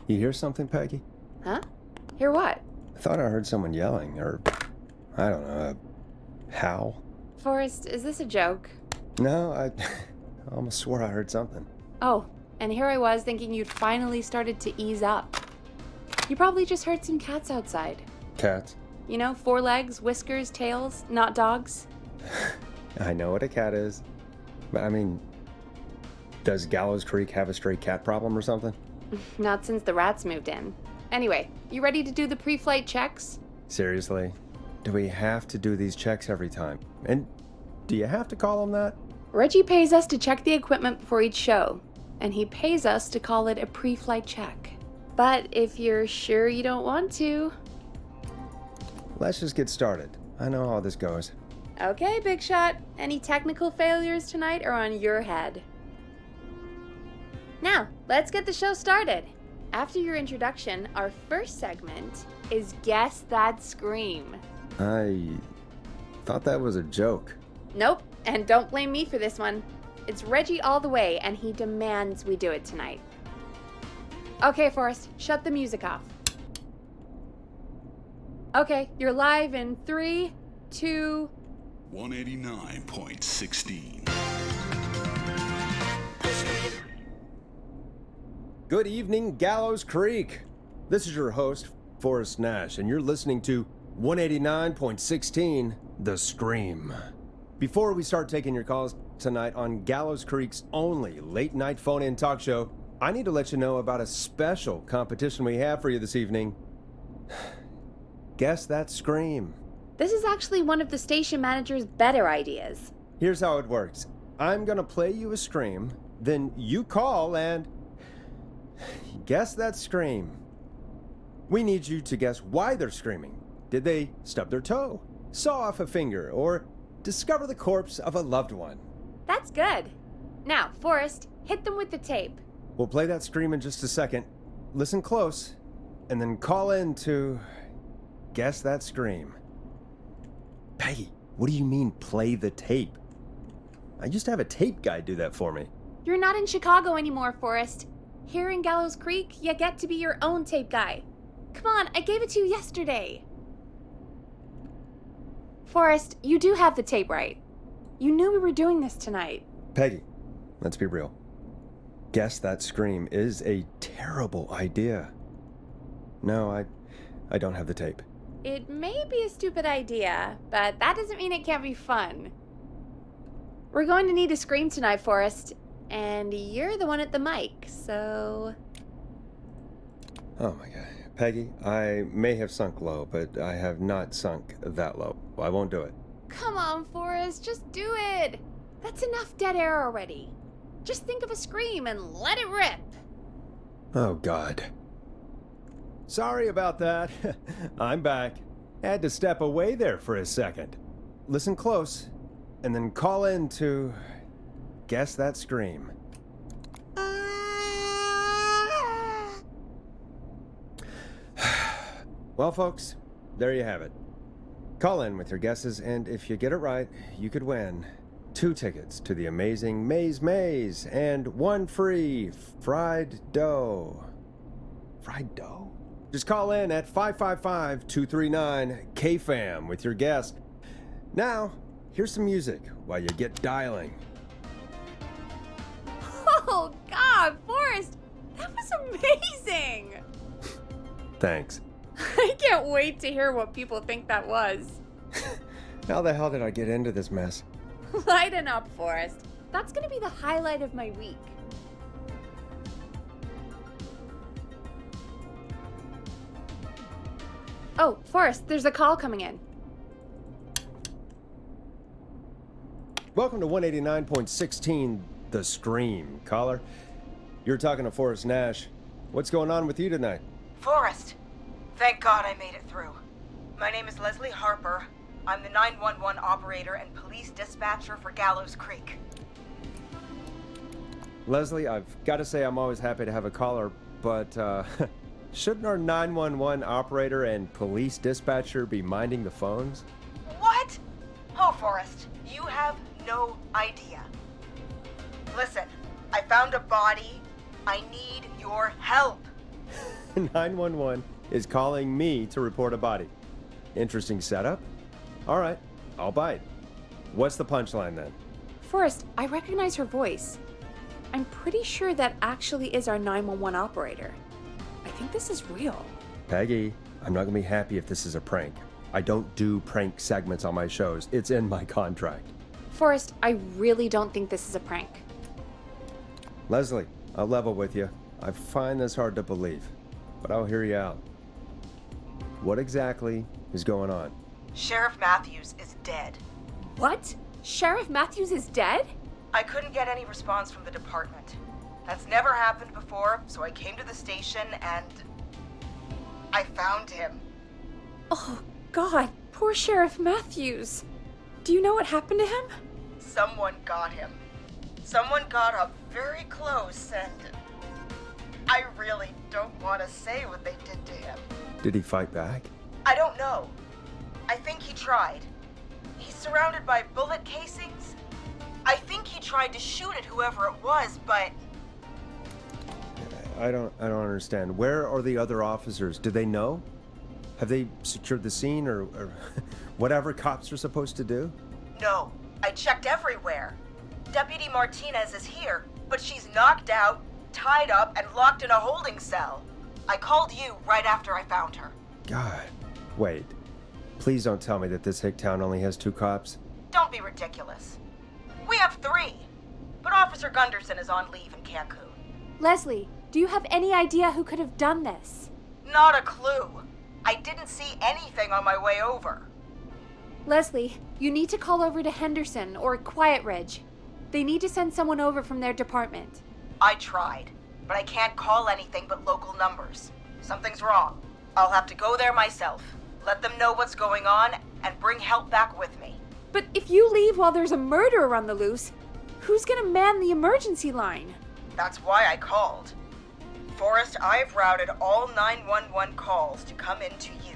You hear something, Peggy? Huh? Hear what? I thought I heard someone yelling, or, I don't know, a howl. Forrest, is this a joke? No, I almost swore I heard something. Oh, and here I was thinking you'd finally started to ease up. You probably just heard some cats outside. Cats? You know, 4 legs, whiskers, tails, not dogs. I know what a cat is. But I mean, does Gallows Creek have a stray cat problem or something? Not since the rats moved in. Anyway, you ready to do the pre-flight checks? Seriously? Do we have to do these checks every time? And do you have to call them that? Reggie pays us to check the equipment before each show, and he pays us to call it a pre-flight check. But if you're sure you don't want to... Let's just get started. I know how this goes. Okay, Big Shot. Any technical failures tonight are on your head. Now, let's get the show started. After your introduction, our first segment is Guess That Scream. I thought that was a joke. Nope, and don't blame me for this one. It's Reggie all the way, and he demands we do it tonight. Okay, Forrest, shut the music off. Okay, you're live in 3, 2... 189.16. Good evening, Gallows Creek. This is your host, Forrest Nash, and you're listening to 189.16, The Scream. Before we start taking your calls tonight on Gallows Creek's only late-night phone-in talk show, I need to let you know about a special competition we have for you this evening. Guess That Scream. This is actually one of the station manager's better ideas. Here's how it works. I'm gonna play you a scream, then you call and guess that scream. We need you to guess why they're screaming. Did they stub their toe, saw off a finger, or discover the corpse of a loved one? That's good. Now, Forrest, hit them with the tape. We'll play that scream in just a second. Listen close, and then call in to guess that scream. Peggy, what do you mean play the tape? I used to have a tape guy do that for me. You're not in Chicago anymore, Forrest. Here in Gallows Creek, you get to be your own tape guy. Come on, I gave it to you yesterday. Forrest, you do have the tape right. You knew we were doing this tonight. Peggy, let's be real. Guess That Scream is a terrible idea. No, I don't have the tape. It may be a stupid idea, but that doesn't mean it can't be fun. We're going to need a scream tonight, Forrest, and you're the one at the mic, so... Oh my god. Peggy, I may have sunk low, but I have not sunk that low. I won't do it. Come on, Forrest, just do it. That's enough dead air already. Just think of a scream and let it rip. Oh god. Sorry about that. I'm back. Had to step away there for a second. Listen close, and then call in to guess that scream. Well, folks, there you have it. Call in with your guesses, and if you get it right, you could win 2 tickets to the amazing Maze and 1 free fried dough. Fried dough? Just call in at 555-239-KFAM with your guess. Now, here's some music while you get dialing. Oh, God, Forrest, that was amazing. Thanks. I can't wait to hear what people think that was. How the hell did I get into this mess? Lighten up, Forrest. That's going to be the highlight of my week. Oh, Forrest, there's a call coming in. Welcome to 189.16, The Scream. Caller, you're talking to Forrest Nash. What's going on with you tonight? Forrest, thank God I made it through. My name is Leslie Harper. I'm the 911 operator and police dispatcher for Gallows Creek. Leslie, I've got to say I'm always happy to have a caller, but shouldn't our 911 operator and police dispatcher be minding the phones? What? Oh, Forrest, you have no idea. Listen, I found a body. I need your help. 911 is calling me to report a body. Interesting setup. All right, I'll bite. What's the punchline then? Forrest, I recognize her voice. I'm pretty sure that actually is our 911 operator. I think this is real. Peggy, I'm not gonna be happy if this is a prank. I don't do prank segments on my shows. It's in my contract. Forrest, I really don't think this is a prank. Leslie, I'll level with you. I find this hard to believe, but I'll hear you out. What exactly is going on? Sheriff Matthews is dead. What? Sheriff Matthews is dead? I couldn't get any response from the department. That's never happened before, so I came to the station and I found him. Oh, God. Poor Sheriff Matthews. Do you know what happened to him? Someone got him. Someone got up very close and I really don't want to say what they did to him. Did he fight back? I don't know. I think he tried. He's surrounded by bullet casings. I think he tried to shoot at whoever it was, but I don't understand. Where are the other officers? Do they know? Have they secured the scene or whatever cops are supposed to do? no. I checked everywhere. Deputy Martinez is here, but she's knocked out, tied up, and locked in a holding cell. I called you right after I found her. God. Wait. Please don't tell me that this hick town only has 2 cops. Don't be ridiculous. We have 3, but Officer Gunderson is on leave in Cancun. Leslie, do you have any idea who could have done this? Not a clue. I didn't see anything on my way over. Leslie, you need to call over to Henderson or Quiet Ridge. They need to send someone over from their department. I tried, but I can't call anything but local numbers. Something's wrong. I'll have to go there myself, let them know what's going on, and bring help back with me. But if you leave while there's a murderer on the loose, who's gonna man the emergency line? That's why I called. Forrest, I've routed all 911 calls to come into you.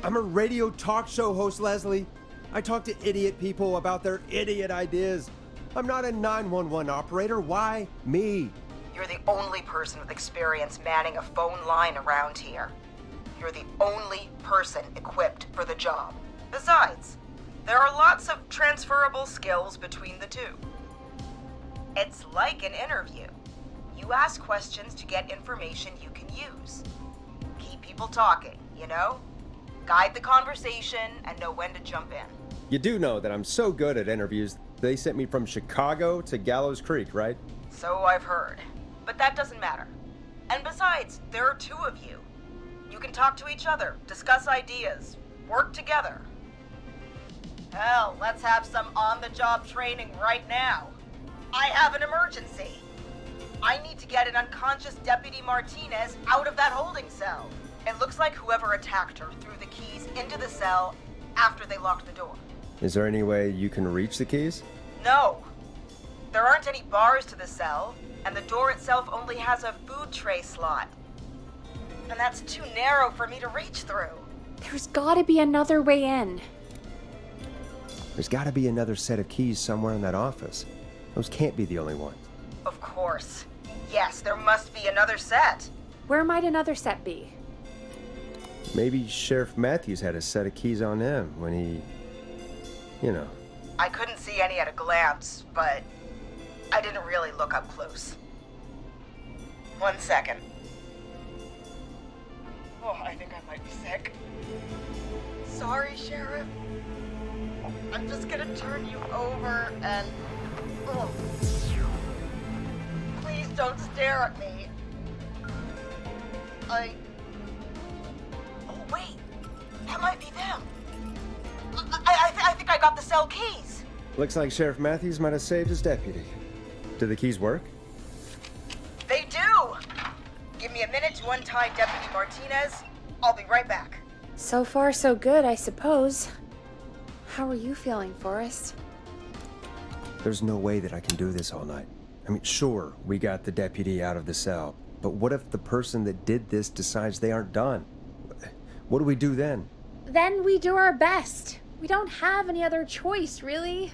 I'm a radio talk show host, Leslie. I talk to idiot people about their idiot ideas. I'm not a 911 operator. Why me? You're the only person with experience manning a phone line around here. You're the only person equipped for the job. Besides, there are lots of transferable skills between the two. It's like an interview. You ask questions to get information you can use. Keep people talking, you know? Guide the conversation and know when to jump in. You do know that I'm so good at interviews, they sent me from Chicago to Gallows Creek, right? So I've heard. But that doesn't matter. And besides, there are 2 of you. You can talk to each other, discuss ideas, work together. Hell, let's have some on-the-job training right now. I have an emergency. I need to get an unconscious Deputy Martinez out of that holding cell. It looks like whoever attacked her threw the keys into the cell after they locked the door. Is there any way you can reach the keys? No. There aren't any bars to the cell, and the door itself only has a food tray slot. And that's too narrow for me to reach through. There's gotta be another way in. There's gotta be another set of keys somewhere in that office. Those can't be the only ones. Of course. Yes, there must be another set. Where might another set be? Maybe Sheriff Matthews had a set of keys on him when he... you know. I couldn't see any at a glance, but I didn't really look up close. 1 second. Oh, I think I might be sick. Sorry, Sheriff. I'm just gonna turn you over and... Oh. Please don't stare at me. Oh, wait. That might be them. I think I got the cell keys. Looks like Sheriff Matthews might have saved his deputy. Do the keys work? They do! Give me a minute to untie Deputy Martinez. I'll be right back. So far, so good, I suppose. How are you feeling, Forrest? There's no way that I can do this all night. I mean, sure, we got the deputy out of the cell, but what if the person that did this decides they aren't done? What do we do then? Then we do our best. We don't have any other choice, really.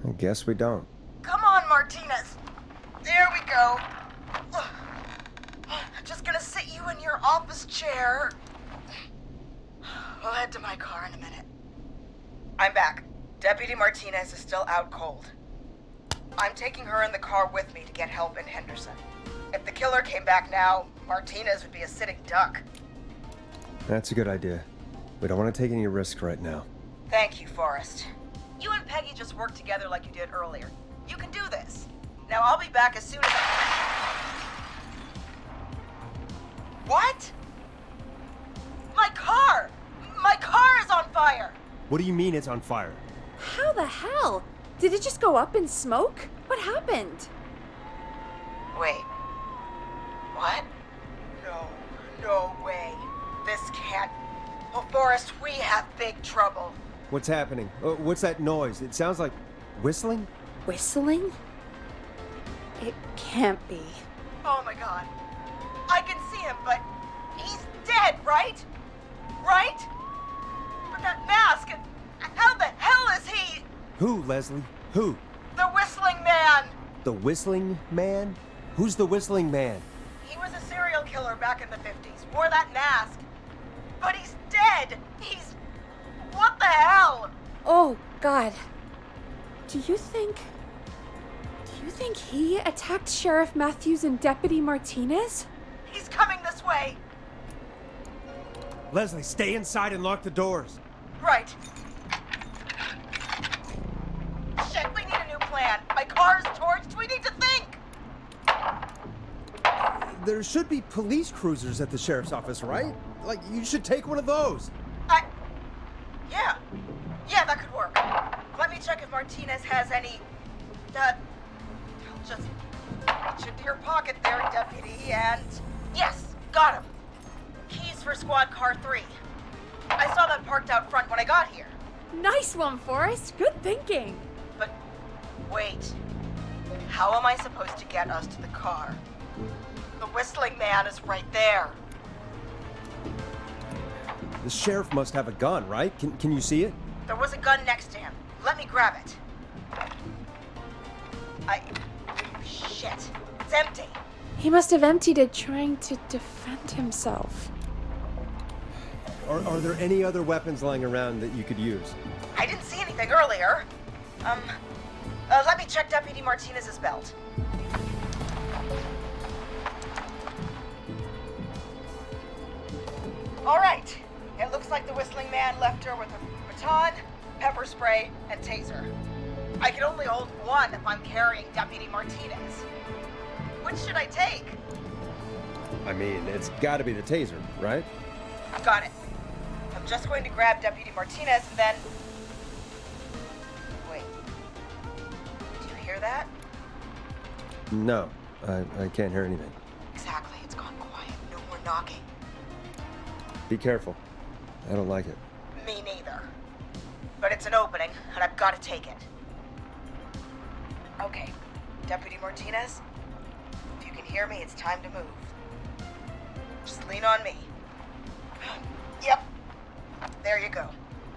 I guess we don't. Come on, Martinez. There we go. just gonna sit you in your office chair. We'll head to my car in a minute. I'm back. Deputy Martinez is still out cold. I'm taking her in the car with me to get help in Henderson. If the killer came back now, Martinez would be a sitting duck. That's a good idea. We don't want to take any risks right now. Thank you, Forrest. You and Peggy just worked together like you did earlier. You can do this. Now I'll be back as soon as What? My car! My car is on fire! What do you mean it's on fire? How the hell? Did it just go up in smoke? What happened? Wait. What? No way. This can't... Oh, Forrest, we have big trouble. What's happening? What's that noise? It sounds like whistling? Whistling? It can't be. Oh my god. I can see him, but he's dead, right? Right? But that mask, how the hell is he? Who, Leslie? Who? The Whistling Man! The Whistling Man? Who's the Whistling Man? He was a serial killer back in the 50s, wore that mask. But he's dead! He's... What the hell? Oh, God. Do you think he attacked Sheriff Matthews and Deputy Martinez? He's coming this way! Leslie, stay inside and lock the doors. Right. Shit, we need a new plan. My car's torched. We need to think. There should be police cruisers at the sheriff's office, right? Like, you should take one of those. Yeah, that could work. Let me check if Martinez has any... Just reach into your pocket there, Deputy, and... Yes, got him. Keys for Squad Car 3. I saw that parked out front when I got here. Nice one, Forrest. Good thinking. But wait. How am I supposed to get us to the car? The Whistling Man is right there. The sheriff must have a gun, right? Can you see it? There was a gun next to him. Let me grab it. Shit. It's empty. He must have emptied it trying to defend himself. Are there any other weapons lying around that you could use? I didn't see anything earlier. Let me check Deputy Martinez's belt. All right. It looks like the Whistling Man left her with a baton, pepper spray, and taser. I can only hold one if I'm carrying Deputy Martinez. Which should I take? I mean, it's gotta be the taser, right? Got it. I'm just going to grab Deputy Martinez and then... Wait. Do you hear that? No, I can't hear anything. Exactly. It's gone quiet. No more knocking. Be careful. I don't like it. Me neither. But it's an opening, and I've got to take it. Okay. Deputy Martinez, if you can hear me, it's time to move. Just lean on me. Yep. There you go.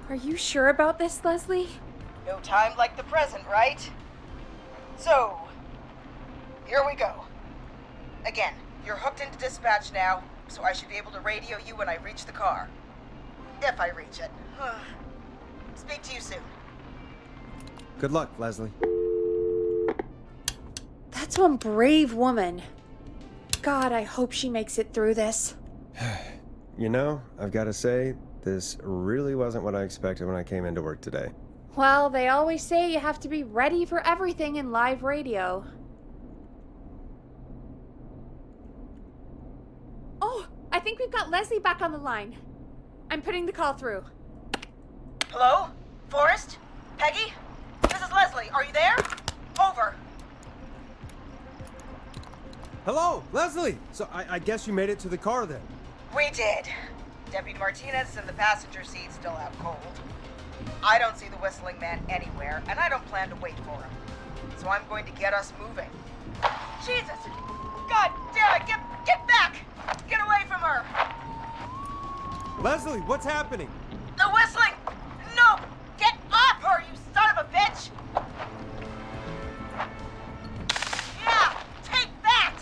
Are you sure about this, Leslie? No time like the present, right? So, here we go. Again, you're hooked into dispatch now, so I should be able to radio you when I reach the car. If I reach it. Speak to you soon. Good luck, Leslie. That's one brave woman. God, I hope she makes it through this. You know, I've got to say, this really wasn't what I expected when I came into work today. Well, they always say you have to be ready for everything in live radio. Oh, I think we've got Leslie back on the line. I'm putting the call through. Hello? Forrest? Peggy? This is Leslie. Are you there? Over. Hello, Leslie! So I guess you made it to the car then. We did. Deputy Martinez is in the passenger seat, still out cold. I don't see the Whistling Man anywhere, and I don't plan to wait for him. So I'm going to get us moving. Jesus! God damn it! Get back! Get away from her! Leslie, what's happening? The Whistling! No! Get off her, you son of a bitch! Yeah! Take that!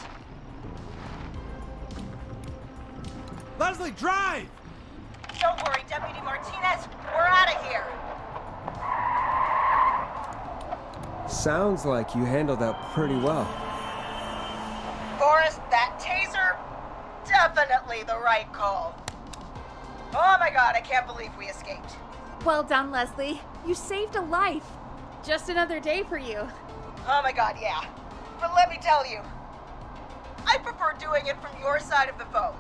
Leslie, drive! Don't worry, Deputy Martinez. We're out of here. Sounds like you handled that pretty well. Forrest, that taser? Definitely the right call. Oh my god, I can't believe we escaped. Well done, Leslie. You saved a life. Just another day for you. Oh my god, yeah. But let me tell you, I prefer doing it from your side of the phone.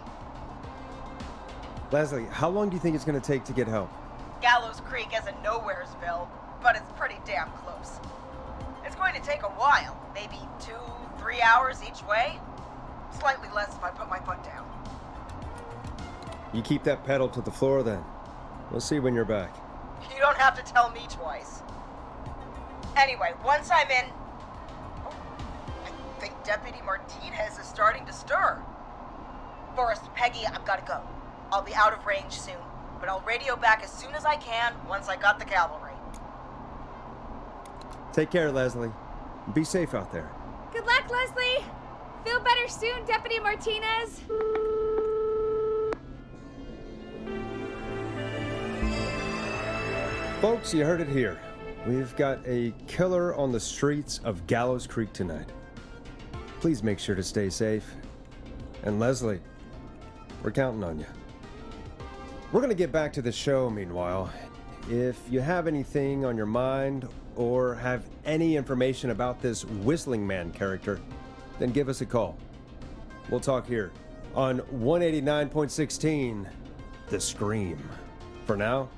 Leslie, how long do you think it's going to take to get help? Gallows Creek isn't Nowheresville, but it's pretty damn close. It's going to take a while, maybe 2-3 hours each way. Slightly less if I put my foot down. You keep that pedal to the floor then. We'll see when you're back. You don't have to tell me twice. Anyway, once I'm in... Oh, I think Deputy Martinez is starting to stir. Forrest, Peggy, I've got to go. I'll be out of range soon, but I'll radio back as soon as I can once I got the cavalry. Take care, Leslie. Be safe out there. Good luck, Leslie. Feel better soon, Deputy Martinez. Folks, you heard it here. We've got a killer on the streets of Gallows Creek tonight. Please make sure to stay safe. And Leslie, we're counting on you. We're going to get back to the show meanwhile. If you have anything on your mind or have any information about this Whistling Man character, then give us a call. We'll talk here on 189.16, The Scream. For now,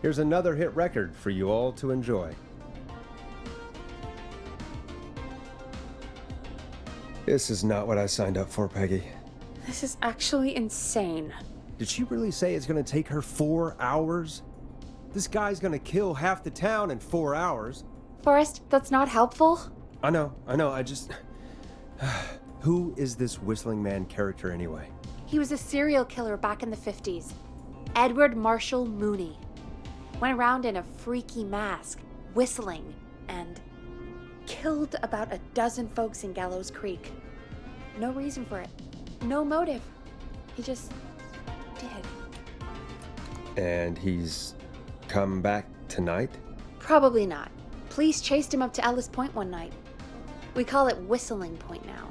here's another hit record for you all to enjoy. This is not what I signed up for, Peggy. This is actually insane. Did she really say it's gonna take her 4 hours? This guy's gonna kill half the town in 4 hours. Forrest, that's not helpful. I know, I just... Who is this Whistling Man character anyway? He was a serial killer back in the 50s. Edward Marshall Mooney. Went around in a freaky mask, whistling, and killed about a dozen folks in Gallows Creek. No reason for it. No motive. He just did. And he's come back tonight? Probably not. Police chased him up to Ellis Point one night. We call it Whistling Point now.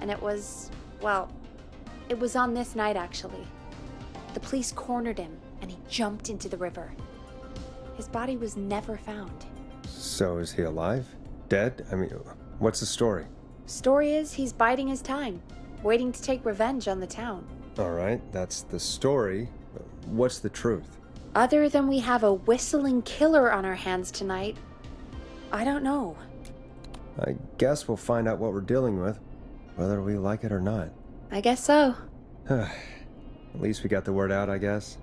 And it was, well, it was on this night actually. The police cornered him and he jumped into the river. His body was never found. So is he alive? Dead? I mean, what's the story? Story is he's biding his time, waiting to take revenge on the town. All right, that's the story. What's the truth? Other than we have a whistling killer on our hands tonight, I don't know. I guess we'll find out what we're dealing with, whether we like it or not. I guess so. At least we got the word out, I guess.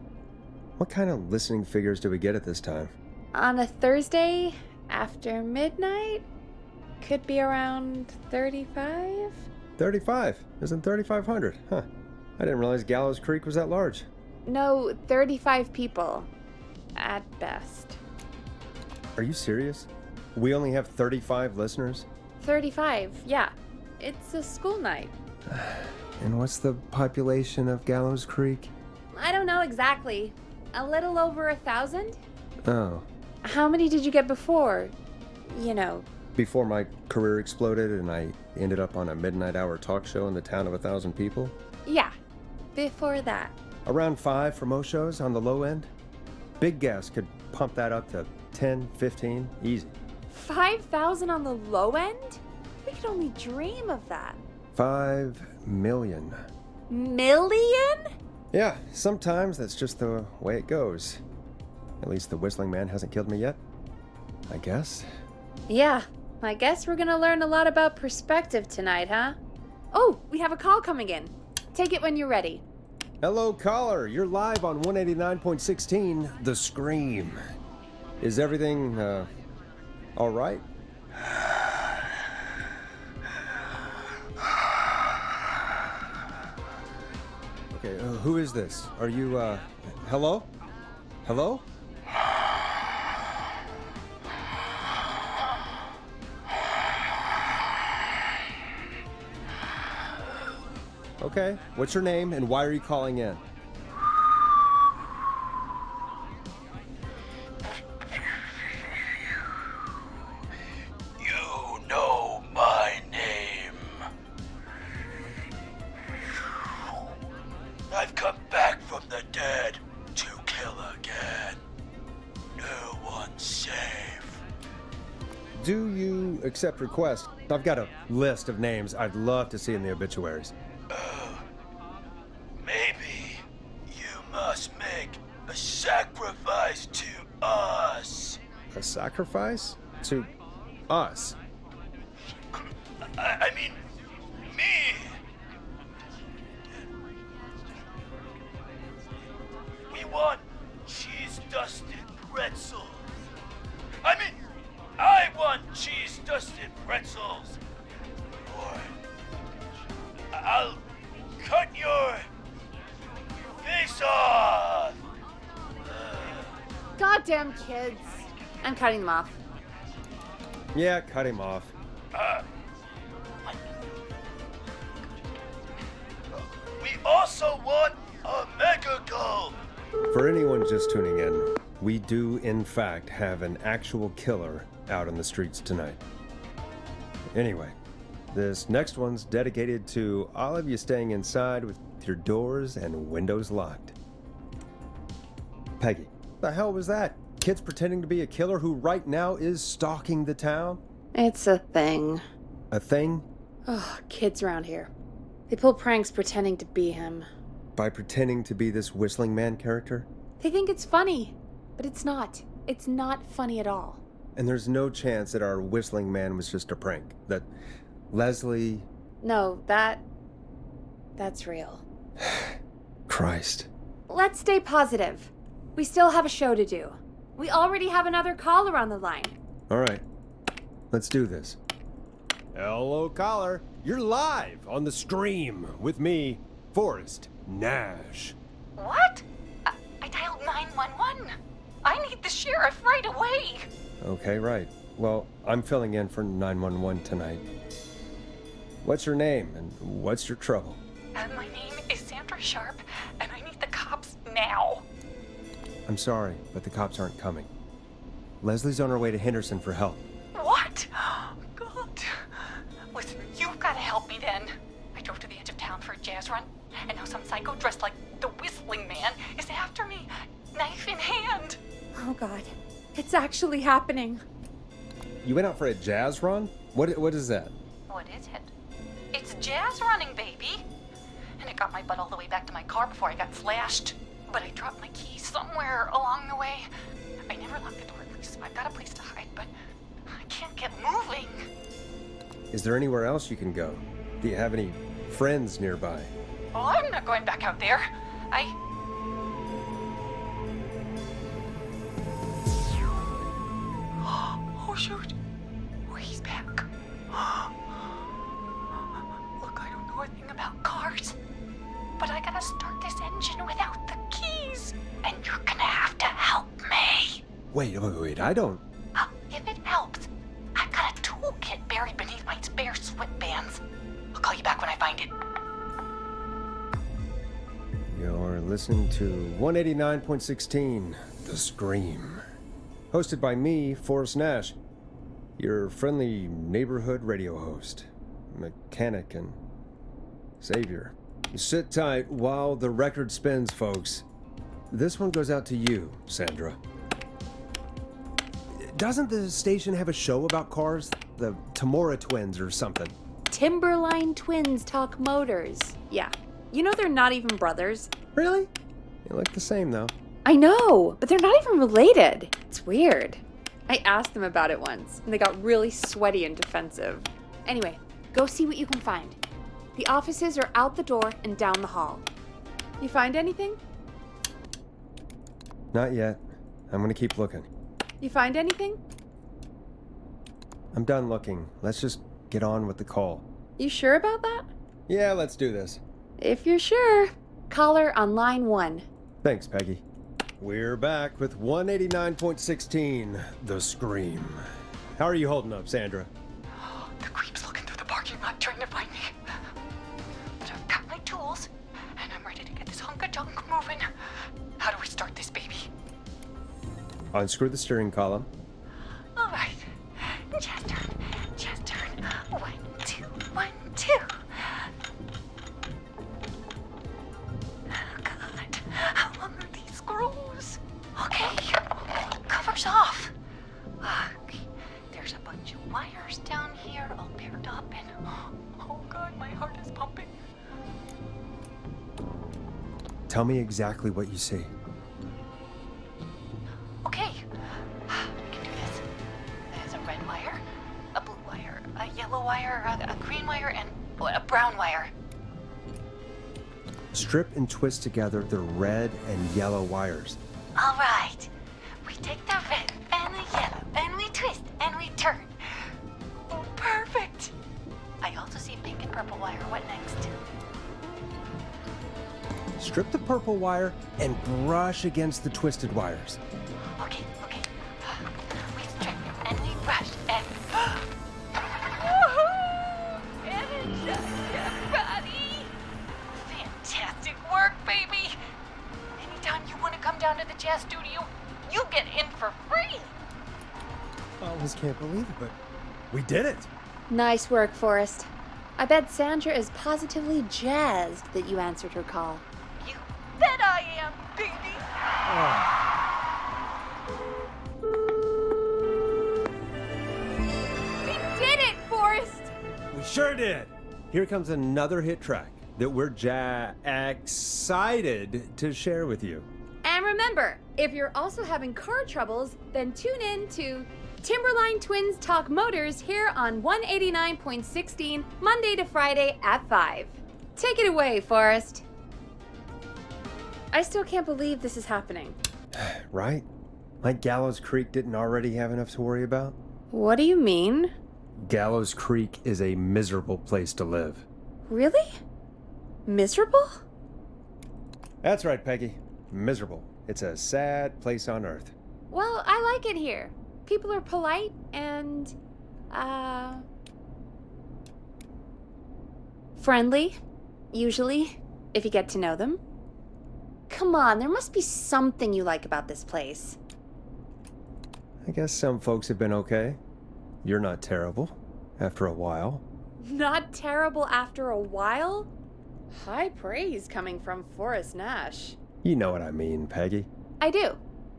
What kind of listening figures do we get at this time? On a Thursday after midnight, could be around 35? 35? Isn't 3,500? Huh. I didn't realize Gallows Creek was that large. No, 35 people. At best. Are you serious? We only have 35 listeners? 35, yeah. It's a school night. And what's the population of Gallows Creek? I don't know exactly. A little over 1,000? Oh. How many did you get before? You know. Before my career exploded and I ended up on a midnight hour talk show in the town of 1,000 people? Yeah, before that. Around 5 for most shows on the low end. Big gas could pump that up to 10, 15, easy. 5,000 on the low end? We could only dream of that. 5 million. Million? Yeah, sometimes that's just the way it goes. At least the Whistling Man hasn't killed me yet. I guess. Yeah, I guess we're gonna learn a lot about perspective tonight, huh? Oh, we have a call coming in. Take it when you're ready. Hello, caller. You're live on 189.16, The Scream. Is everything, all right? Okay, who is this? Are you, hello? Hello? Okay, what's your name and why are you calling in? do you accept requests? I've got a list of names I'd love to see in the obituaries. Maybe you must make a sacrifice to us. A sacrifice? To us? I mean, me. We want cheese-dusted pretzels. I mean, I want cheese-dusted pretzels. Or I'll cut your face off. Goddamn kids. I'm cutting them off. Yeah, cut him off. We also want a mega goal. For anyone just tuning in, we do in fact have an actual killer out on the streets tonight. Anyway, this next one's dedicated to all of you staying inside with your doors and windows locked. Peggy, the hell was that? Kids pretending to be a killer who right now is stalking the town? It's a thing. A thing? Oh, kids around here. They pull pranks pretending to be him. By pretending to be this whistling man character? They think it's funny, but it's not. It's not funny at all. And there's no chance that our whistling man was just a prank. That Leslie... No, that's real. Christ. Let's stay positive. We still have a show to do. We already have another caller on the line. All right. Let's do this. Hello, caller. You're live on the stream with me, Forrest Nash. What? I dialed 911. I need the sheriff right away. Okay, right. Well, I'm filling in for 911 tonight. What's your name and what's your trouble? My name is Sandra Sharp, and I need the cops now. I'm sorry, but the cops aren't coming. Leslie's on her way to Henderson for help. What? God. Listen, you've got to help me then. I drove to the edge of town for a jazz run, and now some psycho dressed like the Whistling Man is after me, knife in hand. Oh, God. It's actually happening. You went out for a jazz run? What is that? What is it? It's jazz running, baby. And it got my butt all the way back to my car before I got slashed. But I dropped my keys somewhere along the way. I never locked the door, at least. I've got a place to hide, but I can't get moving. Is there anywhere else you can go? Do you have any friends nearby? Oh, I'm not going back out there. Oh, shoot. Oh, he's back. Look, I don't know a thing about cars, but I gotta start this engine without the keys. And you're gonna have to help me. Wait, I don't... If it helps, I've got a toolkit buried beneath my spare sweatbands. I'll call you back when I find it. You're listening to 189.16, The Scream. Hosted by me, Forrest Nash, your friendly neighborhood radio host, mechanic, and savior. Sit tight while the record spins, folks. This one goes out to you, Sandra. Doesn't the station have a show about cars? The Tamora twins or something? Timberline twins talk motors. Yeah. You know they're not even brothers. Really? They look the same, though. I know, but they're not even related. It's weird. I asked them about it once, and they got really sweaty and defensive. Anyway, go see what you can find. The offices are out the door and down the hall. You find anything? Not yet. I'm gonna keep looking. You find anything? I'm done looking. Let's just get on with the call. You sure about that? Yeah, let's do this. If you're sure, caller on line 1. Thanks, Peggy. We're back with 189.16, The Scream. How are you holding up, Sandra? The creep's looking through the parking lot trying to find me. But I've got my tools, and I'm ready to get this hunk of junk moving. How do we start this, baby? Unscrew the steering column. All right. Just turn. Just turn. 1, 2, 1, 2. Oh, God. How long are these screws? Okay. Cover's off. Okay. There's a bunch of Tell me exactly what you see. Okay, we can do this. There's a red wire, a blue wire, a yellow wire, a green wire, and a brown wire. Strip and twist together the red and yellow wires. All right. We take the red and the yellow, and we twist, and we turn. Oh, perfect. I also see pink and purple wire. What next? Strip the purple wire and brush against the twisted wires. Okay. We strip and we brush and... And adjust your body. Fantastic work, baby. Anytime you want to come down to the jazz studio, you get in for free. I almost can't believe it, but we did it. Nice work, Forrest. I bet Sandra is positively jazzed that you answered her call. You bet I am, baby. We did it, Forrest! We sure did. Here comes another hit track that we're excited to share with you. And remember, if you're also having car troubles, then tune in to Timberline Twins Talk Motors here on 189.16, Monday to Friday at 5. Take it away, Forrest. I still can't believe this is happening. Right? Like Gallows Creek didn't already have enough to worry about? What do you mean? Gallows Creek is a miserable place to live. Really? Miserable? That's right, Peggy. Miserable. It's a sad place on earth. Well, I like it here. People are polite and, friendly, usually, if you get to know them. Come on, there must be something you like about this place. I guess some folks have been okay. You're not terrible, after a while. Not terrible after a while? High praise coming from Forrest Nash. You know what I mean, Peggy. I do.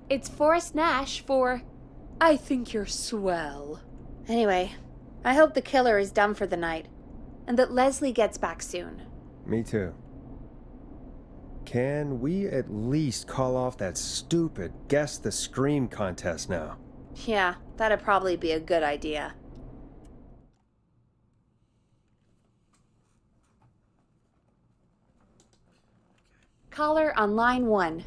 It's Forrest Nash for I think you're swell. Anyway, I hope the killer is done for the night, and that Leslie gets back soon. Me too. Can we at least call off that stupid Guess the Scream contest now? Yeah, that'd probably be a good idea. Caller on line 1.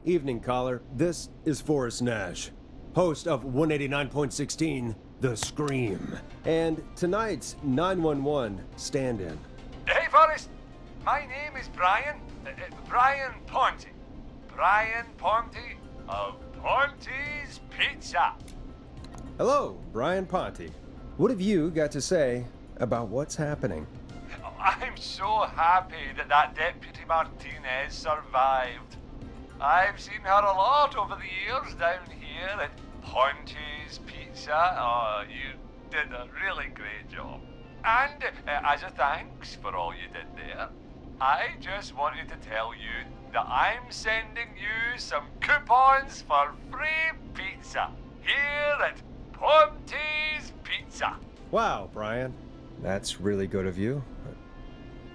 Evening, caller. This is Forrest Nash, host of 189.16, The Scream. And tonight's 911 stand-in. Hey, Forrest. My name is Brian. Brian Ponte. Brian Ponte of Ponte's Pizza. Hello, Brian Ponte. What have you got to say about what's happening? I'm so happy that Deputy Martinez survived. I've seen her a lot over the years down here at Ponte's Pizza. Oh, you did a really great job. And as a thanks for all you did there, I just wanted to tell you that I'm sending you some coupons for free pizza here at Ponte's Pizza. Wow, Brian. That's really good of you.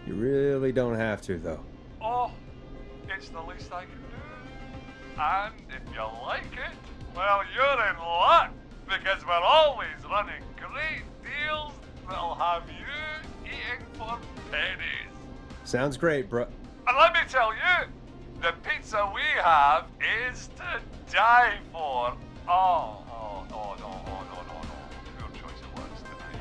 You really don't have to, though. Oh, it's the least I can do. And if you like it, well, you're in luck, because we're always running great deals that'll have you eating for pennies. Sounds great, bro. And let me tell you, the pizza we have is to die for. No. Poor choice of words tonight.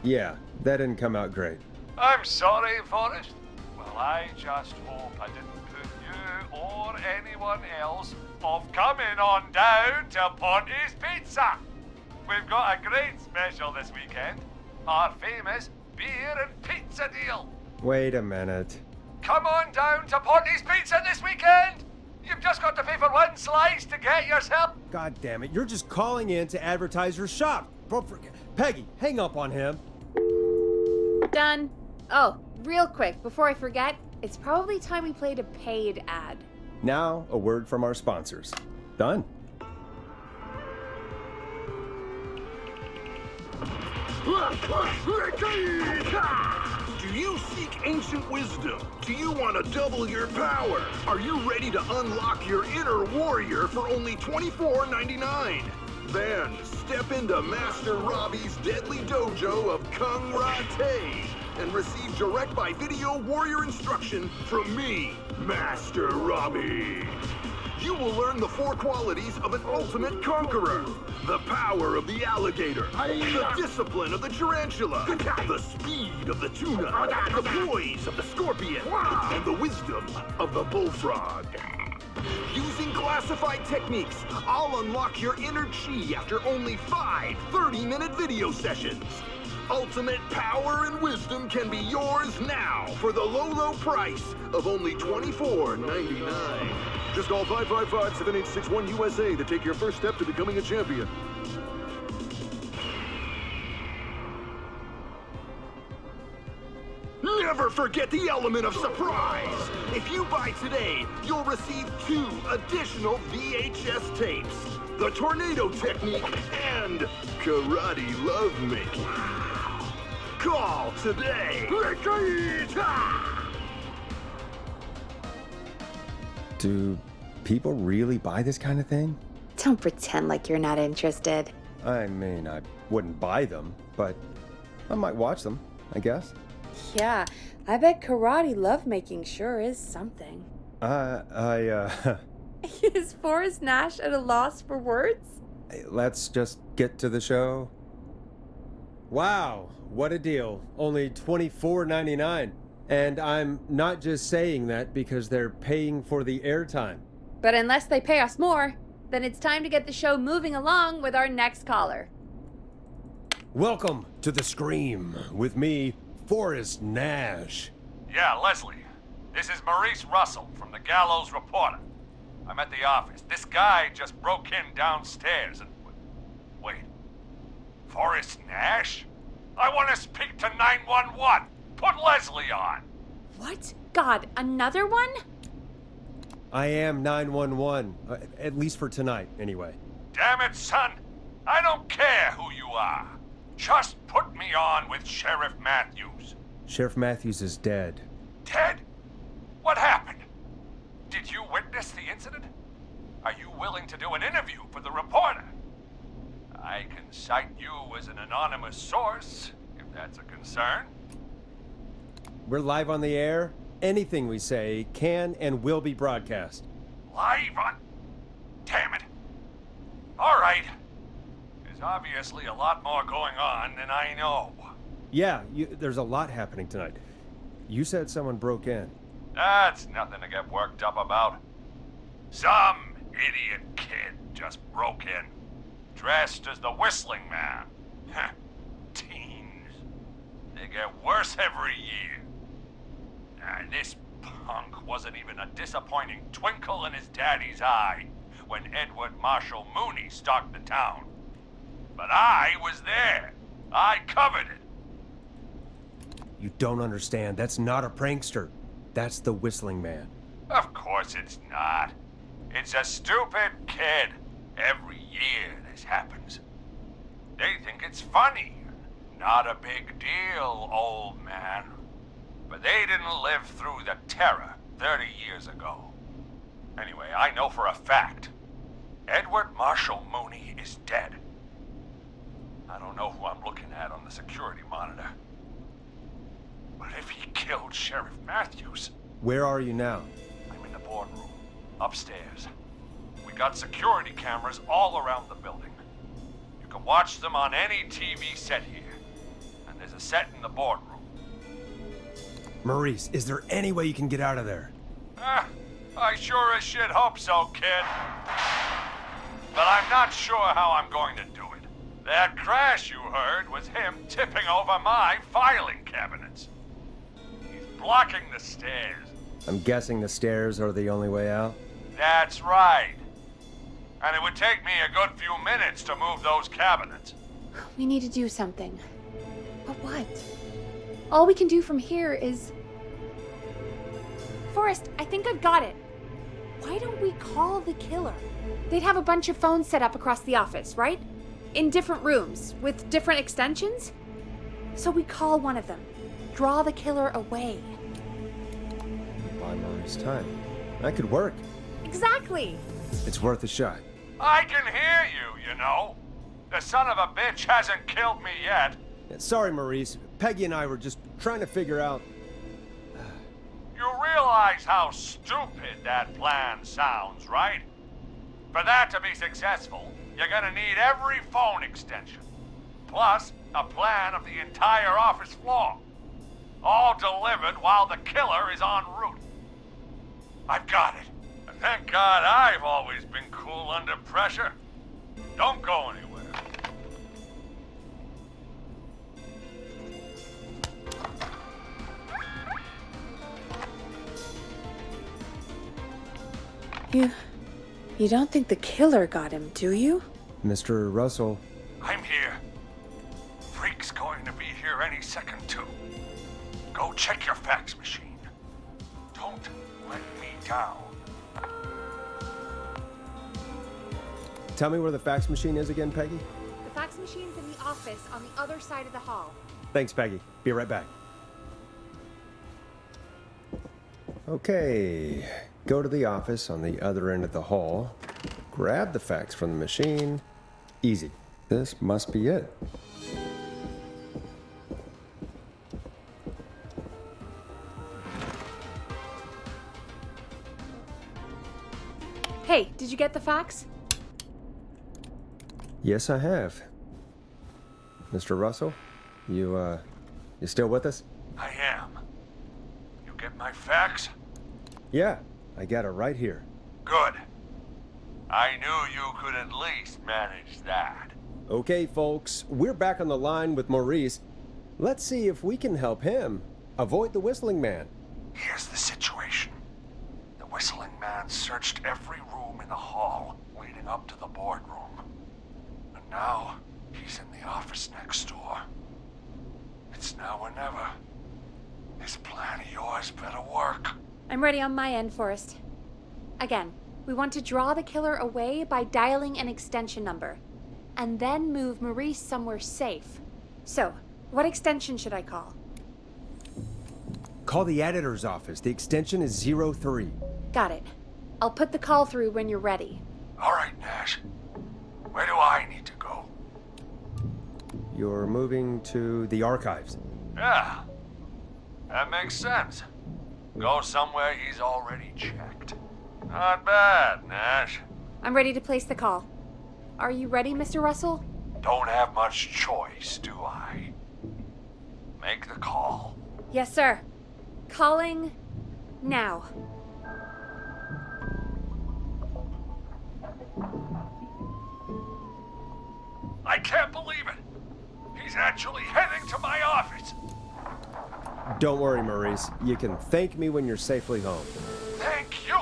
Yeah, that didn't come out great. I'm sorry, Forrest. Well, I just hope I didn't put you or anyone else off coming on down to Ponte's Pizza. We've got a great special this weekend. Our famous beer and pizza deal. Wait a minute. Come on down to Ponte's Pizza this weekend. You've just got to pay for one slice to get yourself. God damn it, you're just calling in to advertise your shop. Peggy, hang up on him. Done. Oh, real quick, before I forget, it's probably time we played a paid ad. Now, a word from our sponsors. Done. Do you seek ancient wisdom? Do you want to double your power? Are you ready to unlock your inner warrior for only $24.99? Then step into Master Robbie's deadly dojo of Kung Ra-Te and receive direct by video warrior instruction from me, Master Robbie. You will learn the 4 qualities of an ultimate conqueror. The power of the alligator, the discipline of the tarantula, the speed of the tuna, the poise of the scorpion, and the wisdom of the bullfrog. Using classified techniques, I'll unlock your inner chi after only 5 30-minute video sessions. Ultimate power and wisdom can be yours now for the low price of only $24.99. Just call 555-7861 USA to take your first step to becoming a champion. Never forget the element of surprise! If you buy today, you'll receive 2 additional VHS tapes, the Tornado Technique and Karate Lovemaking. Call today! Do people really buy this kind of thing? Don't pretend like you're not interested. I mean, I wouldn't buy them, but I might watch them, I guess. Yeah, I bet karate lovemaking sure is something. Is Forrest Nash at a loss for words? Let's just get to the show. Wow, what a deal. Only $24.99. And I'm not just saying that because they're paying for the airtime. But unless they pay us more, then it's time to get the show moving along with our next caller. Welcome to The Scream with me, Forrest Nash. Yeah, Leslie. This is Maurice Russell from the Gallows Reporter. I'm at the office. This guy just broke in downstairs and... Wait. Forrest Nash? I want to speak to 911. Put Leslie on. What? God, another one? I am 911, at least for tonight, anyway. Damn it, son. I don't care who you are. Just put me on with Sheriff Matthews. Sheriff Matthews is dead. Dead? What happened? Did you witness the incident? Are you willing to do an interview for the reporter? I can cite you as an anonymous source, if that's a concern. We're live on the air. Anything we say can and will be broadcast. Live on... Damn it. All right. There's obviously a lot more going on than I know. Yeah, there's a lot happening tonight. You said someone broke in. That's nothing to get worked up about. Some idiot kid just broke in, dressed as the Whistling Man. Teens. They get worse every year. This punk wasn't even a disappointing twinkle in his daddy's eye when Edward Marshall Mooney stalked the town. But I was there. I covered it. You don't understand. That's not a prankster. That's the Whistling Man. Of course it's not. It's a stupid kid. Every year this happens. They think it's funny. Not a big deal, old man. But they didn't live through the terror 30 years ago. Anyway, I know for a fact. Edward Marshall Mooney is dead. I don't know who I'm looking at on the security monitor. But if he killed Sheriff Matthews... Where are you now? I'm in the boardroom, upstairs. We got security cameras all around the building. You can watch them on any TV set here. And there's a set in the boardroom. Maurice, is there any way you can get out of there? I sure as shit hope so, kid. But I'm not sure how I'm going to do it. That crash you heard was him tipping over my filing cabinets. He's blocking the stairs. I'm guessing the stairs are the only way out? That's right. And it would take me a good few minutes to move those cabinets. We need to do something. But what? All we can do from here is... Forrest, I think I've got it. Why don't we call the killer? They'd have a bunch of phones set up across the office, right? In different rooms, with different extensions? So we call one of them. draw the killer away. Buy Maurice time. That could work. Exactly! It's worth a shot. I can hear you, you know. The son of a bitch hasn't killed me yet. Sorry, Maurice. Peggy and I were just trying to figure out... You realize how stupid that plan sounds, right? For that to be successful, you're gonna need every phone extension. Plus, a plan of the entire office floor. All delivered while the killer is en route. I've got it. And thank God I've always been cool under pressure. Don't go anywhere. You don't think the killer got him, do you? Mr. Russell, I'm here. Freak's going to be here any second, too. Go check your fax machine. Don't let me down. tell me where the fax machine is again, Peggy? The fax machine's in the office on the other side of the hall. Thanks, Peggy. Be right back. Okay, go to the office on the other end of the hall. Grab the fax from the machine. Easy. This must be it. Hey, did you get the fax? Yes, I have. Mr. Russell, you still with us? I am. You get my fax? Yeah, I got it right here. Good. I knew you could at least manage that. Okay, folks, we're back on the line with Maurice. Let's see if we can help him avoid the Whistling Man. Here's the situation. The Whistling Man searched every room in the hall leading up to the boardroom. And now, he's in the office next door. It's now or never. This plan of yours better work. I'm ready on my end, Forrest. Again, we want to draw the killer away by dialing an extension number, and then move Maurice somewhere safe. So, what extension should I call? Call the editor's office. The extension is 03. Got it. I'll put the call through when you're ready. All right, Nash. Where do I need to go? You're moving to the archives. Yeah. That makes sense. Go somewhere he's already checked. Not bad, Nash. I'm ready to place the call. Are you ready, Mr. Russell? Don't have much choice, do I? Make the call. Yes, sir. Calling now. I can't believe it. He's actually heading to my office. Don't worry, Maurice. You can thank me when you're safely home. Thank you.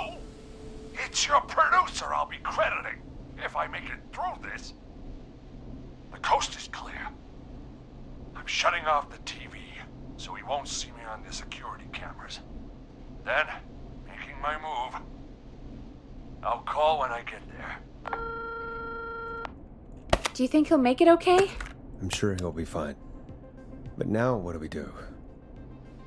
It's your producer I'll be crediting if I make it through this. The coast is clear. I'm shutting off the TV so he won't see me on the security cameras. Then, making my move. I'll call when I get there. Do you think he'll make it okay? I'm sure he'll be fine. But now, what do?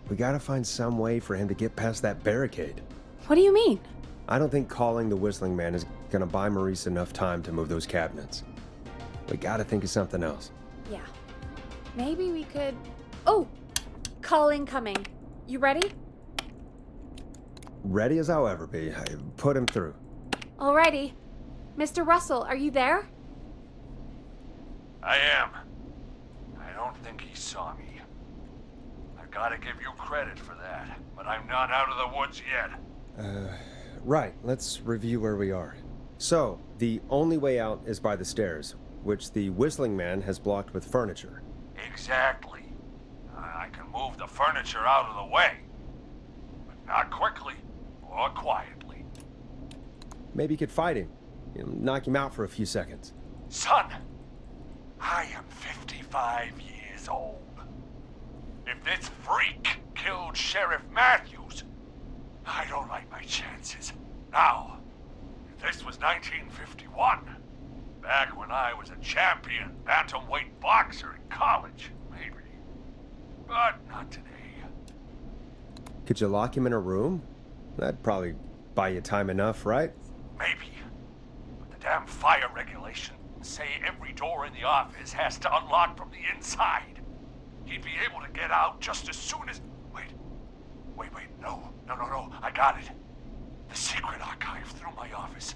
We gotta find some way for him to get past that barricade. What do you mean? I don't think calling the Whistling Man is gonna buy Maurice enough time to move those cabinets. We gotta think of something else. Yeah. Maybe we could... Oh! Call incoming. You ready? Ready as I'll ever be. I put him through. Alrighty. Mr. Russell, are you there? I am. I don't think he saw me. I've got to give you credit for that, but I'm not out of the woods yet. Right, let's review where we are. So, the only way out is by the stairs, which the Whistling Man has blocked with furniture. Exactly. I can move the furniture out of the way, but not quickly or quietly. Maybe you could fight him. Knock him out for a few seconds. Son, I am 55 years old. If this freak killed Sheriff Matthews, I don't like my chances. Now, if this was 1951, back when I was a champion bantamweight boxer in college, maybe. But not today. Could you lock him in a room? That'd probably buy you time enough, right? Maybe. But the damn fire regulations say every door in the office has to unlock from the inside. He'd be able to get out just as soon as... Wait. No. I got it. The secret archive through my office,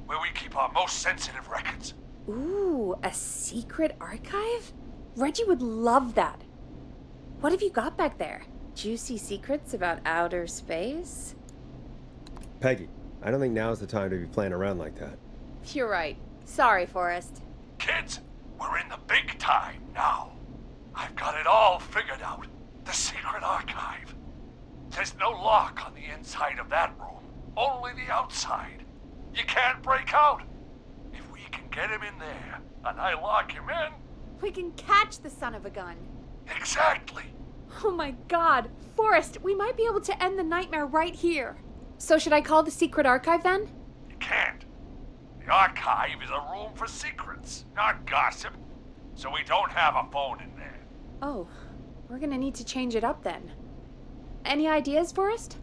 where we keep our most sensitive records. Ooh, a secret archive? Reggie would love that. What have you got back there? Juicy secrets about outer space? Peggy, I don't think now's the time to be playing around like that. You're right. Sorry, Forrest. Kids, we're in the big time now. I've got it all figured out. The secret archive. There's no lock on the inside of that room, only the outside. You can't break out. If we can get him in there, and I lock him in... We can catch the son of a gun. Exactly. Oh my god. Forrest, we might be able to end the nightmare right here. So should I call the secret archive then? You can't. The archive is a room for secrets, not gossip. So we don't have a phone in there. Oh, we're gonna need to change it up then. Any ideas, Forrest?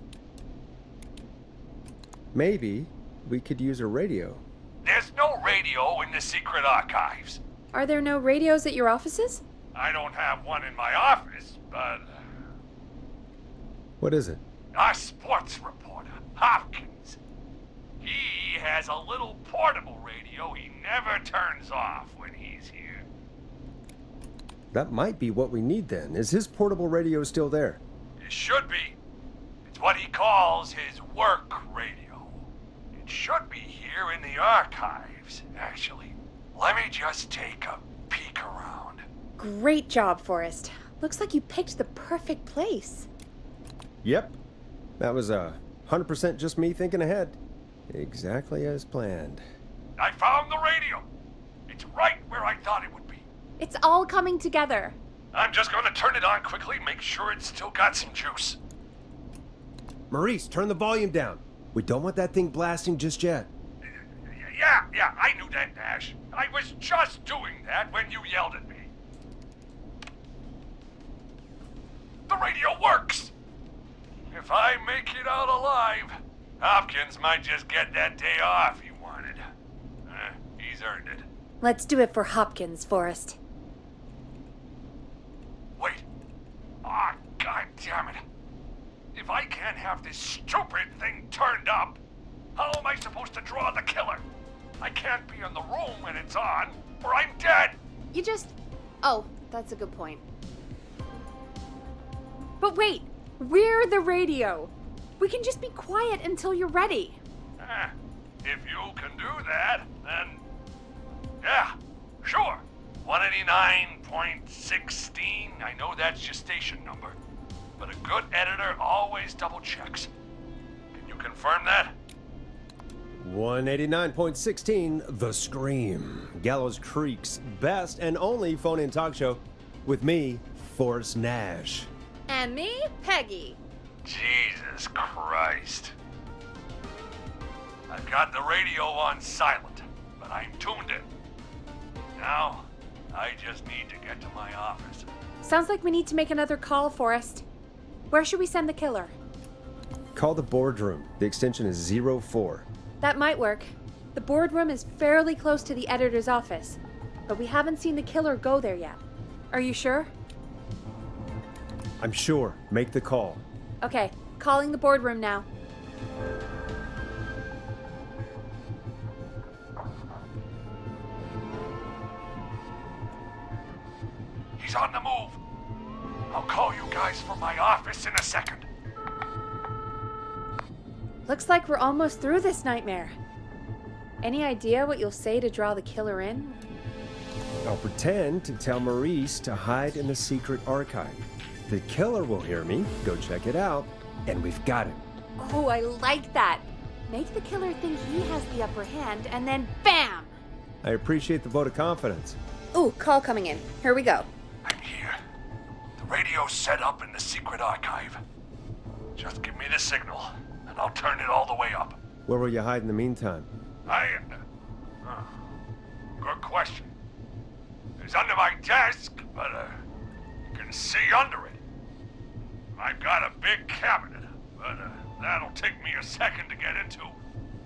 Maybe we could use a radio. There's no radio in the secret archives. Are there no radios at your offices? I don't have one in my office, but... What is it? Our sports reporter, Hopkins. He has a little portable radio he never turns off when he's here. That might be what we need then. Is his portable radio still there? It should be. It's what he calls his work radio. It should be here in the archives, actually. Let me just take a peek around. Great job, Forrest. Looks like you picked the perfect place. Yep. That was 100% just me thinking ahead. Exactly as planned. I found the radio. It's right where I thought it would be. It's all coming together. I'm just going to turn it on quickly, make sure it's still got some juice. Maurice, turn the volume down. We don't want that thing blasting just yet. Yeah, I knew that, Nash. I was just doing that when you yelled at me. The radio works! If I make it out alive, Hopkins might just get that day off he wanted. He's earned it. Let's do it for Hopkins, Forrest. Wait. Ah, God damn it. If I can't have this stupid thing turned up, how am I supposed to draw the killer? I can't be in the room when it's on, or I'm dead. You just... Oh, that's a good point. But wait, we're the radio. We can just be quiet until you're ready. If you can do that, then... Yeah, sure. 189.16, I know that's your station number. But a good editor always double checks. Can you confirm that? 189.16, The Scream. Gallows Creek's best and only phone-in talk show. With me, Forrest Nash. And me, Peggy. Jesus Christ. I've got the radio on silent, but I'm tuned in. Now, I just need to get to my office. Sounds like we need to make another call, Forrest. Where should we send the killer? Call the boardroom. The extension is 04. That might work. The boardroom is fairly close to the editor's office, but we haven't seen the killer go there yet. Are you sure? I'm sure. Make the call. Okay, calling the boardroom now. He's on the move. I'll call you guys from my office in a second. Looks like we're almost through this nightmare. Any idea what you'll say to draw the killer in? I'll pretend to tell Maurice to hide in the secret archive. The killer will hear me, go check it out, and we've got him. Oh, I like that. Make the killer think he has the upper hand, and then BAM! I appreciate the vote of confidence. Ooh, call coming in. Here we go. I'm here. The radio's set up in the secret archive. Just give me the signal, and I'll turn it all the way up. Where will you hide in the meantime? Good question. It's under my desk, but you can see under it. I've got a big cabinet, but that'll take me a second to get into.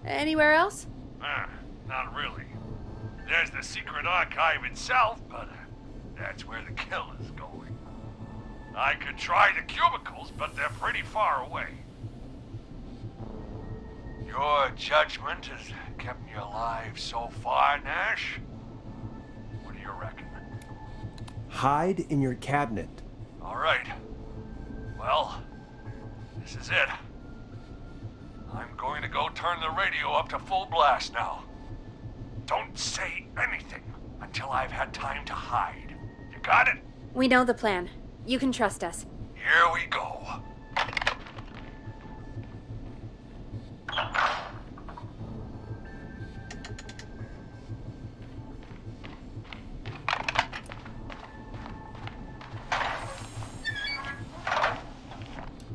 Anywhere else? Not really. There's the secret archive itself, but that's where the killer's going. I could try the cubicles, but they're pretty far away. Your judgment has kept me alive so far, Nash. What do you reckon? Hide in your cabinet. All right. Well, this is it. I'm going to go turn the radio up to full blast now. Don't say anything until I've had time to hide. You got it? We know the plan. You can trust us. Here we go.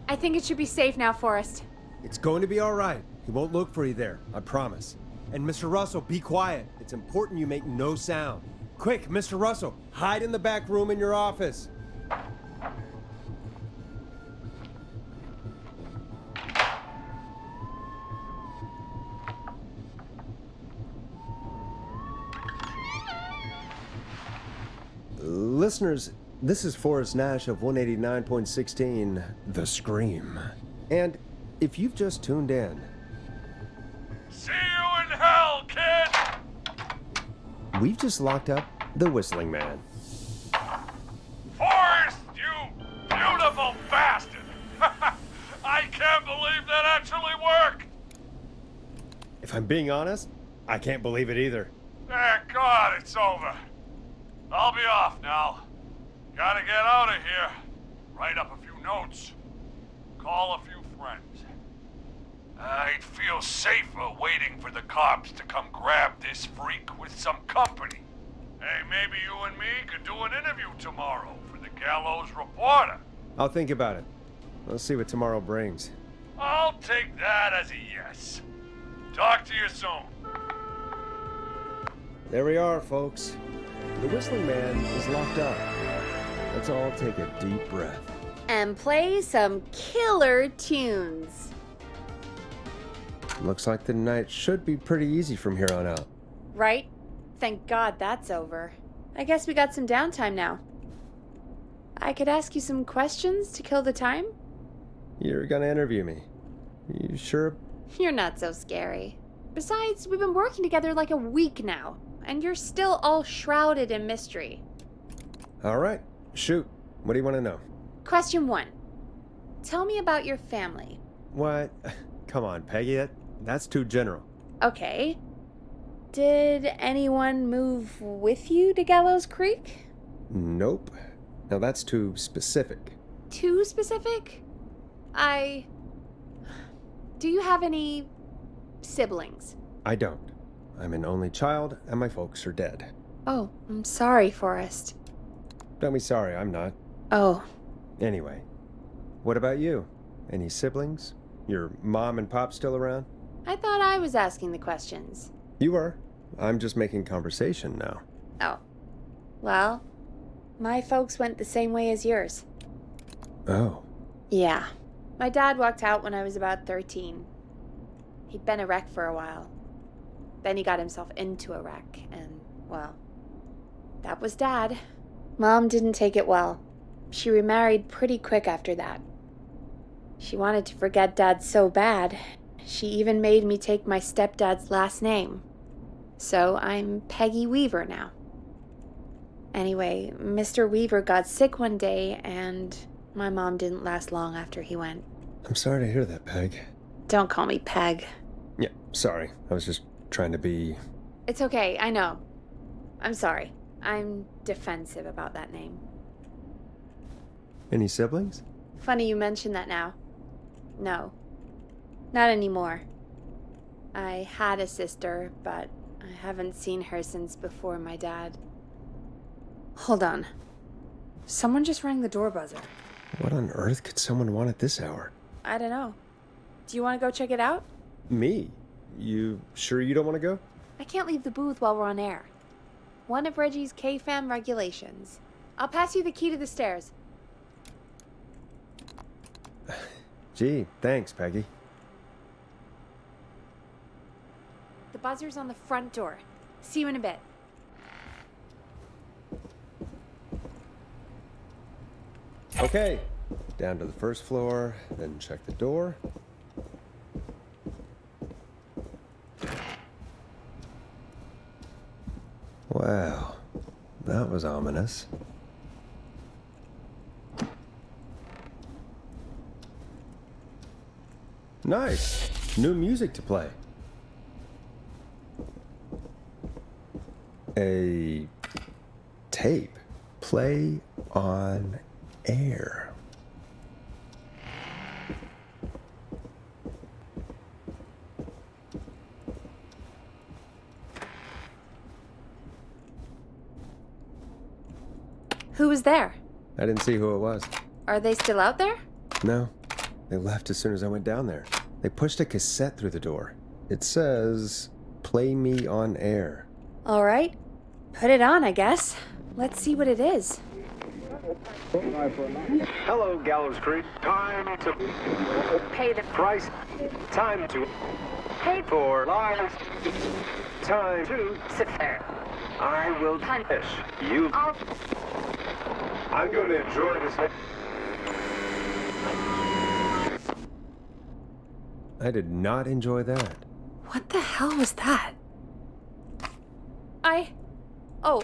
I think it should be safe now, Forrest. It's going to be all right. He won't look for you there, I promise. And Mr. Russell, be quiet. It's important you make no sound. Quick, Mr. Russell, hide in the back room in your office. Listeners, this is Forrest Nash of 189.16, The Scream. And if you've just tuned in, See you in hell, kid! we've just locked up the Whistling Man. Forrest, you beautiful bastard! I can't believe that actually worked! If I'm being honest, I can't believe it either. Thank God it's over. I'll be off now. Gotta get out of here. Write up a few notes. Call a few friends. I'd feel safer waiting for the cops to come grab this freak with some company. Hey, maybe you and me could do an interview tomorrow for the Gallows Reporter. I'll think about it. Let's see what tomorrow brings. I'll take that as a yes. Talk to you soon. There we are, folks. The Whistling Man is locked up. Let's all take a deep breath. And play some killer tunes. Looks like the night should be pretty easy from here on out. Right? Thank God that's over. I guess we got some downtime now. I could ask you some questions to kill the time? You're gonna interview me. You sure? You're not so scary. Besides, we've been working together like a week now, and you're still all shrouded in mystery. All right, shoot. What do you want to know? Question 1. Tell me about your family. What? Come on, Peggy. That's too general. Okay. Did anyone move with you to Gallows Creek? Nope. Now that's too specific. Too specific? Do you have any siblings? I don't. I'm an only child, and my folks are dead. Oh, I'm sorry, Forrest. Don't be sorry, I'm not. Oh, Anyway, what about you? Any siblings? Your mom and pop still around? I thought I was asking the questions. You are. I'm just making conversation now. Oh. Well, my folks went the same way as yours. Oh. Yeah. My dad walked out when I was about 13. He'd been a wreck for a while. Then he got himself into a wreck, and, well, that was Dad. Mom didn't take it well. She remarried pretty quick after that. She wanted to forget Dad so bad, she even made me take my stepdad's last name. So I'm Peggy Weaver now. Anyway, Mr. Weaver got sick one day, and my mom didn't last long after he went. I'm sorry to hear that, Peg. Don't call me Peg. Yeah, sorry. I was just trying to be... It's okay, I know. I'm sorry. I'm defensive about that name. Any siblings? Funny you mention that now. No. Not anymore. I had a sister, but I haven't seen her since before my dad. Hold on. Someone just rang the door buzzer. What on earth could someone want at this hour? I don't know. Do you want to go check it out? Me? You sure you don't want to go? I can't leave the booth while we're on air. One of Reggie's K-Fam regulations. I'll pass you the key to the stairs. Gee, thanks, Peggy. The buzzer's on the front door. See you in a bit. Okay, down to the first floor, then check the door. Wow, that was ominous. Nice, new music to play. A tape. Play on air. Who was there? I didn't see who it was. Are they still out there? No, they left as soon as I went down there. They pushed a cassette through the door. It says, "Play me on air." All right. Put it on, I guess. Let's see what it is. Hello, Gallows Creek. Time to Pay the price. Time to pay for lives. Time to sit there. I will punish you. I'll I'm going to enjoy this. I did not enjoy that. What the hell was that? Oh,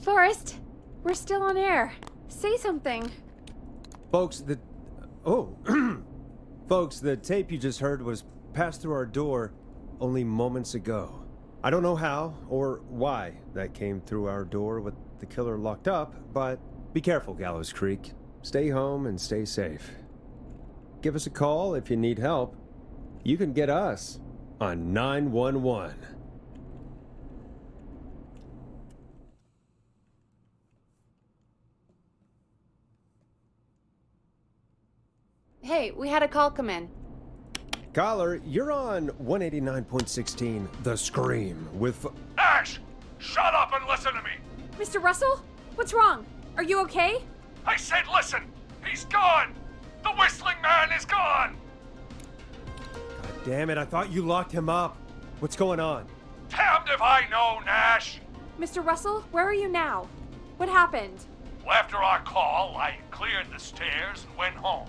Forrest, we're still on air. Say something. Folks, Folks, the tape you just heard was passed through our door only moments ago. I don't know how or why that came through our door with the killer locked up, but be careful, Gallows Creek. Stay home and stay safe. Give us a call if you need help. You can get us on 911. Hey, we had a call come in. Caller, you're on 189.16 The Scream with... Ash! Shut up and listen to me! Mr. Russell? What's wrong? Are you okay? I said listen! He's gone! The whistling man is gone! God damn it, I thought you locked him up. What's going on? Damned if I know, Nash! Mr. Russell, where are you now? What happened? Well, after our call, I cleared the stairs and went home.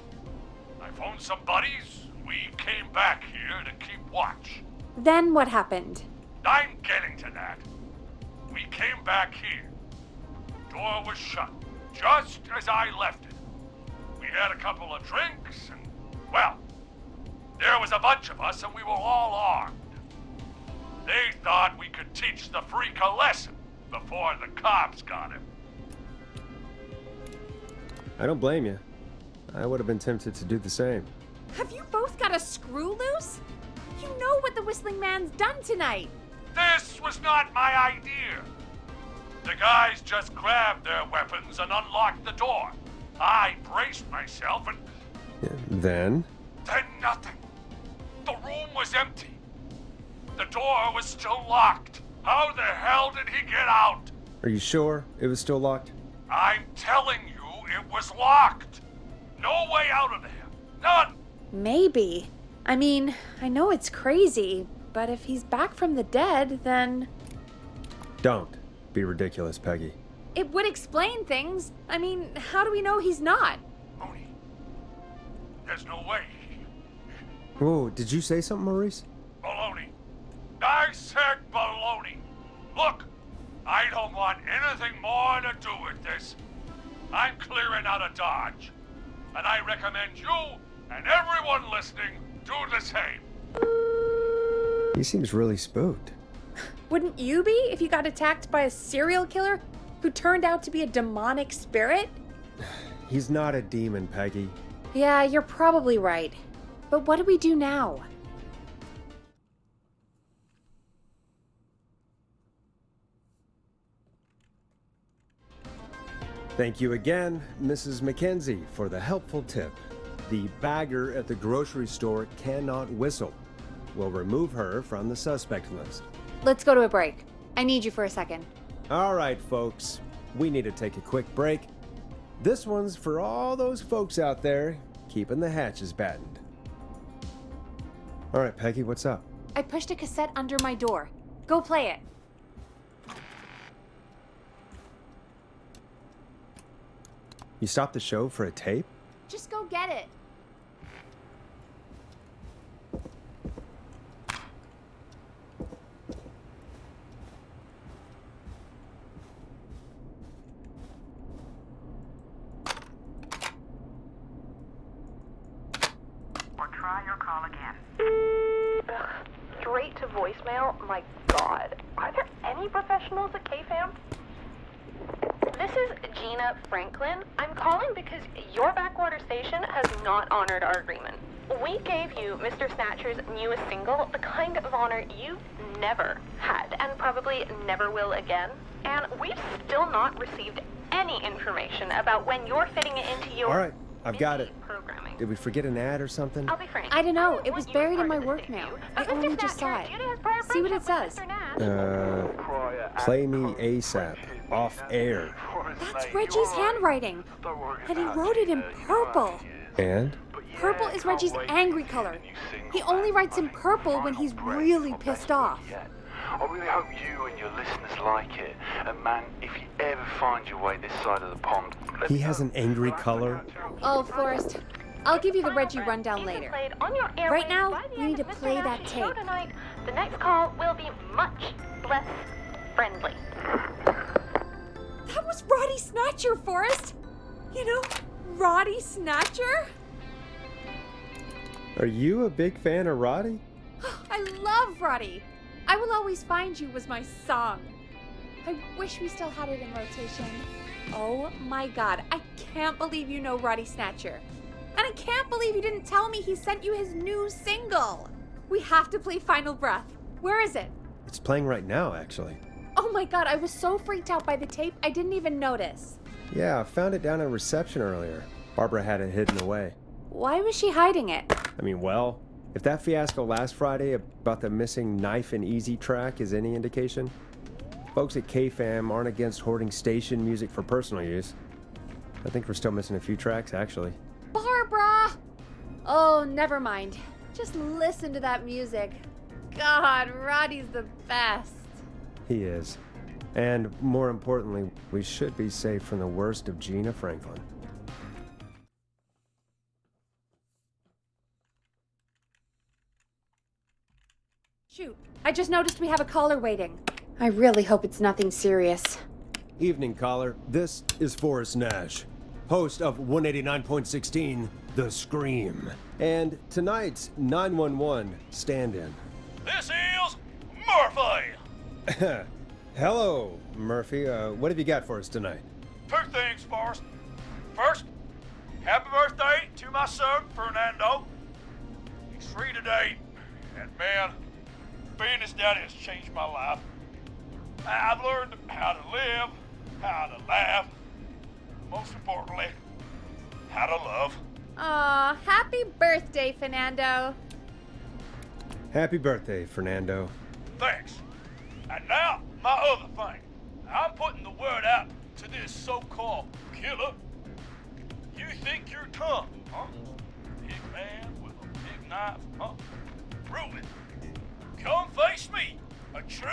I phoned some buddies. We came back here to keep watch. Then what happened? I'm getting to that. We came back here. Door was shut, just as I left it. We had a couple of drinks and, well, there was a bunch of us and we were all armed. They thought we could teach the freak a lesson before the cops got him. I don't blame you. I would have been tempted to do the same. Have you both got a screw loose? You know what the Whistling Man's done tonight. This was not my idea. The guys just grabbed their weapons and unlocked the door. I braced myself and Then nothing. The room was empty. The door was still locked. How the hell did he get out? are you sure it was still locked? I'm telling you, it was locked. No way out of there. None. Maybe. I mean, I know it's crazy, but if he's back from the dead, then Don't be ridiculous, Peggy. it would explain things. I mean, how do we know he's not? Mooney, there's no way. Whoa, did you say something, Maurice? Baloney. I said baloney. Look, I don't want anything more to do with this. I'm clearing out of Dodge. And I recommend you and everyone listening do the same. He seems really spooked. Wouldn't you be if you got attacked by a serial killer who turned out to be a demonic spirit? He's not a demon, Peggy. Yeah, you're probably right. But what do we do now? Thank you again, Mrs. Mackenzie, for the helpful tip. The bagger at the grocery store cannot whistle. We'll remove her from the suspect list. Let's go to a break. I need you for a second. All right, folks. We need to take a quick break. This one's for all those folks out there keeping the hatches battened. All right, Peggy, what's up? I pushed a cassette under my door. Go play it. You stopped the show for a tape? Just go get it. Or try your call again. Straight to voicemail? My God. Are there any professionals at KFAM? This is Gina Franklin. I'm calling because your backwater station has not honored our agreement. We gave you Mr. Snatcher's newest single, the kind of honor you've never had and probably never will again. And we've still not received any information about when you're fitting it into your All right, I've got it. programming. Did we forget an ad or something? I'll be frank. I don't know. It want was you buried in part my of this work issue, mail. but I only Mr. just saw Snatcher, it. Judah has prior See what it friendship with says. Mr. Nat. Play me ASAP. Off air. That's Reggie's handwriting. And he wrote it in purple. And? Purple is Reggie's angry color. He only writes in purple when he's really pissed off. I really hope you and your listeners like it. And man, if you ever find your way this side of the pond, let He me has know. an angry color? Oh, Forrest. I'll give you the Reggie rundown You can later. play it on your airwaves Right now, by the you end need of to Mr. play that Nash's show tape. tonight. The next call will be much less friendly. That was Roddy Snatcher, Forrest. You know, Roddy Snatcher? Are you a big fan of Roddy? I love Roddy. I Will Always Find You was my song. I wish we still had it in rotation. Oh my God, I can't believe you know Roddy Snatcher. And I can't believe you didn't tell me he sent you his new single. We have to play Final Breath. Where is it? It's playing right now, actually. Oh my God, I was so freaked out by the tape, I didn't even notice. Yeah, I found it down in reception earlier. Barbara had it hidden away. Why was she hiding it? I mean, well, if that fiasco last Friday about the missing Knife and Easy track is any indication, folks at KFAM aren't against hoarding station music for personal use. I think we're still missing a few tracks, actually. Barbara! Oh, never mind. Just listen to that music. God, Roddy's the best. He is. And more importantly, we should be safe from the worst of Gina Franklin. Shoot, I just noticed we have a caller waiting. I really hope it's nothing serious. Evening, caller. This is Forrest Nash, host of 189.16, The Scream. And tonight's 911 stand-in. This is Murphy. Hello, Murphy. What have you got for us tonight? Two things first. First, happy birthday to my son, Fernando. He's 3 today. And man, being his daddy has changed my life. I've learned how to live, how to laugh, most importantly, how to love. Aw, happy birthday, Fernando. Happy birthday, Fernando. Thanks. And now, my other thing. I'm putting the word out to this so-called killer. You think you're tough, huh? Big man with a big knife, huh? Prove it. Come face me, a true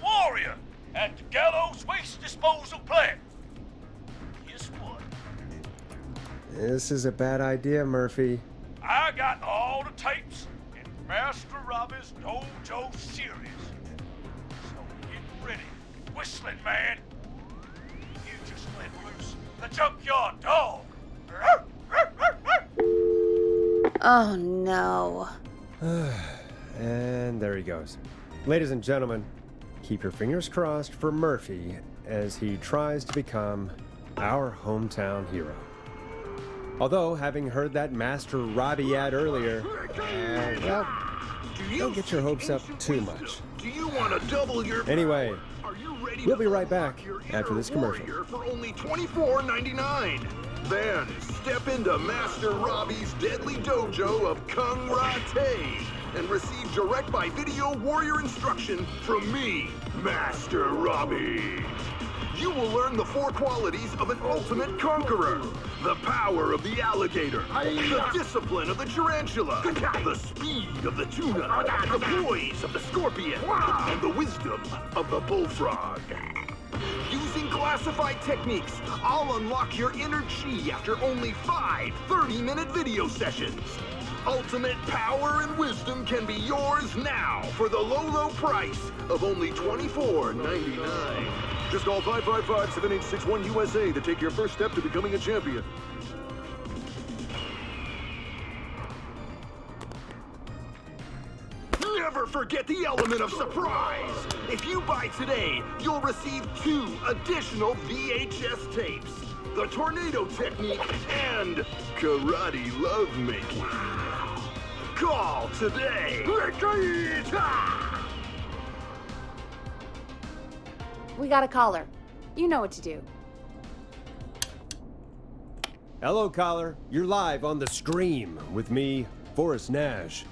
warrior, at the Gallows Waste Disposal Plant. Guess what? This is a bad idea, Murphy. I got all the tapes in Master Robbie's Dojo series. So get ready, whistling man. You just let loose the junkyard dog. Oh no. And there he goes. Ladies and gentlemen, keep your fingers crossed for Murphy as he tries to become our hometown hero. Although, having heard that Master Robbie ad earlier, well, don't get your hopes up too much. Do you want to double your Anyway, Are you ready we'll to be right unlock back your after inner this commercial. warrior for only $24.99? Then step into Master Robbie's deadly dojo of Kung Rate and receive direct by video warrior instruction from me, Master Robbie. you will learn the 4 qualities of an ultimate conqueror. The power of the alligator, the discipline of the tarantula, the speed of the tuna, the poise of the scorpion, and the wisdom of the bullfrog. Using classified techniques, I'll unlock your inner chi after only 5 30-minute video sessions. Ultimate power and wisdom can be yours now for the low, low price of only $24.99. Just call 555-7861 USA to take your first step to becoming a champion. Never forget the element of surprise! If you buy today, you'll receive 2 additional VHS tapes. The tornado technique and karate lovemaking. Call today! We got a caller. You know what to do. Hello, caller. You're live on the Scream with me, Forrest Nash.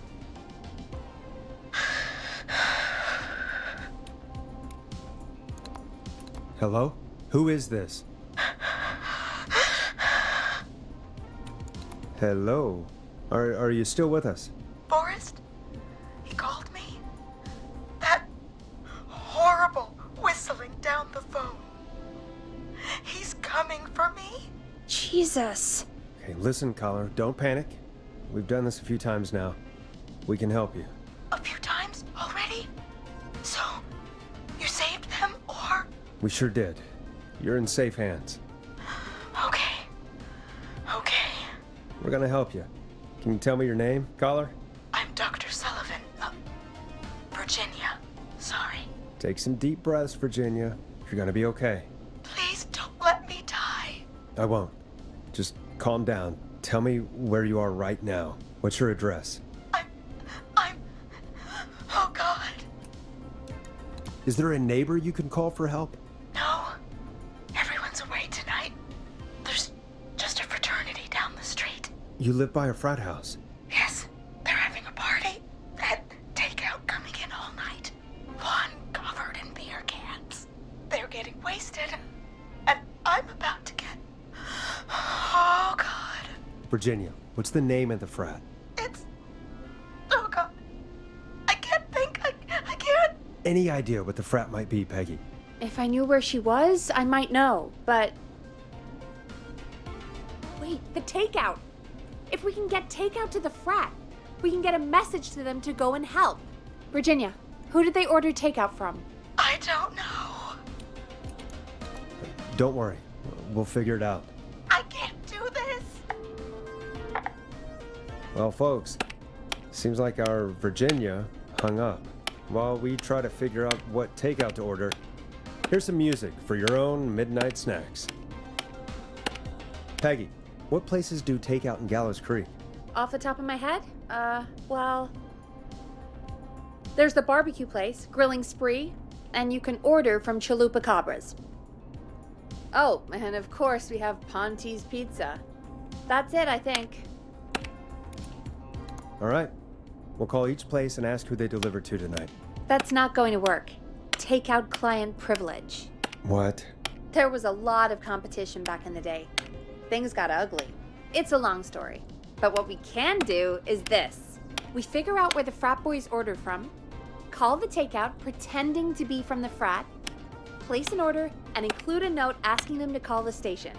Hello? Who is this? Hello? Are you still with us? Forrest? He called me? That horrible whistling down the phone. He's coming for me? Jesus. Okay, listen, caller. Don't panic. We've done this a few times now. We can help you. A few times already? So, you saved them, or? We sure did. You're in safe hands. Okay. Okay. We're gonna help you. Can you tell me your name, caller? I'm Dr. Sullivan. Virginia. Sorry. Take some deep breaths, Virginia. You're gonna be okay. Please don't let me die. I won't. Just calm down. Tell me where you are right now. What's your address? Oh, God. Is there a neighbor you can call for help? No. Everyone's away tonight. There's just a fraternity down the street. You live by a frat house. Yes, they're having a party. That takeout coming in all night. One covered in beer cans. They're getting wasted. And I'm about to get... Oh, God. Virginia, what's the name of the frat? It's... Oh, God. I can't think. I can't. Any idea what the frat might be, Peggy? If I knew where she was, I might know, but... Wait, the takeout! If we can get takeout to the frat, we can get a message to them to go and help. Virginia, who did they order takeout from? I don't know. Don't worry. We'll figure it out. I can't do this. Well, folks, seems like our Virginia hung up. While we try to figure out what takeout to order, here's some music for your own midnight snacks. Peggy, what places do takeout in Gallows Creek? Off the top of my head? Well... There's the barbecue place, Grilling Spree, and you can order from Chalupa Cabras. Oh, and of course we have Ponte's Pizza. That's it, I think. All right. We'll call each place and ask who they deliver to tonight. That's not going to work. Takeout client privilege. What? There was a lot of competition back in the day. Things got ugly. It's a long story. But what we can do is this. We figure out where the frat boys ordered from, call the takeout pretending to be from the frat, place an order, and include a note asking them to call the station.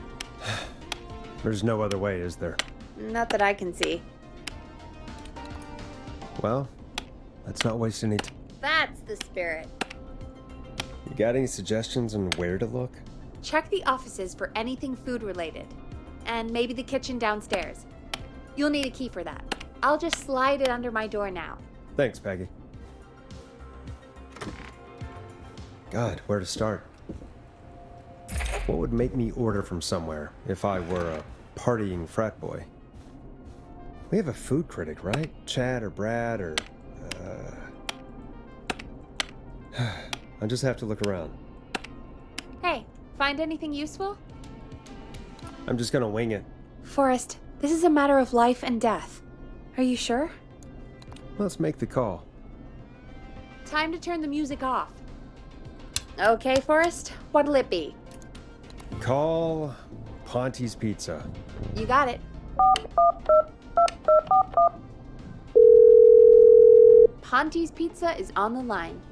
There's no other way, is there? Not that I can see. Well, let's not waste any time. That's the spirit. You got any suggestions on where to look? Check the offices for anything food related. And maybe the kitchen downstairs. You'll need a key for that. I'll just slide it under my door now. Thanks, Peggy. God, where to start? What would make me order from somewhere if I were a partying frat boy? We have a food critic, right? Chad or Brad or... I'll just have to look around. Hey, find anything useful? I'm just gonna wing it. Forrest, this is a matter of life and death. Are you sure? Let's make the call. Time to turn the music off. Okay, Forrest, what'll it be? Call Ponte's Pizza. You got it. Ponte's Pizza is on the line.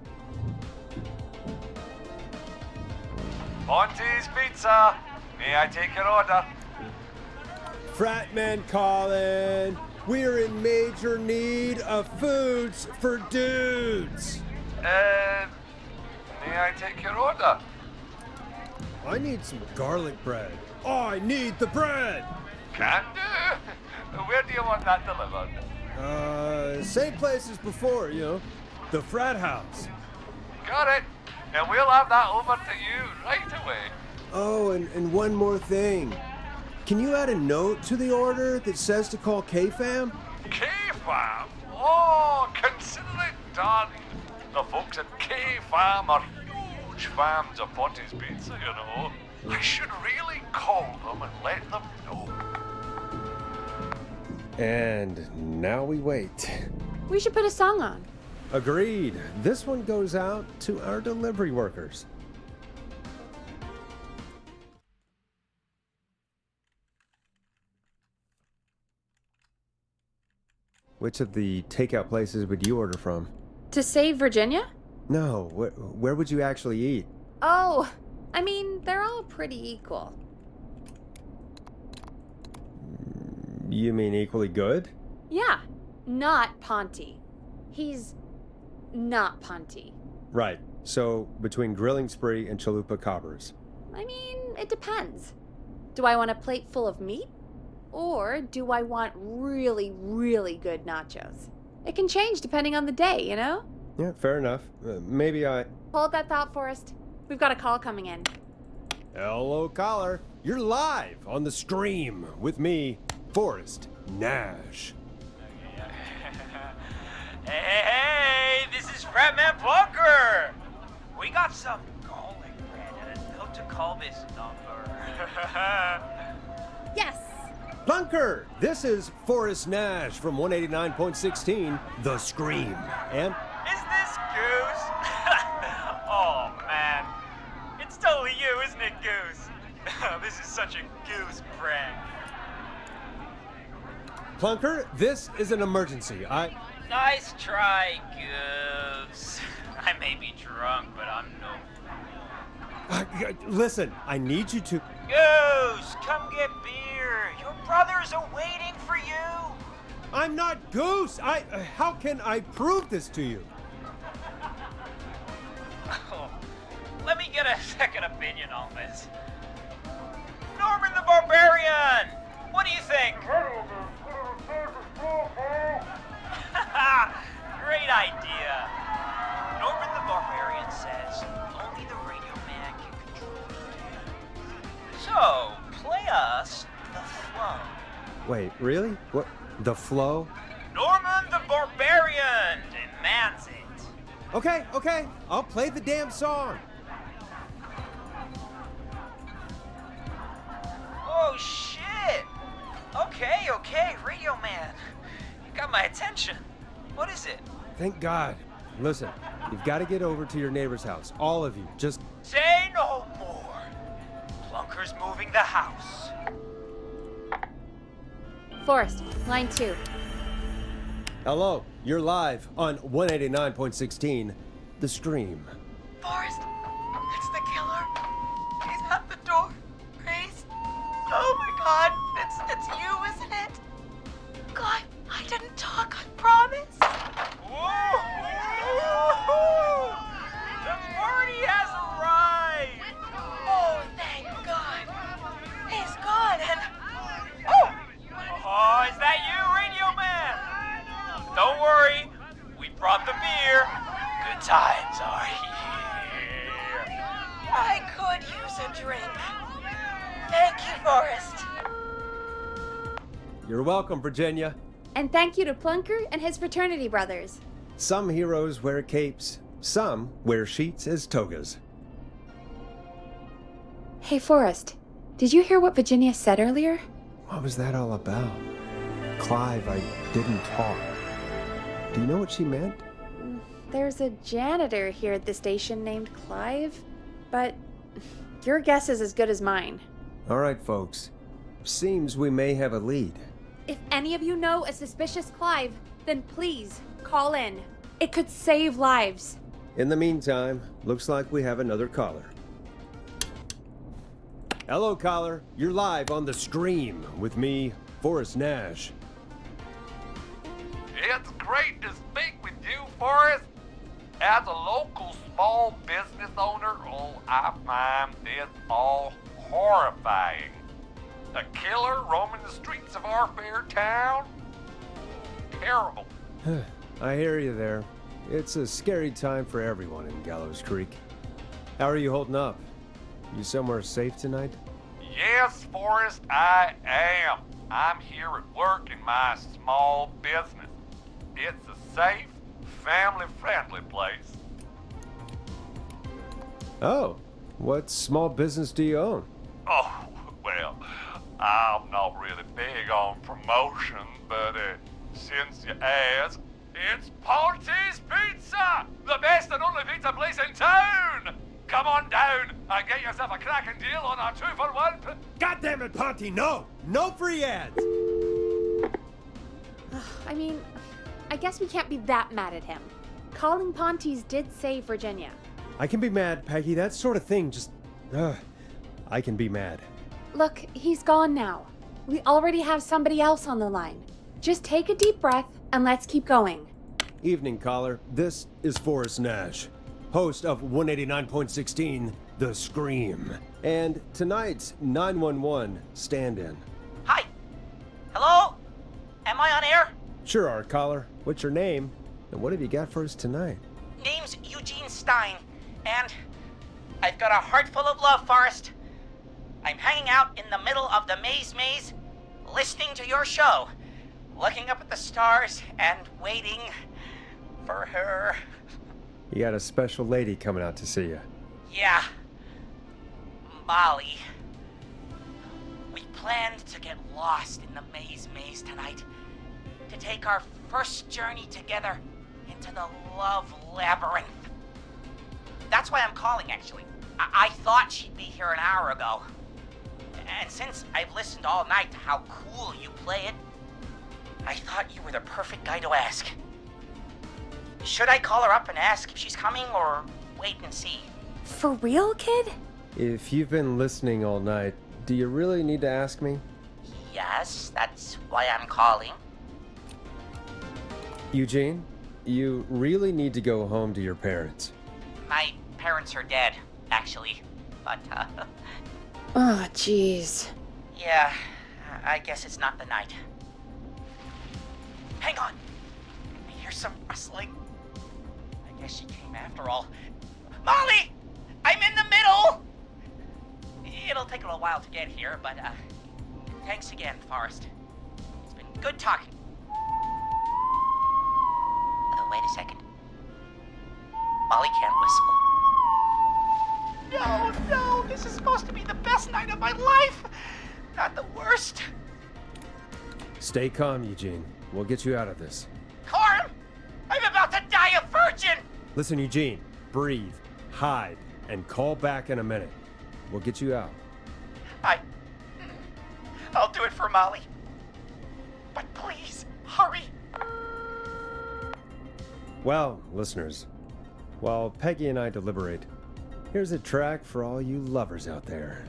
Ponte's Pizza. May I take your order? Fratman calling. We're in major need of foods for dudes. May I take your order? I need some garlic bread. I need the bread. Can do. Where do you want that delivered? Same place as before, you know. The frat house. Got it. And we'll have that over to you right away. Oh, and one more thing. Can you add a note to the order that says to call K-Fam? K-Fam? Oh, consider it done. The folks at K-Fam are huge fans of Ponte's Pizza, you know. I should really call them and let them know. And now we wait. We should put a song on. Agreed. This one goes out to our delivery workers. Which of the takeout places would you order from? To save Virginia? No, where would you actually eat? Oh, I mean, they're all pretty equal. You mean equally good? Yeah, not Ponte. He's not Ponte. Right. So, between Grilling Spree and Chalupa Cobbers. I mean, it depends. Do I want a plate full of meat? Or do I want really, really good nachos? It can change depending on the day, you know? Yeah, fair enough. Maybe I... Hold that thought, Forrest. We've got a call coming in. Hello, caller. You're live on the stream with me, Forrest Nash. Hey, this is Fratman Plunker. We got some garlic bread and a note to call this number. Yes! Plunker, this is Forrest Nash from 189.16, The Scream. And... Is this Goose? Oh, man. It's totally you, isn't it, Goose? This is such a Goose prank. Plunker, this is an emergency. Nice try, Goose. I may be drunk, but I'm no... Listen, I need you to... Goose, come get beer. Your brothers are waiting for you. I'm not Goose! How can I prove this to you? Oh, let me get a second opinion on this. Norman the Barbarian! What do you think? Great idea. Norman the Barbarian says only the radio man can control you. So, play us the flow. Wait, really? What? The flow? Norman the Barbarian demands it. Okay. I'll play the damn song. Oh, shit. Okay, Radio Man. You got my attention. What is it? Thank God. Listen, you've got to get over to your neighbor's house. All of you. Just... Say no more. Plunker's moving the house. Forrest, line 2. Hello, you're live on 189.16, The Stream. Forrest, it's the killer. He's at the door. Grace. Oh my God, it's you, isn't it? God, I didn't talk, I promise. Whoa! The party has arrived. Oh, thank God. He's gone and... Oh, is that you, Radio Man? Don't worry, we brought the beer. Good times are here. I could use a drink. Thank you, Forrest. You're welcome, Virginia. And thank you to Plunker and his fraternity brothers. Some heroes wear capes, some wear sheets as togas. Hey, Forrest, did you hear what Virginia said earlier? What was that all about? Clive, I didn't talk. Do you know what she meant? There's a janitor here at the station named Clive, but Your guess is as good as mine. All right, folks. Seems we may have a lead. If any of you know a suspicious Clive, then please call in. It could save lives. In the meantime, looks like we have another caller. Hello, caller. You're live on The Scream with me, Forrest Nash. It's great to speak with you, Forrest. As a local small business owner, I find this all horrifying. A killer roaming the streets of our fair town? Terrible. I hear you there. It's a scary time for everyone in Gallows Creek. How are you holding up? You somewhere safe tonight? Yes, Forrest, I am. I'm here at work in my small business. It's a safe, family-friendly place. Oh, what small business do you own? Oh, well, I'm not really big on promotion, but since you ask, it's Ponty's Pizza! The best and only pizza place in town! Come on down and get yourself a cracking deal on our 2-for-1. God damn it, Ponty, no! No free ads! I mean, I guess we can't be that mad at him. Calling Ponty's did save Virginia. I can be mad, Peggy. That sort of thing just... I can be mad. Look, he's gone now. We already have somebody else on the line. Just take a deep breath and let's keep going. Evening, caller. This is Forrest Nash, host of 189.16, The Scream. And tonight's 911 stand-in. Hi. Hello? Am I on air? Sure are, caller. What's your name? And what have you got for us tonight? Name's Eugene Stein, and I've got a heart full of love, Forrest. I'm hanging out in the middle of the maze, listening to your show, looking up at the stars and waiting for her. You got a special lady coming out to see you. Yeah. Molly. We planned to get lost in the maze tonight, to take our first journey together into the love labyrinth. That's why I'm calling, actually. I thought she'd be here an hour ago. And since I've listened all night to how cool you play it, I thought you were the perfect guy to ask. Should I call her up and ask if she's coming, or wait and see? For real, kid? If you've been listening all night, do you really need to ask me? Yes, that's why I'm calling. Eugene, you really need to go home to your parents. My parents are dead, actually. But, Oh, jeez. yeah, I guess it's not the night. Hang on. I hear some rustling. I guess she came after all. Molly! I'm in the middle! It'll take a little while to get here, but, thanks again, Forrest. It's been good talking. Oh, wait a second. Molly can't whistle. No, this is supposed to be the best night of my life! Not the worst. Stay calm, Eugene. We'll get you out of this. Carm! I'm about to die a virgin! Listen, Eugene, breathe, hide, and call back in a minute. We'll get you out. I'll do it for Molly. But please, hurry. Well, listeners, while Peggy and I deliberate, here's a track for all you lovers out there.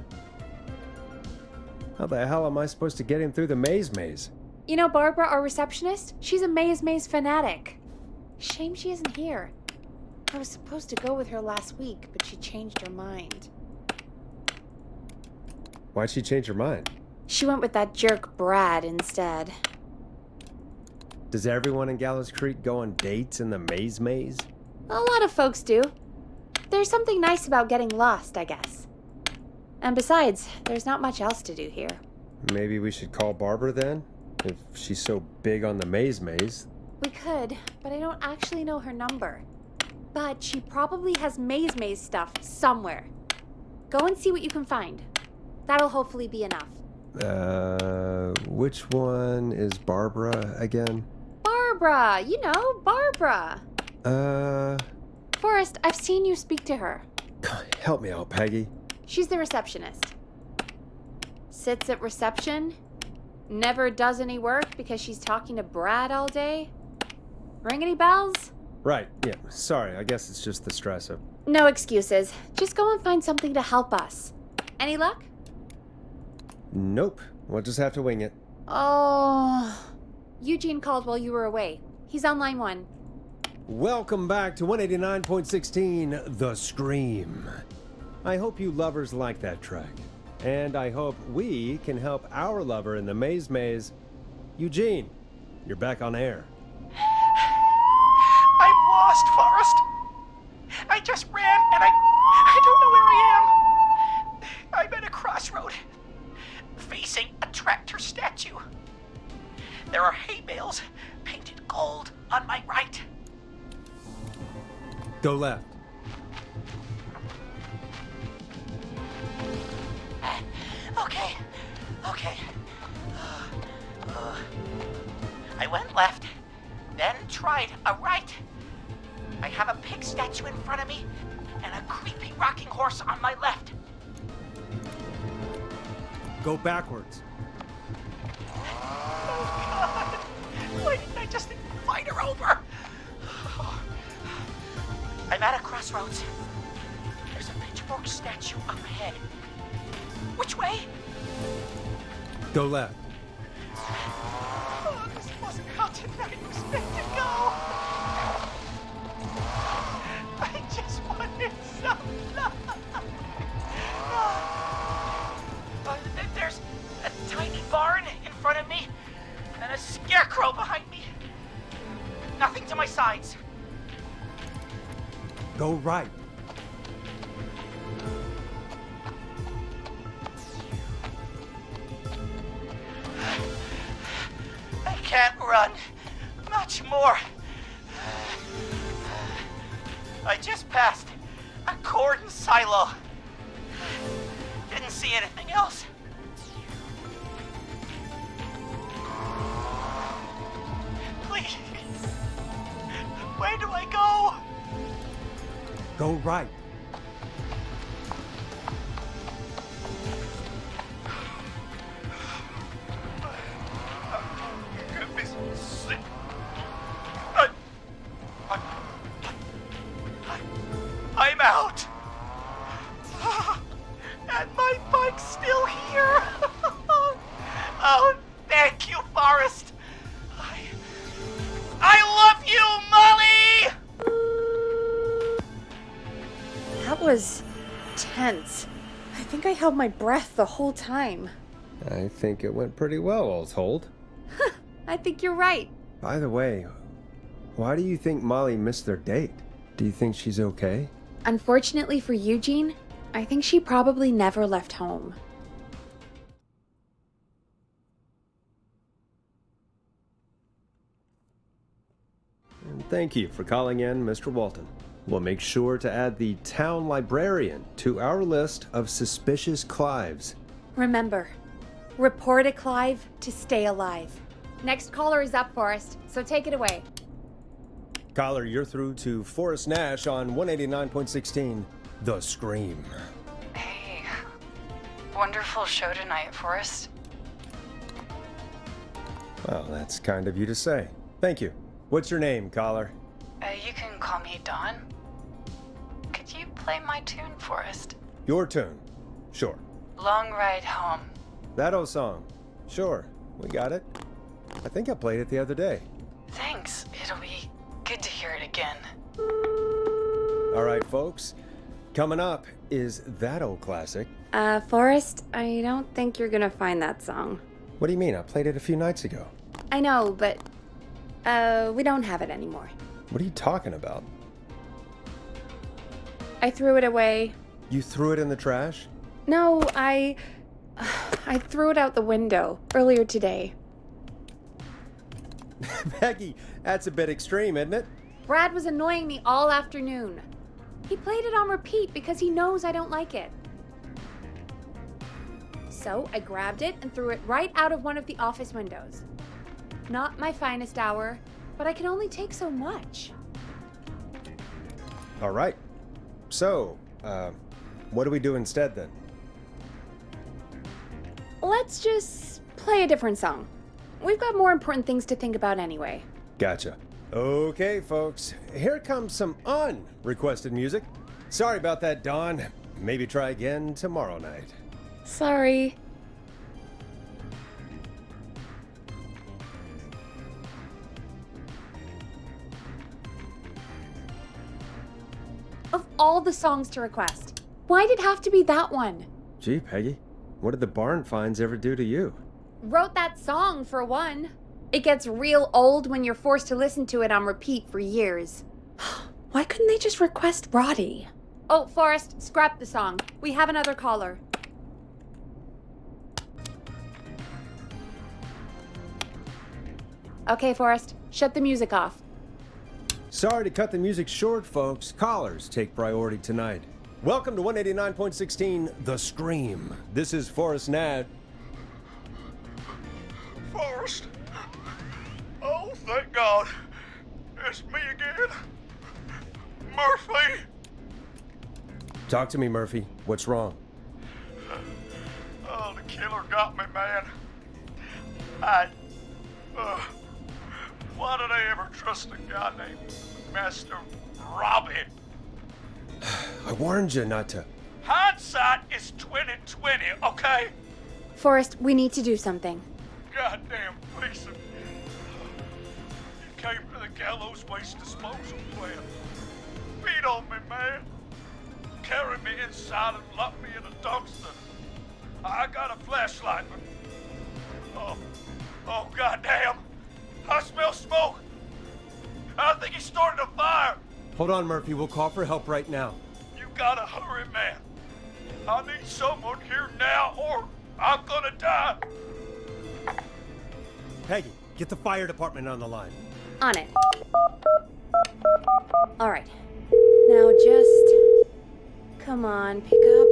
How the hell am I supposed to get him through the maze? You know Barbara, our receptionist? She's a maze fanatic. Shame she isn't here. I was supposed to go with her last week, but she changed her mind. Why'd she change her mind? She went with that jerk Brad instead. Does everyone in Gallows Creek go on dates in the maze? A lot of folks do. There's something nice about getting lost, I guess. And besides, there's not much else to do here. Maybe we should call Barbara then? If she's so big on the maze. We could, but I don't actually know her number. But she probably has maze stuff somewhere. Go and see what you can find. That'll hopefully be enough. Which one is Barbara again? Barbara! You know, Barbara! Uh... Forrest, I've seen you speak to her. Help me out, Peggy. She's the receptionist. Sits at reception, never does any work because she's talking to Brad all day. Ring any bells? Right, yeah. Sorry, I guess it's just the stress of... No excuses. Just go and find something to help us. Any luck? Nope. We'll just have to wing it. Oh. Eugene called while you were away. He's on line 1. Welcome back to 189.16, The Scream. I hope you lovers like that track. And I hope we can help our lover in the maze. Eugene, you're back on air. I'm lost, Forrest. I just ran and I don't know where I am. I'm at a crossroad, facing a tractor statue. There are hay bales painted gold on my right. Go left. Okay. I went left, then tried a right. I have a pig statue in front of me and a creepy rocking horse on my left. Go backwards. Oh, God. Why didn't I just invite her over? I'm at a crossroads. There's a pitchfork statue up ahead. Which way? Go left. Oh, this wasn't how tonight was meant to go. I just wanted some love. There's a tiny barn in front of me and a scarecrow behind me. Nothing to my sides. Go right. I can't run much more. I just passed a corn silo. Didn't see anything else. Please. Where do I go? Go right. I'm out. And my bike's still here. Oh, thank you, Forrest. I love you, Molly! That was tense. I think I held my breath the whole time. I think it went pretty well, all told. I think you're right. By the way, why do you think Molly missed their date? Do you think she's okay? Unfortunately for Eugene, I think she probably never left home. And thank you for calling in, Mr. Walton. We'll make sure to add the town librarian to our list of suspicious Clives. Remember, report a Clive to stay alive. Next caller is up, Forrest, so take it away. Caller, you're through to Forrest Nash on 189.16, The Scream. Hey, wonderful show tonight, Forrest. Well, that's kind of you to say. Thank you. What's your name, caller? You can call me Dawn. Could you play my tune, Forrest? Your tune. Sure. Long Ride Home. That old song. Sure. We got it. I think I played it the other day. Thanks. It'll be good to hear it again. All right, folks. Coming up is that old classic. Forrest, I don't think you're gonna find that song. What do you mean? I played it a few nights ago. I know, but, we don't have it anymore. What are you talking about? I threw it away. You threw it in the trash? No, I threw it out the window earlier today. Becky, that's a bit extreme, isn't it? Brad was annoying me all afternoon. He played it on repeat because he knows I don't like it. So I grabbed it and threw it right out of one of the office windows. Not my finest hour, but I can only take so much. All right. So, What do we do instead then? Let's just play a different song. We've got more important things to think about anyway. Gotcha. Okay, folks. Here comes some unrequested music. Sorry about that, Dawn. Maybe try again tomorrow night. Sorry. Of all the songs to request, why'd it have to be that one? Gee, Peggy, what did the barn finds ever do to you? Wrote that song, for one. It gets real old when you're forced to listen to it on repeat for years. Why couldn't they just request Roddy? Oh, Forrest, scrap the song. We have another caller. Okay, Forrest, shut the music off. Sorry to cut the music short, folks. Callers take priority tonight. Welcome to 189.16 The Scream. This is Forrest Nat. Forrest? Oh, thank God. It's me again. Murphy. Talk to me, Murphy. What's wrong? Oh, the killer got me, man. Why did I ever trust a guy named Master Robbie? I warned you not to. Hindsight is 20/20, okay? Forrest, we need to do something. Goddamn Gleason. He came to the gallows waste disposal plant. Beat on me, man. Carried me inside and locked me in a dumpster. I got a flashlight, but... Oh, goddamn. I smell smoke. I think he started a fire. Hold on, Murphy. We'll call for help right now. You gotta hurry, man. I need someone here now or I'm gonna die. Peggy, get the fire department on the line. On it. All right. Now just... Come on, pick up.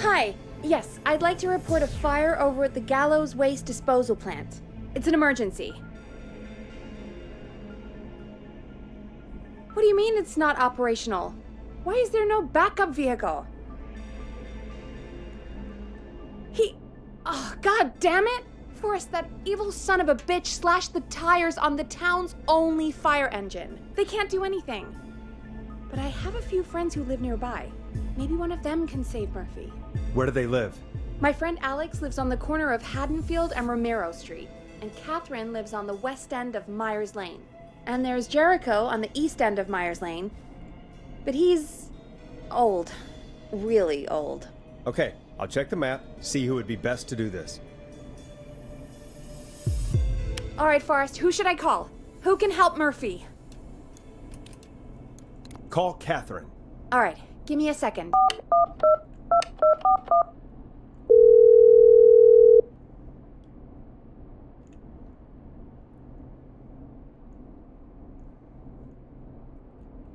Hi. Yes, I'd like to report a fire over at the Gallows Waste Disposal Plant. It's an emergency. What do you mean it's not operational? Why is there no backup vehicle? Oh, god damn it! Forrest, that evil son of a bitch slashed the tires on the town's only fire engine. They can't do anything. But I have a few friends who live nearby. Maybe one of them can save Murphy. Where do they live? My friend Alex lives on the corner of Haddonfield and Romero Street, and Catherine lives on the west end of Myers Lane. And there's Jericho on the east end of Myers Lane, but he's old. Really old. Okay, I'll check the map, see who would be best to do this. All right, Forrest, who should I call? Who can help Murphy? Call Catherine. All right, give me a second.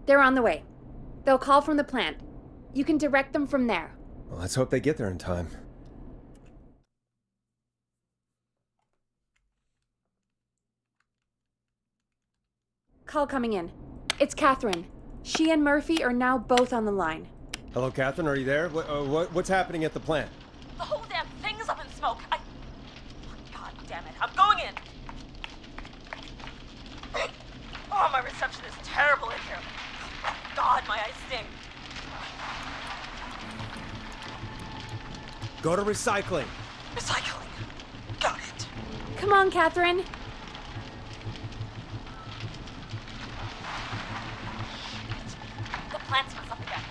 They're on the way. They'll call from the plant. You can direct them from there. Well, let's hope they get there in time. Call coming in. It's Catherine. She and Murphy are now both on the line. Hello, Catherine, are you there? What's happening at the plant? The whole damn thing is up in smoke. God damn it. I'm going in. Oh, my reception is terrible in here. God, my eyes sting. Go to recycling. Recycling. Got it. Come on, Catherine. The plant's messed up again.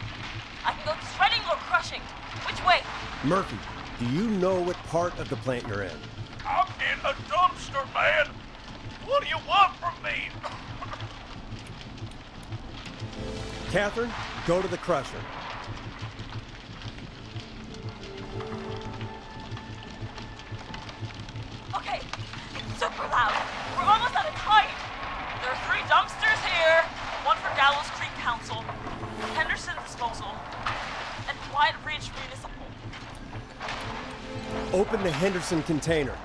I can go shredding or crushing. Which way? Murphy, do you know what part of the plant you're in? I'm in a dumpster, man. What do you want from me? Catherine, go to the crusher. Okay, it's super loud. We're almost out of time. There are 3 dumpsters here. One for Gallows Creek Council, Henderson Disposal, and Wide Ridge Municipal. Open the Henderson container.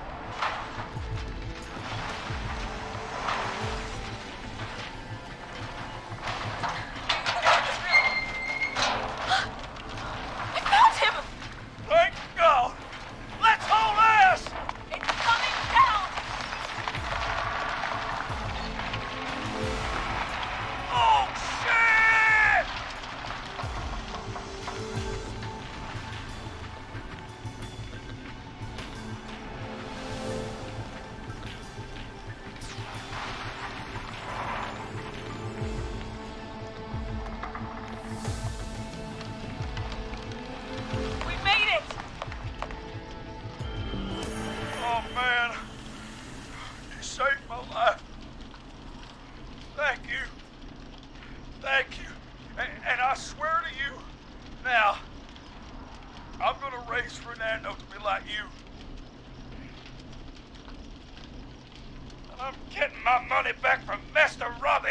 place for an adult to be like you. And I'm getting my money back from Master Robbie.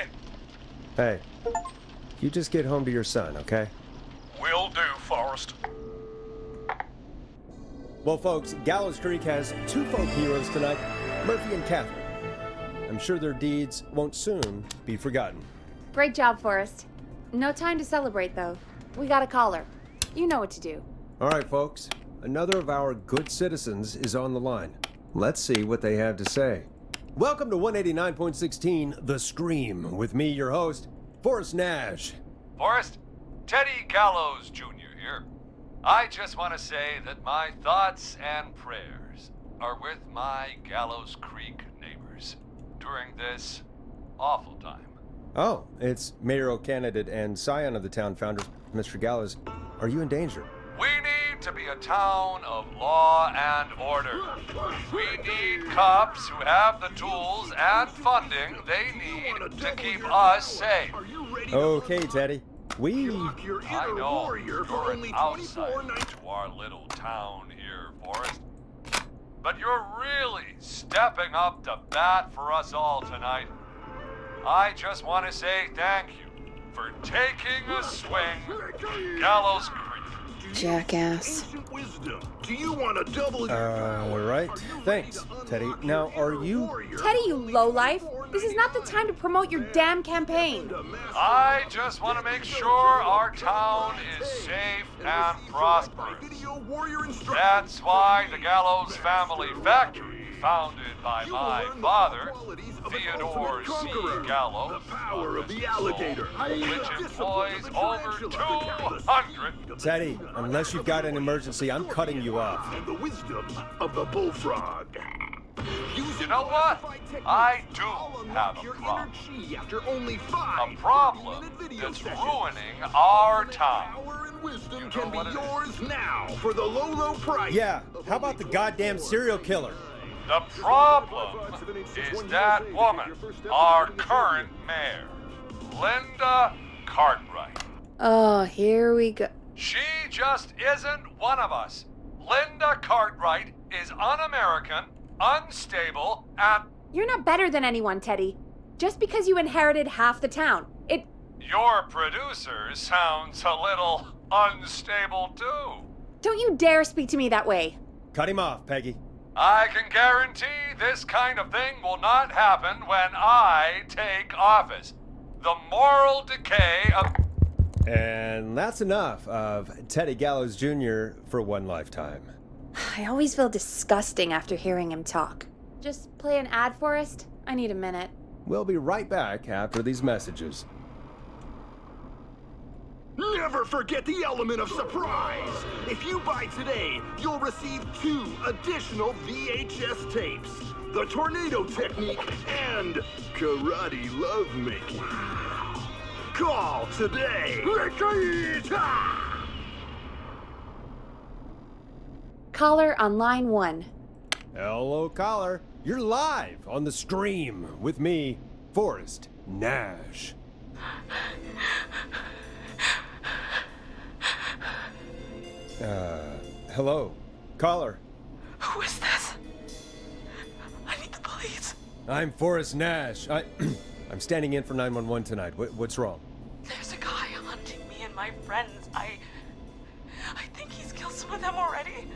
Hey, you just get home to your son, okay? Will do, Forrest. Well, folks, Gallows Creek has two folk heroes tonight, Murphy and Catherine. I'm sure their deeds won't soon be forgotten. Great job, Forrest. No time to celebrate, though. We got a caller. You know what to do. All right, folks, another of our good citizens is on the line. Let's see what they have to say. Welcome to 189.16 The Scream, with me, your host, Forrest Nash. Forrest, Teddy Gallows Jr. here. I just want to say that my thoughts and prayers are with my Gallows Creek neighbors during this awful time. Oh, it's mayoral candidate and scion of the town founders, Mr. Gallows. Are you in danger? We need to be a town of law and order. We need cops who have the tools and funding they need to keep us safe. Okay, Teddy. I know you're an outsider to our little town here, Forrest. But you're really stepping up to bat for us all tonight. I just want to say thank you for taking a swing, Gallows Creek. Jackass. Do you want to double All right. Thanks, Teddy. Now, are you... Teddy, you lowlife. This is not the time to promote your damn campaign. I just want to make sure our town is safe and prosperous. That's why the Gallows Family Factory, founded by my father, Theodore C. Gallows, which employs over 200... Teddy, unless you've got an emergency, I'm cutting you off. And the wisdom of the bullfrog. You know what? I do have a problem. A problem that's ruining our town. Power and wisdom can be yours now for the low, low price. Yeah, how about the goddamn serial killer? The problem is that woman, our current mayor, Linda Cartwright. Oh, here we go. She just isn't one of us. Linda Cartwright is un-American, unstable, and... You're not better than anyone, Teddy. Just because you inherited half the town. Your producer sounds a little unstable, too. Don't you dare speak to me that way. Cut him off, Peggy. I can guarantee this kind of thing will not happen when I take office. The moral decay of... And that's enough of Teddy Gallows Jr. for one lifetime. I always feel disgusting after hearing him talk. Just play an ad, Forrest? I need a minute. We'll be right back after these messages. Never forget the element of surprise! If you buy today, you'll receive 2 additional VHS tapes. The Tornado Technique and Karate Lovemaking. Call today! Caller on line 1. Hello, caller. You're live on The Scream with me, Forrest Nash. Hello, caller. Who is this? I need the police. I'm Forrest Nash. I'm standing in for 911 tonight. What's wrong? There's a guy hunting me and my friends. I think he's killed some of them already.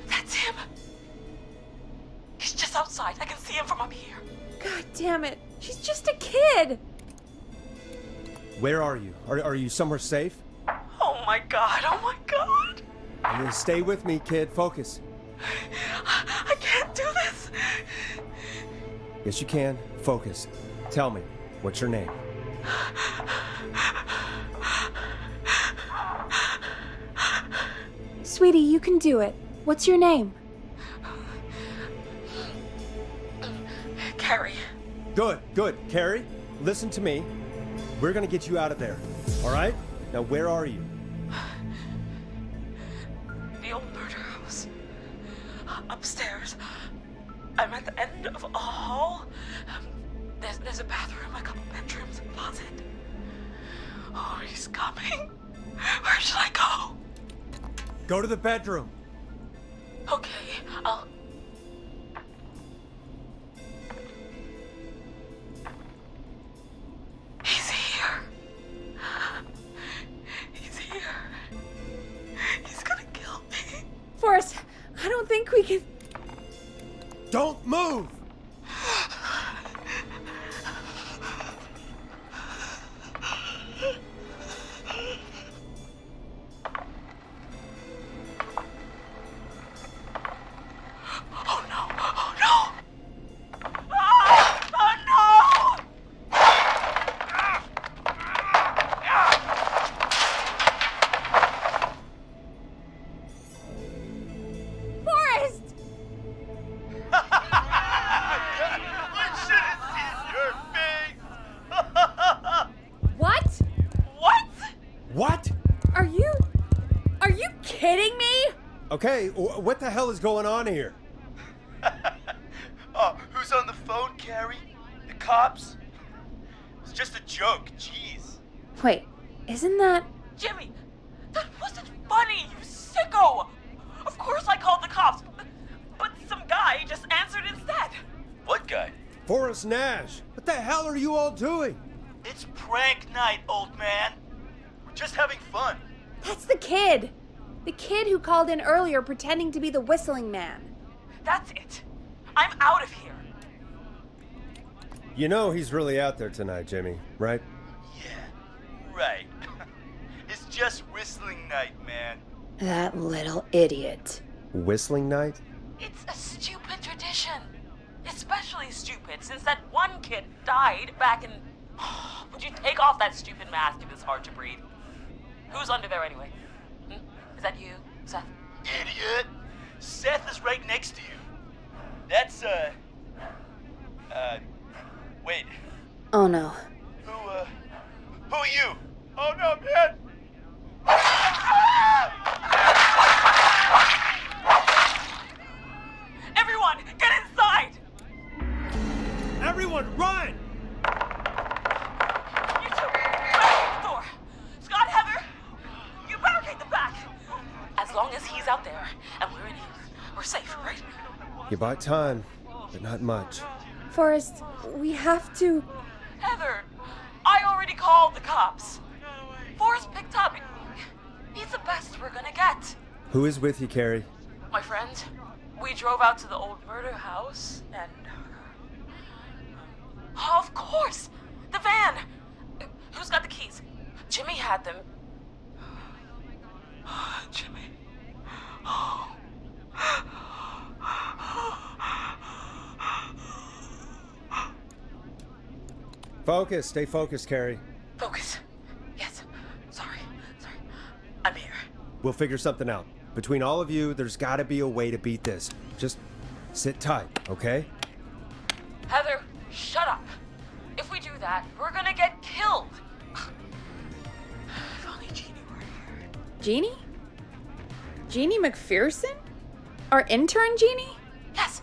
That's him. He's just outside. I can see him from up here. God damn it. She's just a kid. Where are you? Are you somewhere safe? Oh my god. Oh my god. Stay with me, kid. Focus. I can't do this. Yes, you can. Focus. Tell me, what's your name? Sweetie, you can do it. What's your name? Carrie. Good. Carrie, listen to me. We're gonna get you out of there. All right? Now, where are you? The old murder house. Upstairs. I'm at the end of a hall. There's a bathroom, a couple bedrooms, a closet. Oh, he's coming. Where should I go? Go to the bedroom. Okay, I'll... He's here. He's here. He's gonna kill me. Forrest, I don't think we can... Don't move! Oh no! Oh no! Ah! Oh no! Forrest! What? What? What? Are you kidding me? Okay, what the hell is going on here? Oh, who's on the phone, Carrie? The cops? It's just a joke, jeez. Wait, isn't that... Jimmy, that wasn't funny, you sicko! Of course I called the cops, but some guy just answered instead. What guy? Forrest Nash, what the hell are you all doing? It's prank night, old man. We're just having fun. That's the kid! The kid who called in earlier pretending to be the whistling man. That's it. I'm out of here. You know he's really out there tonight, Jimmy, right? Yeah, right. It's just whistling night, man. That little idiot. Whistling night? It's a stupid tradition. Especially stupid since that one kid died back in... Would you take off that stupid mask if it's hard to breathe? Who's under there anyway? Is that you, Seth? Idiot! Seth is right next to you. That's, wait. Oh no. Who are you? Oh no, man! Everyone, get inside! Everyone, run! You two, barricade the door. Scott, Heather, you barricade the back. As long as he's out there and we're in here, we're safe, right? You bought time, but not much. Forrest, we have to... Heather, I already called the cops. Forrest picked up. He's the best we're gonna get. Who is with you, Carrie? My friend, we drove out to the old murder house and... Of course! The van! Who's got the keys? Jimmy had them. Jimmy. Focus, stay focused, Carrie. Focus. Yes. Sorry. I'm here. We'll figure something out. Between all of you, there's gotta be a way to beat this. Just sit tight, okay? Heather, shut up. If we do that, we're gonna get killed. If only Jeannie were here. Jeannie? Jeannie McPherson? Our intern Jeannie? Yes.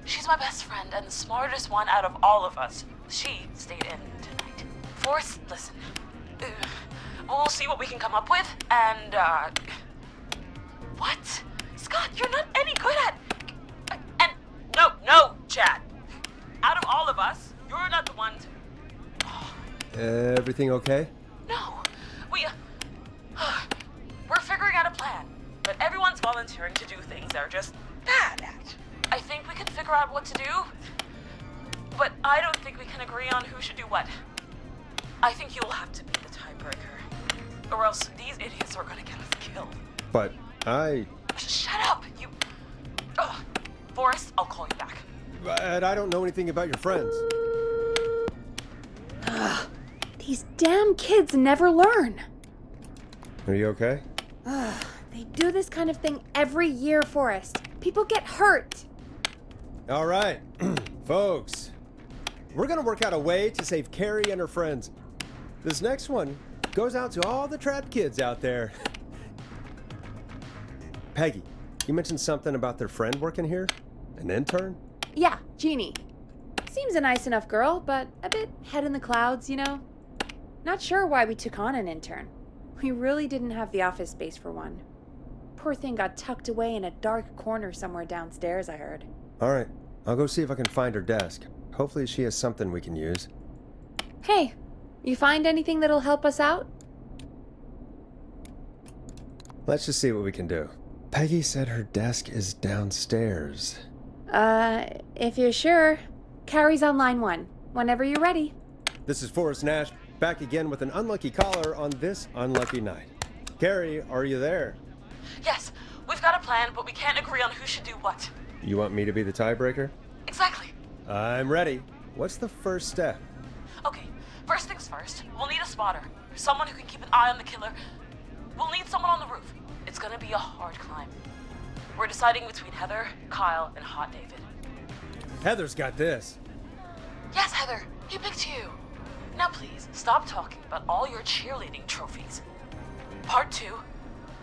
She's my best friend and the smartest one out of all of us. She stayed in tonight. Forrest, listen. We'll see what we can come up with, and, What? Scott, you're not any good at... And, no, Chad. Out of all of us, you're not the one to... Everything okay? No, we're figuring out a plan, but everyone's volunteering to do things they're just bad at. I think we can figure out what to do, but I don't think we can agree on who should do what. I think you'll have to be the tiebreaker, or else these idiots are gonna get us killed. But I... Shut up, you... Forrest, I'll call you back. But I don't know anything about your friends. These damn kids never learn. Are you okay? They do this kind of thing every year, Forrest. People get hurt. All right, folks. We're gonna work out a way to save Carrie and her friends. This next one goes out to all the trapped kids out there. Peggy, you mentioned something about their friend working here? An intern? Yeah, Jeannie. Seems a nice enough girl, but a bit head in the clouds, you know? Not sure why we took on an intern. We really didn't have the office space for one. poor thing got tucked away in a dark corner somewhere downstairs, I heard. All right, I'll go see if I can find her desk. Hopefully she has something we can use. Hey, you find anything that'll help us out? Let's just see what we can do. Peggy said her desk is downstairs. If you're sure. Carrie's on line 1. Whenever you're ready. This is Forrest Nash, back again with an unlucky caller on this unlucky night. Carrie, are you there? Yes, we've got a plan, but we can't agree on who should do what. You want me to be the tiebreaker? Exactly. I'm ready. What's the first step? Okay, first things first, we'll need a spotter. Someone who can keep an eye on the killer. We'll need someone on the roof. It's gonna be a hard climb. We're deciding between Heather, Kyle, and Hot David. Heather's got this. Yes, Heather, he picked you. Now please, stop talking about all your cheerleading trophies. Part 2,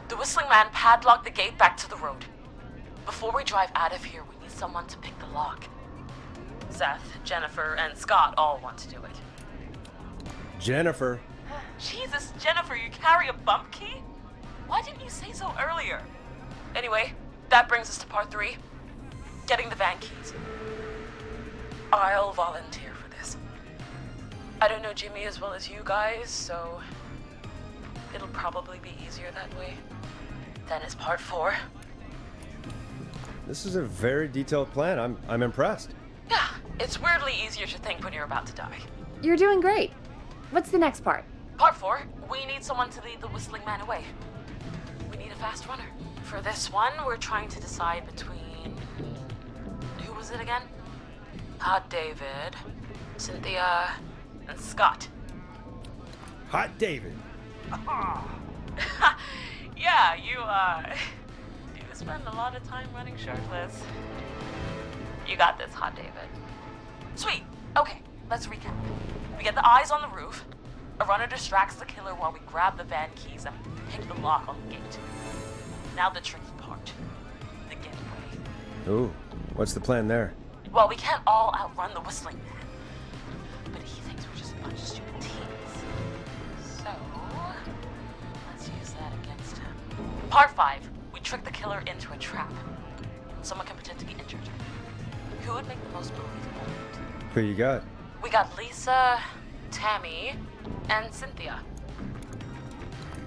the Whistling Man padlocked the gate back to the road. Before we drive out of here, we need someone to pick the lock. Seth, Jennifer, and Scott all want to do it. Jennifer. Jesus, Jennifer, you carry a bump key? Why didn't you say so earlier? Anyway, that brings us to part 3, getting the van keys. I'll volunteer for this. I don't know Jimmy as well as you guys, so it'll probably be easier that way. Then is part 4. This is a very detailed plan. I'm impressed. Yeah, it's weirdly easier to think when you're about to die. You're doing great. What's the next part? Part 4, we need someone to lead the Whistling Man away. We need a fast runner. For this one, we're trying to decide between... Who was it again? Hot David, Cynthia, and Scott. Hot David. Yeah, you, do spend a lot of time running shirtless. You got this, Hot David. Sweet. Okay, let's recap. We get the eyes on the roof. A runner distracts the killer while we grab the van keys and pick the lock on the gate. Now the tricky part. The getaway. Ooh, what's the plan there? Well, we can't all outrun the Whistling Man. But he thinks we're just a bunch of stupid teens. So, let's use that against him. Part 5. We trick the killer into a trap. Someone can pretend to be injured. Who would make the most believable lead? Who you got? We got Lisa, Tammy, and Cynthia.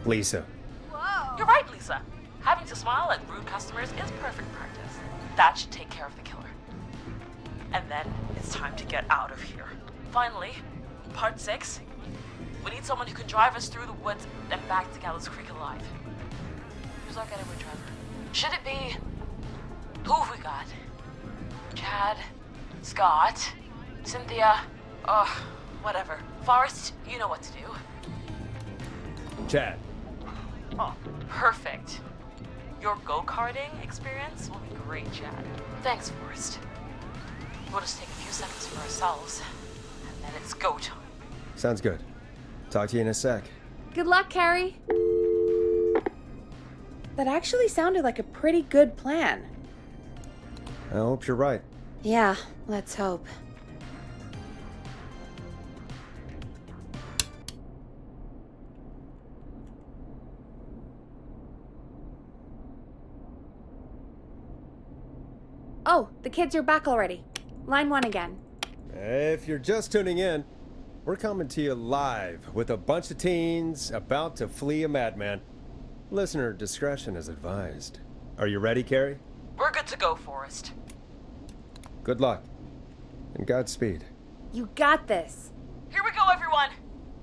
Lisa. Whoa. You're right, Lisa. Having to smile at rude customers is perfect practice. That should take care of the killer. And then it's time to get out of here. Finally, part 6. We need someone who can drive us through the woods and back to Gallows Creek alive. Who's our getaway driver? Should it be... Who have we got? Chad, Scott, Cynthia, whatever. Forrest, you know what to do. Chad. Oh, perfect. Your go-karting experience will be great, Chad. Thanks, Forrest. We'll just take a few seconds for ourselves, and then it's go time. Sounds good. Talk to you in a sec. Good luck, Carrie. That actually sounded like a pretty good plan. I hope you're right. Yeah, let's hope. Oh, the kids are back already. Line 1 again. If you're just tuning in, we're coming to you live with a bunch of teens about to flee a madman. Listener discretion is advised. Are you ready, Carrie? We're good to go, Forrest. Good luck. And Godspeed. You got this. Here we go, everyone.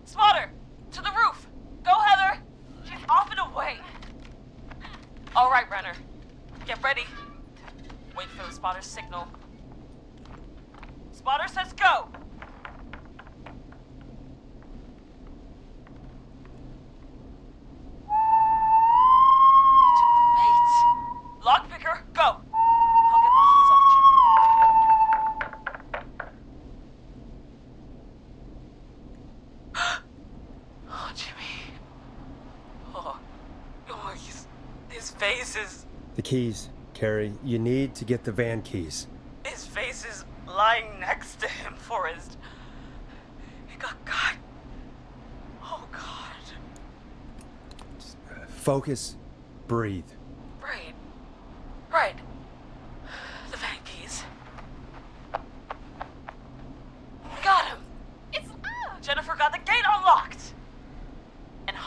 Spotter, to the roof. Go, Heather. She's off and away. All right, runner. Get ready. Wait for the spotter's signal. Spotter says go. You took the bait. Lockpicker, go. I'll get the keys off Jimmy. Oh, Jimmy. Oh, his face is... The keys, Carrie. You need to get the van keys. His face is lying next to him, Forrest. He got. Oh, God. Focus. Breathe.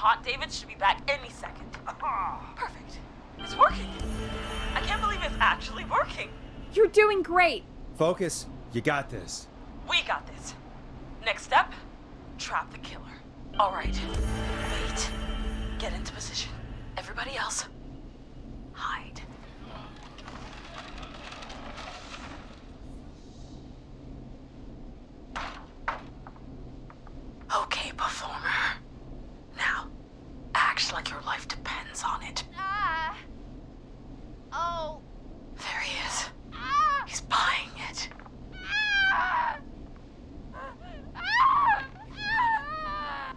hot David should be back any second. Perfect. It's working. I can't believe it's actually working. You're doing great. Focus. You got this. We got this. Next step, trap the killer. All right. Wait. Get into position. Everybody else, hide. Okay, performer. Now, act like your life depends on it. Oh. There he is. He's buying it.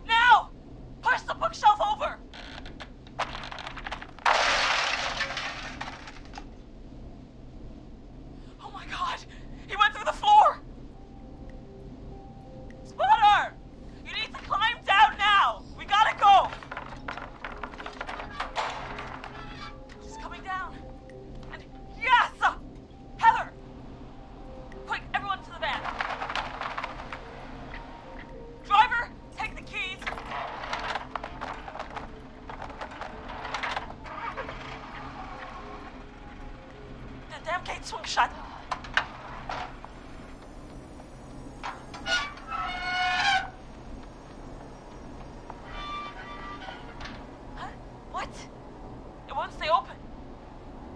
Now! Push the bookshelf over! Oh my god! He went through the floor! Spotter! You need to climb down now! We gotta go! She's coming down. And yes! Heather! Quick, everyone to the van. Driver, take the keys. The damn gate swung shut. Huh? What? It won't stay open.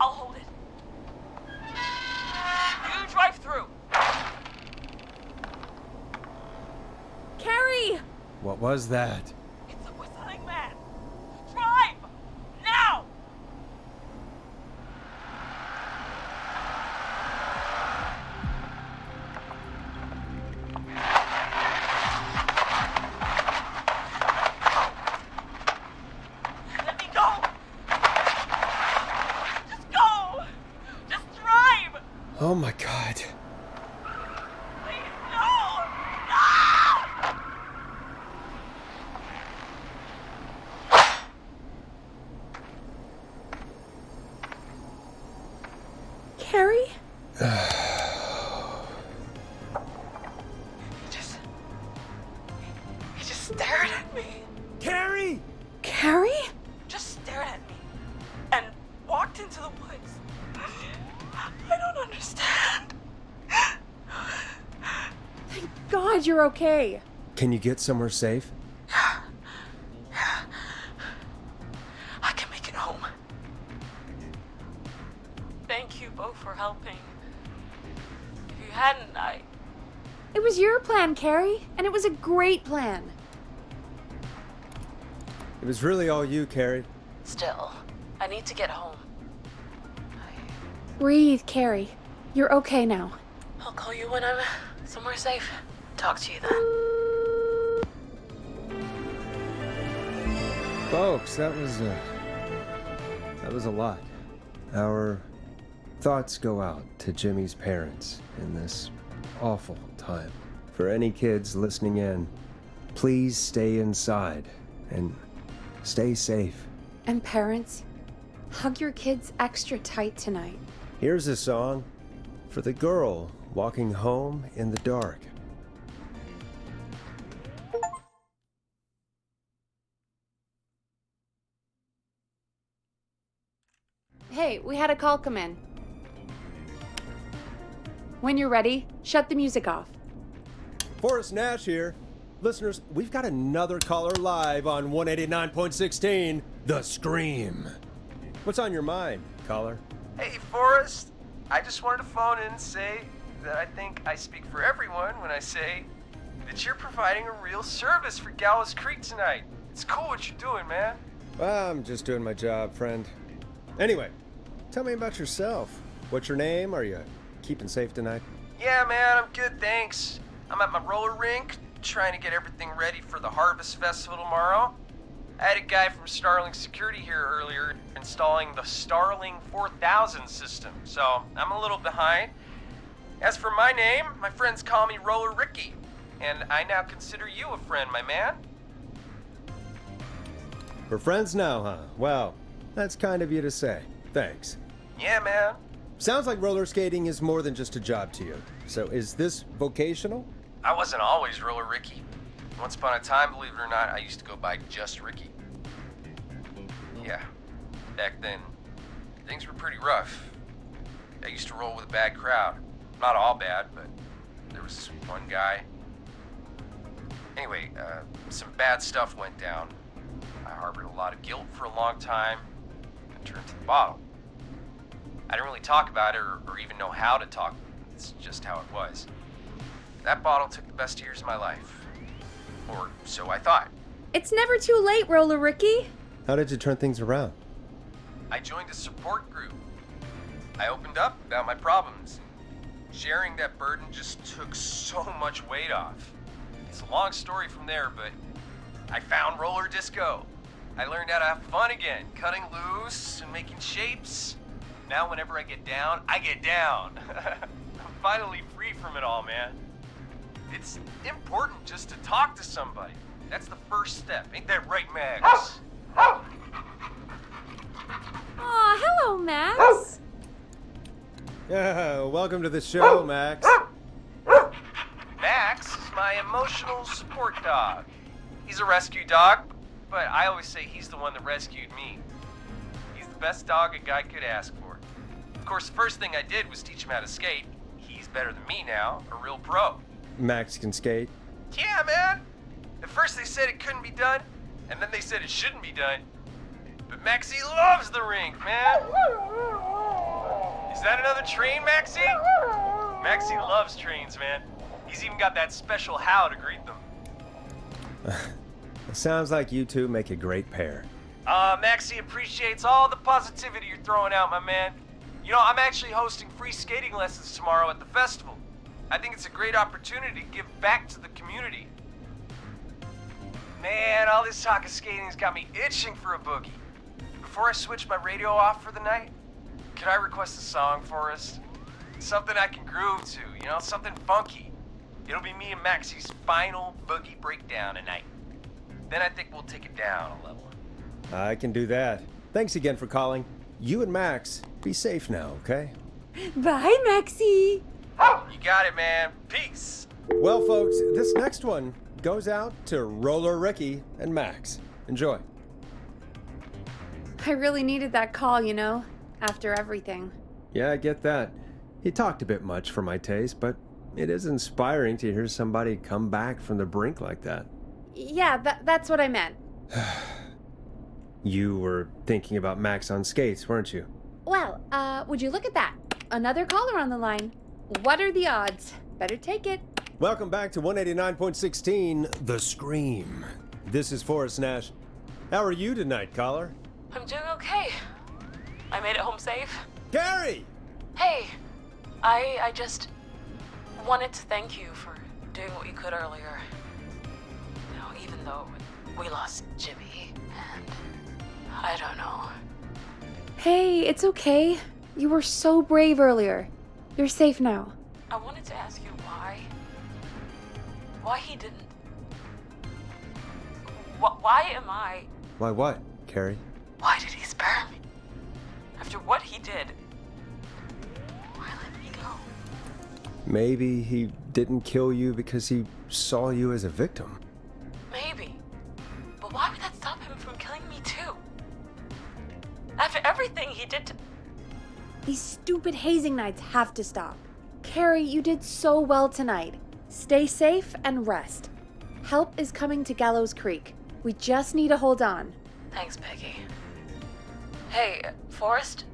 I'll hold it. You drive through. Carrie! What was that? It's a whistling man. Drive! Now! Let me go! Just go! Just drive! Oh my god. Please, no! No! Carrie? He just stared at me. Carrie! Carrie? Just stared at me. And walked into the woods. I don't understand. Thank God you're okay. Can you get somewhere safe? I can make it home. Thank you both for helping. If you hadn't, It was your plan, Carrie, and it was a great plan. It was really all you, Carrie. Still, I need to get home. Breathe, Carrie. You're okay now. I'll call you when I'm somewhere safe. Talk to you then. Folks, that was a lot. Our thoughts go out to Jimmy's parents in this awful time. For any kids listening in, please stay inside and stay safe. And parents, hug your kids extra tight tonight. Here's a song for the girl walking home in the dark. Hey, we had a call come in. When you're ready, shut the music off. Forrest Nash here. Listeners, we've got another caller live on 189.16, The Scream. What's on your mind, caller? Hey, Forrest. I just wanted to phone in and say that I think I speak for everyone when I say that you're providing a real service for Gallows Creek tonight. It's cool what you're doing, man. Well, I'm just doing my job, friend. Anyway, tell me about yourself. What's your name? Are you keeping safe tonight? Yeah, man, I'm good, thanks. I'm at my roller rink, trying to get everything ready for the Harvest Festival tomorrow. I had a guy from Starling Security here earlier installing the Starling 4000 system, so I'm a little behind. As for my name, my friends call me Roller Ricky, and I now consider you a friend, my man. We're friends now, huh? Well, that's kind of you to say. Thanks. Yeah, man. Sounds like roller skating is more than just a job to you. So is this vocational? I wasn't always Roller Ricky. Once upon a time, believe it or not, I used to go by just Ricky. Yeah, back then, things were pretty rough. I used to roll with a bad crowd. Not all bad, but there was one guy. Anyway, some bad stuff went down. I harbored a lot of guilt for a long time and turned to the bottle. I didn't really talk about it or even know how to talk. It's just how it was. That bottle took the best years of my life. Or so I thought. It's never too late, Roller Ricky. How did you turn things around? I joined a support group. I opened up about my problems. Sharing that burden just took so much weight off. It's a long story from there, but I found roller disco. I learned how to have fun again, cutting loose and making shapes. Now whenever I get down, I get down. I'm finally free from it all, man. It's important just to talk to somebody. That's the first step. Ain't that right, Max? Aw, hello, Max. Yeah, welcome to the show, Max. Max is my emotional support dog. He's a rescue dog, but I always say he's the one that rescued me. He's the best dog a guy could ask for. Of course, the first thing I did was teach him how to skate. He's better than me now, a real pro. Max can skate. Yeah, man. At first they said it couldn't be done, and then they said it shouldn't be done. But Maxie loves the rink, man. Is that another train, Maxie? Maxie loves trains, man. He's even got that special how to greet them. It sounds like you two make a great pair. Maxie appreciates all the positivity you're throwing out, my man. You know, I'm actually hosting free skating lessons tomorrow at the festival. I think it's a great opportunity to give back to the community. Man, all this talk of skating's got me itching for a boogie. Before I switch my radio off for the night, could I request a song for us? Something I can groove to, you know, something funky. It'll be me and Maxie's final boogie breakdown tonight. Then I think we'll take it down a level. I can do that. Thanks again for calling. You and Max, be safe now, okay? Bye, Maxie. You got it, man. Peace. Well, folks, this next one goes out to Roller Ricky and Max. Enjoy. I really needed that call, you know, after everything. Yeah, I get that. He talked a bit much for my taste, but it is inspiring to hear somebody come back from the brink like that. Yeah, that's what I meant. You were thinking about Max on skates, weren't you? Well, would you look at that? Another caller on the line. What are the odds? Better take it. Welcome back to 189.16, The Scream. This is Forrest Nash. How are you tonight, caller? I'm doing okay. I made it home safe. Gary! Hey, I just wanted to thank you for doing what you could earlier. You know, even though we lost Jimmy, and I don't know. Hey, it's okay. You were so brave earlier. You're safe now. I wanted to ask you why he didn't. Why am I? Why what, Carrie? Why did he spare me? After what he did, why let me go? Maybe he didn't kill you because he saw you as a victim. Maybe. But why would that stop him from killing me too? After everything he did to... These stupid hazing nights have to stop. Carrie, you did so well tonight. Stay safe and rest. Help is coming to Gallows Creek. We just need to hold on. Thanks, Peggy. Hey, Forrest?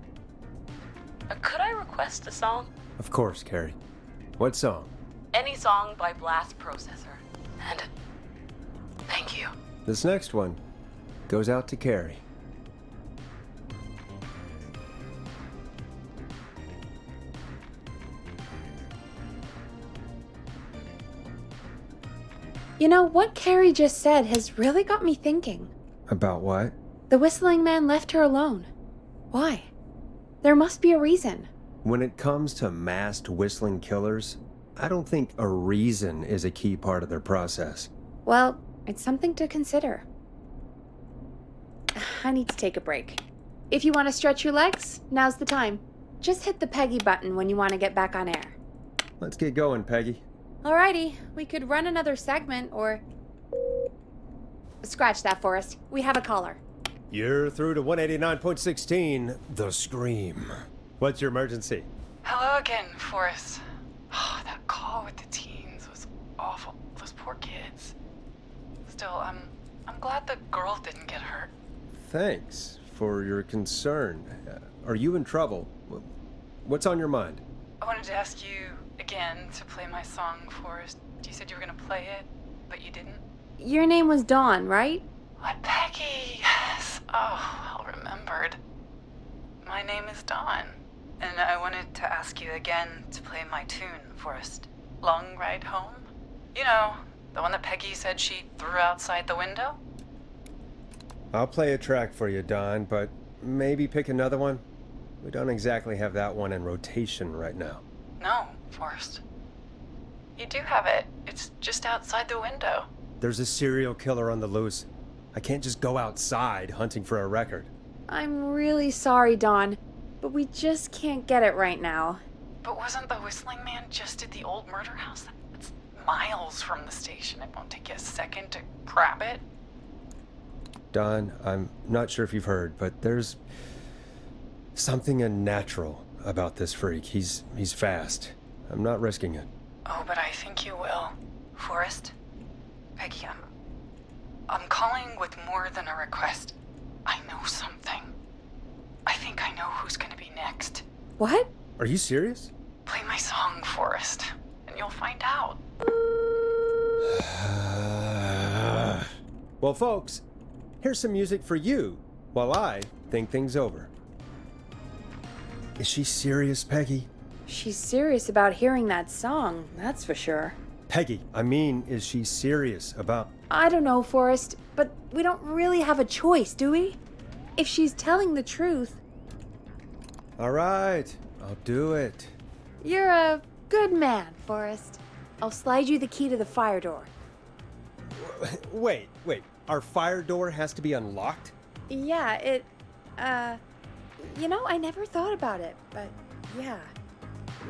Could I request a song? Of course, Carrie. What song? Any song by Blast Processor. And thank you. This next one goes out to Carrie. You know, what Carrie just said has really got me thinking. About what? The whistling man left her alone. Why? There must be a reason. When it comes to masked whistling killers, I don't think a reason is a key part of their process. Well, it's something to consider. I need to take a break. If you want to stretch your legs, now's the time. Just hit the Peggy button when you want to get back on air. Let's get going, Peggy. Alrighty, we could run another segment or... Scratch that, Forrest. We have a caller. You're through to 189.16, The Scream. What's your emergency? Hello again, Forrest. Oh, that call with the teens was awful. Those poor kids. Still, I'm glad the girl didn't get hurt. Thanks for your concern. Are you in trouble? What's on your mind? I wanted to ask you again to play my song, Forrest. You said you were gonna play it, but you didn't. Your name was Dawn, right? What, Peggy? Yes. Oh, well remembered. My name is Dawn, and I wanted to ask you again to play my tune, Forrest. Long Ride Home? You know, the one that Peggy said she threw outside the window? I'll play a track for you, Don, but maybe pick another one. We don't exactly have that one in rotation right now. No, Forrest. You do have it. It's just outside the window. There's a serial killer on the loose. I can't just go outside hunting for a record. I'm really sorry, Dawn, but we just can't get it right now. But wasn't the Whistling Man just at the old murder house? That's miles from the station. It won't take you a second to grab it. Don, I'm not sure if you've heard, but there's something unnatural about this freak. He's fast. I'm not risking it. Oh, but I think you will. Forrest? Peggy, I'm calling with more than a request. I know something. I think I know who's gonna be next. What? Are you serious? Play my song, Forrest, and you'll find out. Well, folks, here's some music for you while I think things over. Is she serious, Peggy? She's serious about hearing that song, that's for sure. Peggy, I mean, is she serious about... I don't know, Forrest, but we don't really have a choice, do we? If she's telling the truth... All right, I'll do it. You're a good man, Forrest. I'll slide you the key to the fire door. Wait. Our fire door has to be unlocked? Yeah, you know, I never thought about it, but yeah.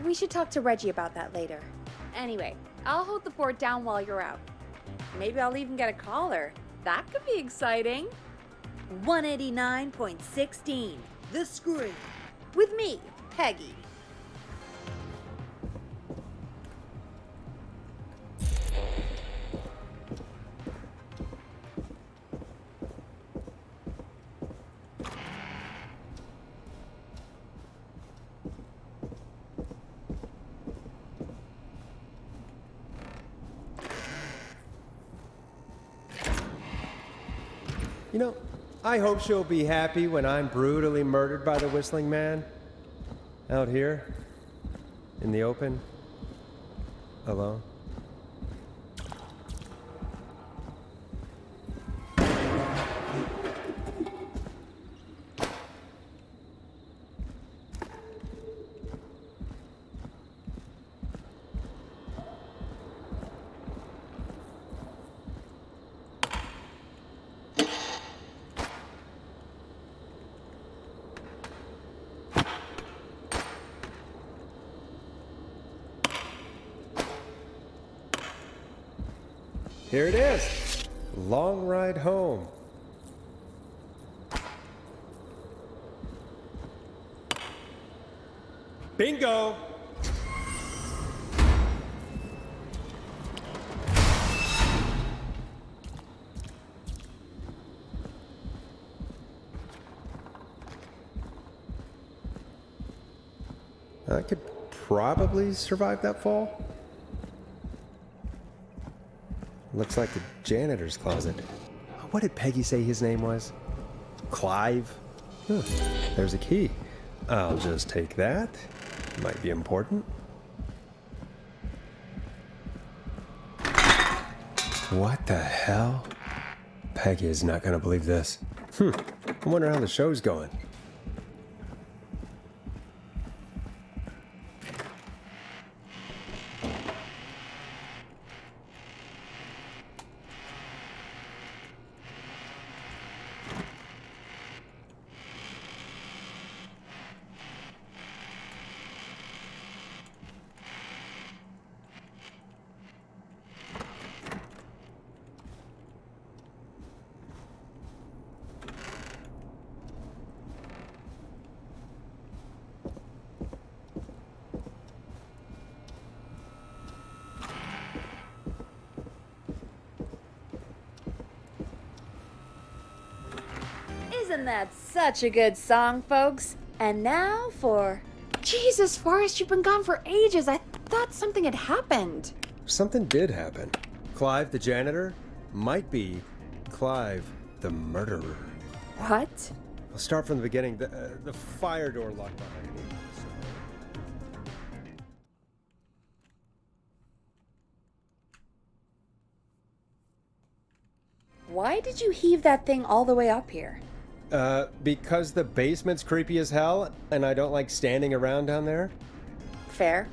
We should talk to Reggie about that later. Anyway, I'll hold the fort down while you're out. Maybe I'll even get a caller. That could be exciting. 189.16, The Scream. With me, Peggy. You know, I hope she'll be happy when I'm brutally murdered by the Whistling Man. Out here, in the open, alone. Here it is. Long Ride Home. Bingo! I could probably survive that fall. Looks like the janitor's closet. What did Peggy say his name was? Clive? Huh, there's a key. I'll just take that. Might be important. What the hell? Peggy is not gonna believe this. I wonder how the show's going. Isn't that such a good song, folks? And now for... Jesus, Forrest, you've been gone for ages. I thought something had happened. Something did happen. Clive, the janitor, might be Clive, the murderer. What? I'll start from the beginning. The fire door locked behind me. Why did you heave that thing all the way up here? Because the basement's creepy as hell, and I don't like standing around down there. Fair.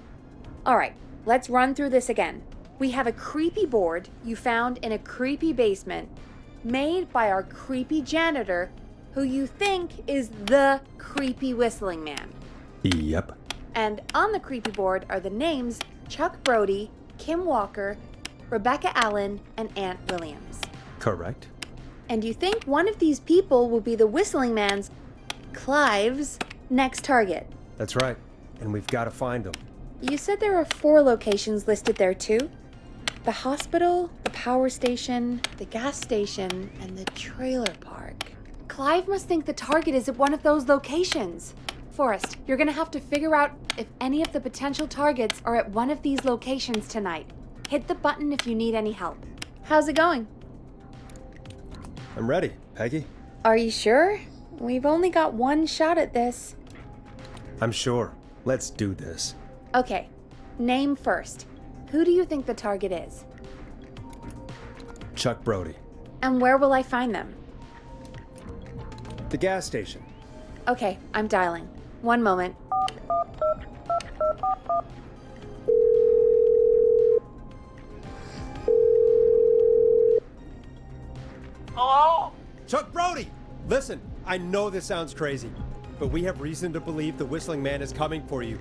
All right, let's run through this again. We have a creepy board you found in a creepy basement made by our creepy janitor who you think is the creepy whistling man. Yep. And on the creepy board are the names Chuck Brody, Kim Walker, Rebecca Allen, and Aunt Williams. Correct. And you think one of these people will be the whistling man's, Clive's, next target. That's right. And we've got to find them. You said there are 4 locations listed there too? The hospital, the power station, the gas station, and the trailer park. Clive must think the target is at one of those locations. Forrest, you're gonna have to figure out if any of the potential targets are at one of these locations tonight. Hit the button if you need any help. How's it going? I'm ready, Peggy. Are you sure? We've only got one shot at this. I'm sure. Let's do this. Okay, name first. Who do you think the target is? Chuck Brody. And where will I find them? The gas station. Okay, I'm dialing. One moment. Hello? Chuck Brody! Listen, I know this sounds crazy, but we have reason to believe the Whistling Man is coming for you.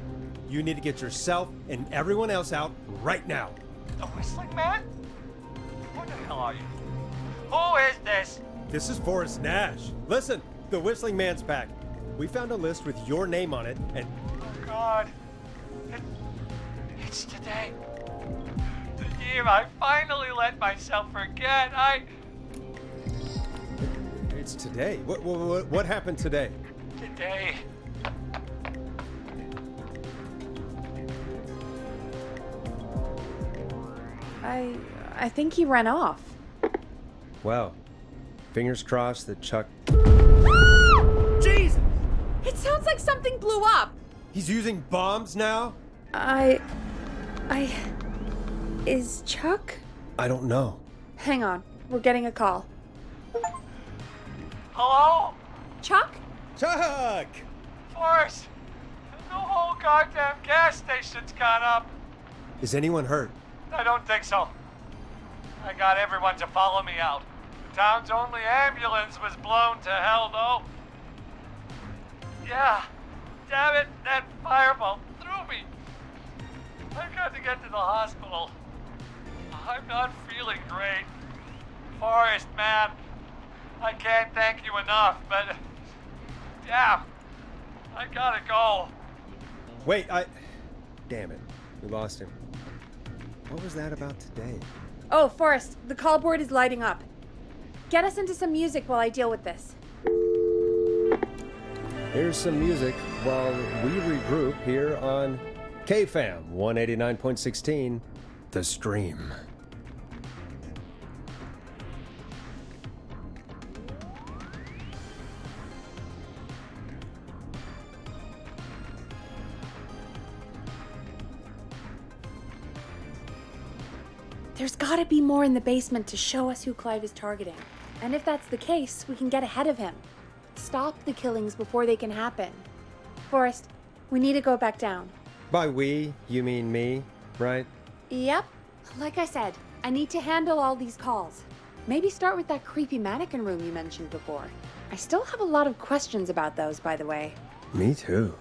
You need to get yourself and everyone else out right now. The Whistling Man? Who the hell are you? Who is this? This is Forrest Nash. Listen, the Whistling Man's back. We found a list with your name on it, and... Oh, God. It's today. The year I finally let myself forget. It's today. What happened today? Today. I think he ran off. Well, fingers crossed that Chuck... Jesus! It sounds like something blew up. He's using bombs now? Is Chuck? I don't know. Hang on, we're getting a call. Hello? Chuck? Chuck! Forrest, the whole goddamn gas station's gone up. Is anyone hurt? I don't think so. I got everyone to follow me out. The town's only ambulance was blown to hell, though. Yeah, damn it, that fireball threw me. I've got to get to the hospital. I'm not feeling great. Forrest, man, I can't thank you enough, but... Damn, I gotta go. Wait, Damn it, we lost him. What was that about today? Oh, Forrest, the call board is lighting up. Get us into some music while I deal with this. Here's some music while we regroup here on KFAM 189.16, The Stream. There's gotta be more in the basement to show us who Clive is targeting. And if that's the case, we can get ahead of him. Stop the killings before they can happen. Forrest, we need to go back down. By we, you mean me, right? Yep. Like I said, I need to handle all these calls. Maybe start with that creepy mannequin room you mentioned before. I still have a lot of questions about those, by the way. Me too.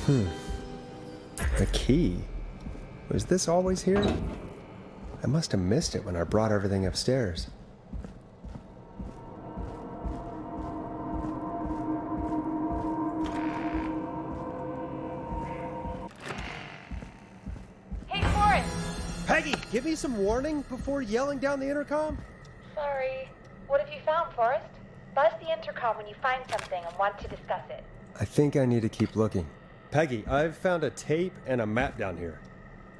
The key. Was this always here? I must have missed it when I brought everything upstairs. Hey, Forrest! Peggy, give me some warning before yelling down the intercom. Sorry. What have you found, Forrest? Buzz the intercom when you find something and want to discuss it. I think I need to keep looking. Peggy, I've found a tape and a map down here.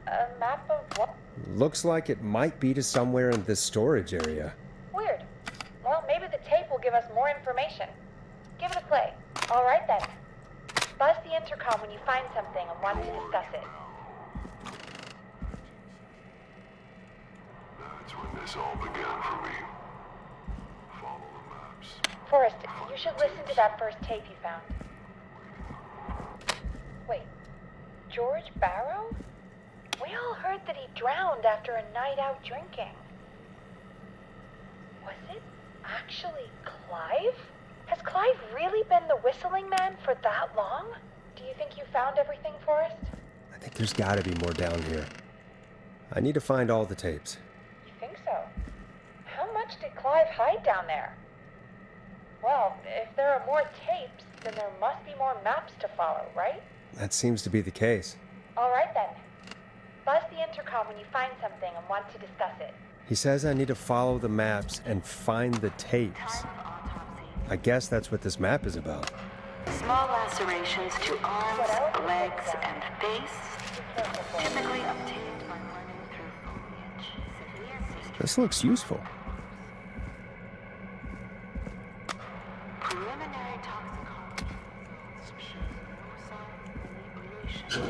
A map of what? Looks like it might be to somewhere in this storage area. Weird. Well, maybe the tape will give us more information. Give it a play. All right, then. Buzz the intercom when you find something and want to discuss it. That's when this all began for me. Follow the maps. Forrest, you should listen to that first tape you found. Wait, George Barrow? We all heard that he drowned after a night out drinking. Was it actually Clive? Has Clive really been the whistling man for that long? Do you think you found everything, Forrest? I think there's gotta be more down here. I need to find all the tapes. You think so? How much did Clive hide down there? Well, if there are more tapes, then there must be more maps to follow, right? That seems to be the case. All right, then. Buzz the intercom when you find something and want to discuss it. He says I need to follow the maps and find the tapes. I guess that's what this map is about. Small lacerations to arms, legs, and face, typically obtained by running through foliage. This looks useful. Preliminary toxicology results show no sign of inebriation.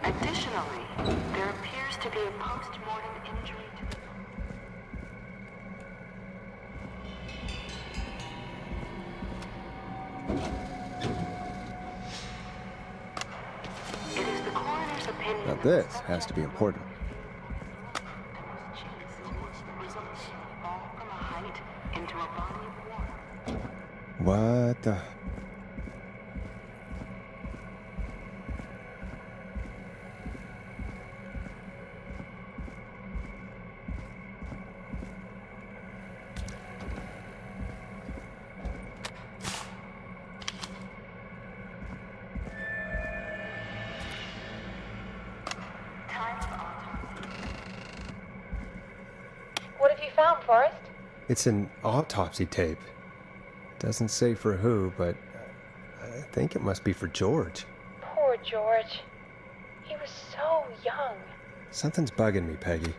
Additionally, there appears to be a post-mortem injury to the It is the coroner's opinion. Now this has to be important. Fall from a height into a body of water. What the... What have you found, Forrest? It's an autopsy tape. Doesn't say for who, but I think it must be for George. Poor George. He was so young. Something's bugging me, Peggy.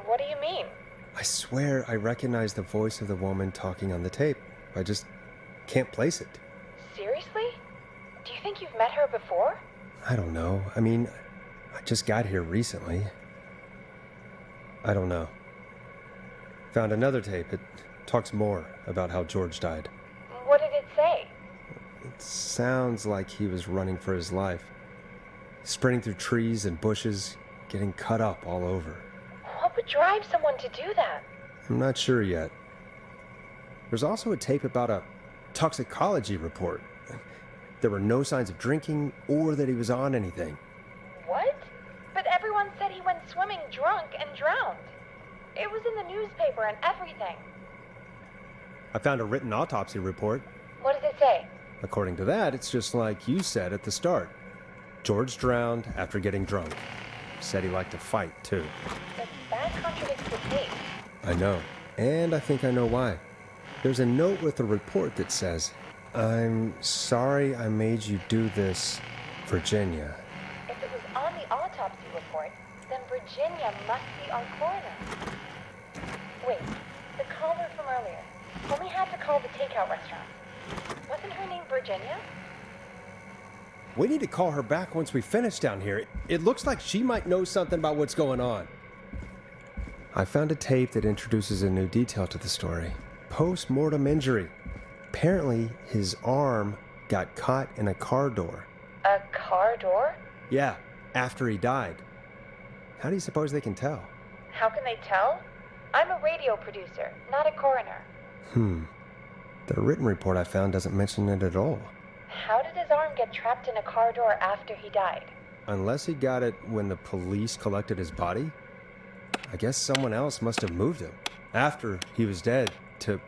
What do you mean? I swear I recognize the voice of the woman talking on the tape. I just can't place it. Seriously? Do you think you've met her before? I don't know. I mean, I just got here recently. I don't know. Found another tape. It talks more about how George died. What did it say? It sounds like he was running for his life. Sprinting through trees and bushes, getting cut up all over. What would drive someone to do that? I'm not sure yet. There's also a tape about a toxicology report. There were no signs of drinking or that he was on anything. What? But everyone said he went swimming drunk and drowned. It was in the newspaper and everything. I found a written autopsy report. What does it say? According to that, it's just like you said at the start. George drowned after getting drunk. Said he liked to fight, too. But that contradicts the tape. I know. And I think I know why. There's a note with the report that says, "I'm sorry I made you do this, Virginia." If it was on the autopsy report, then Virginia must be our coroner. Wait, the caller from earlier. When we had to call the takeout restaurant. Wasn't her name Virginia? We need to call her back once we finish down here. It looks like she might know something about what's going on. I found a tape that introduces a new detail to the story. Post-mortem injury. Apparently, his arm got caught in a car door. A car door? Yeah, after he died. How do you suppose they can tell? How can they tell? I'm a radio producer, not a coroner. The written report I found doesn't mention it at all. How did his arm get trapped in a car door after he died? Unless he got it when the police collected his body? I guess someone else must have moved him after he was dead to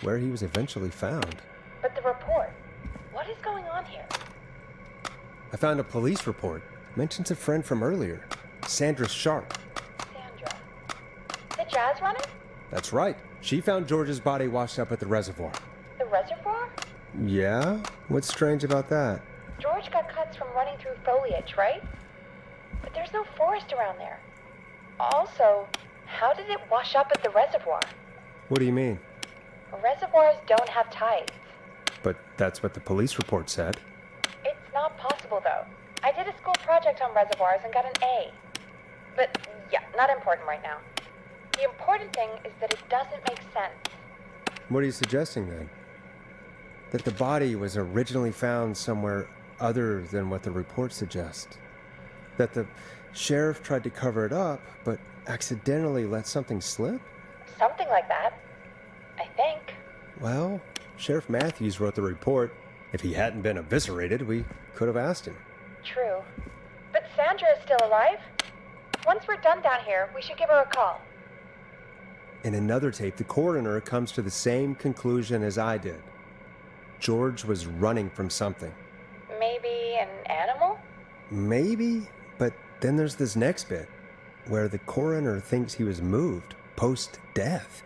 where he was eventually found. But the report, what is going on here? I found a police report. Mentions a friend from earlier, Sandra Sharp. Sandra. The jazz runner? That's right. She found George's body washed up at the reservoir. The reservoir? Yeah? What's strange about that? George got cuts from running through foliage, right? But there's no forest around there. Also, how did it wash up at the reservoir? What do you mean? Reservoirs don't have tides. But that's what the police report said. It's not possible, though. I did a school project on reservoirs and got an A. But, yeah, not important right now. The important thing is that it doesn't make sense. What are you suggesting then? That the body was originally found somewhere other than what the report suggests? That the sheriff tried to cover it up, but accidentally let something slip? Something like that. I think. Well, Sheriff Matthews wrote the report. If he hadn't been eviscerated, we could have asked him. True. But Sandra is still alive? Once we're done down here, we should give her a call. In another tape, the coroner comes to the same conclusion as I did. George was running from something. Maybe an animal? Maybe, but then there's this next bit, where the coroner thinks he was moved post-death.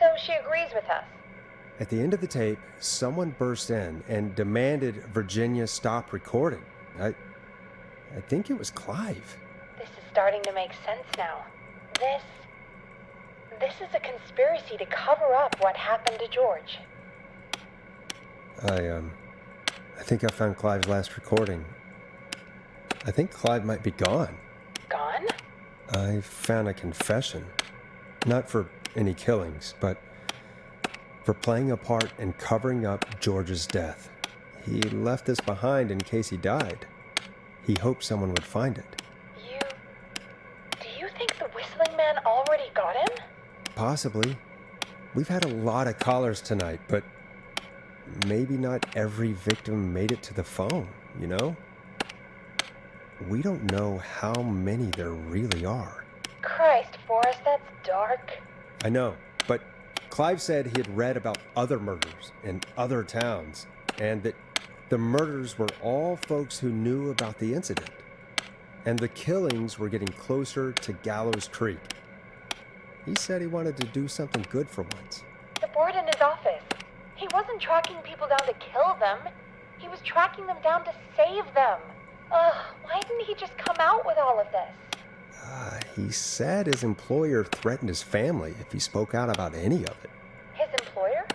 So she agrees with us. At the end of the tape, someone burst in and demanded Virginia stop recording. I think it was Clive. This is starting to make sense now. This is a conspiracy to cover up what happened to George. I think I found Clive's last recording. I think Clive might be gone. Gone? I found a confession. Not for any killings, but for playing a part in covering up George's death. He left this behind in case he died. He hoped someone would find it. Do you think the Whistling Man already got him? Possibly. We've had a lot of callers tonight, but maybe not every victim made it to the phone, you know? We don't know how many there really are. Christ, Forrest, that's dark. I know, but Clive said he had read about other murders in other towns, and that the murders were all folks who knew about the incident. And the killings were getting closer to Gallows Creek. He said he wanted to do something good for once. The board in his office. He wasn't tracking people down to kill them. He was tracking them down to save them. Ugh, why didn't he just come out with all of this? He said his employer threatened his family if he spoke out about any of it. His employer?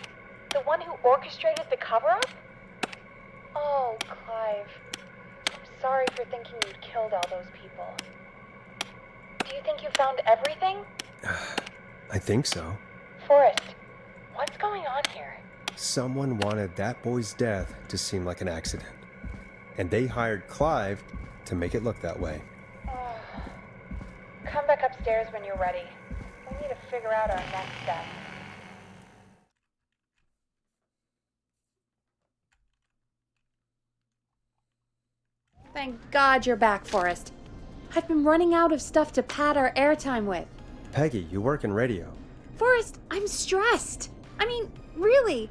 The one who orchestrated the cover-up? Oh, Clive. I'm sorry for thinking you'd killed all those people. Do you think you found everything? I think so. Forrest, what's going on here? Someone wanted that boy's death to seem like an accident. And they hired Clive to make it look that way. Come back upstairs when you're ready. We need to figure out our next step. Thank God you're back, Forrest. I've been running out of stuff to pad our airtime with. Peggy, you work in radio. Forrest, I'm stressed. I mean, really,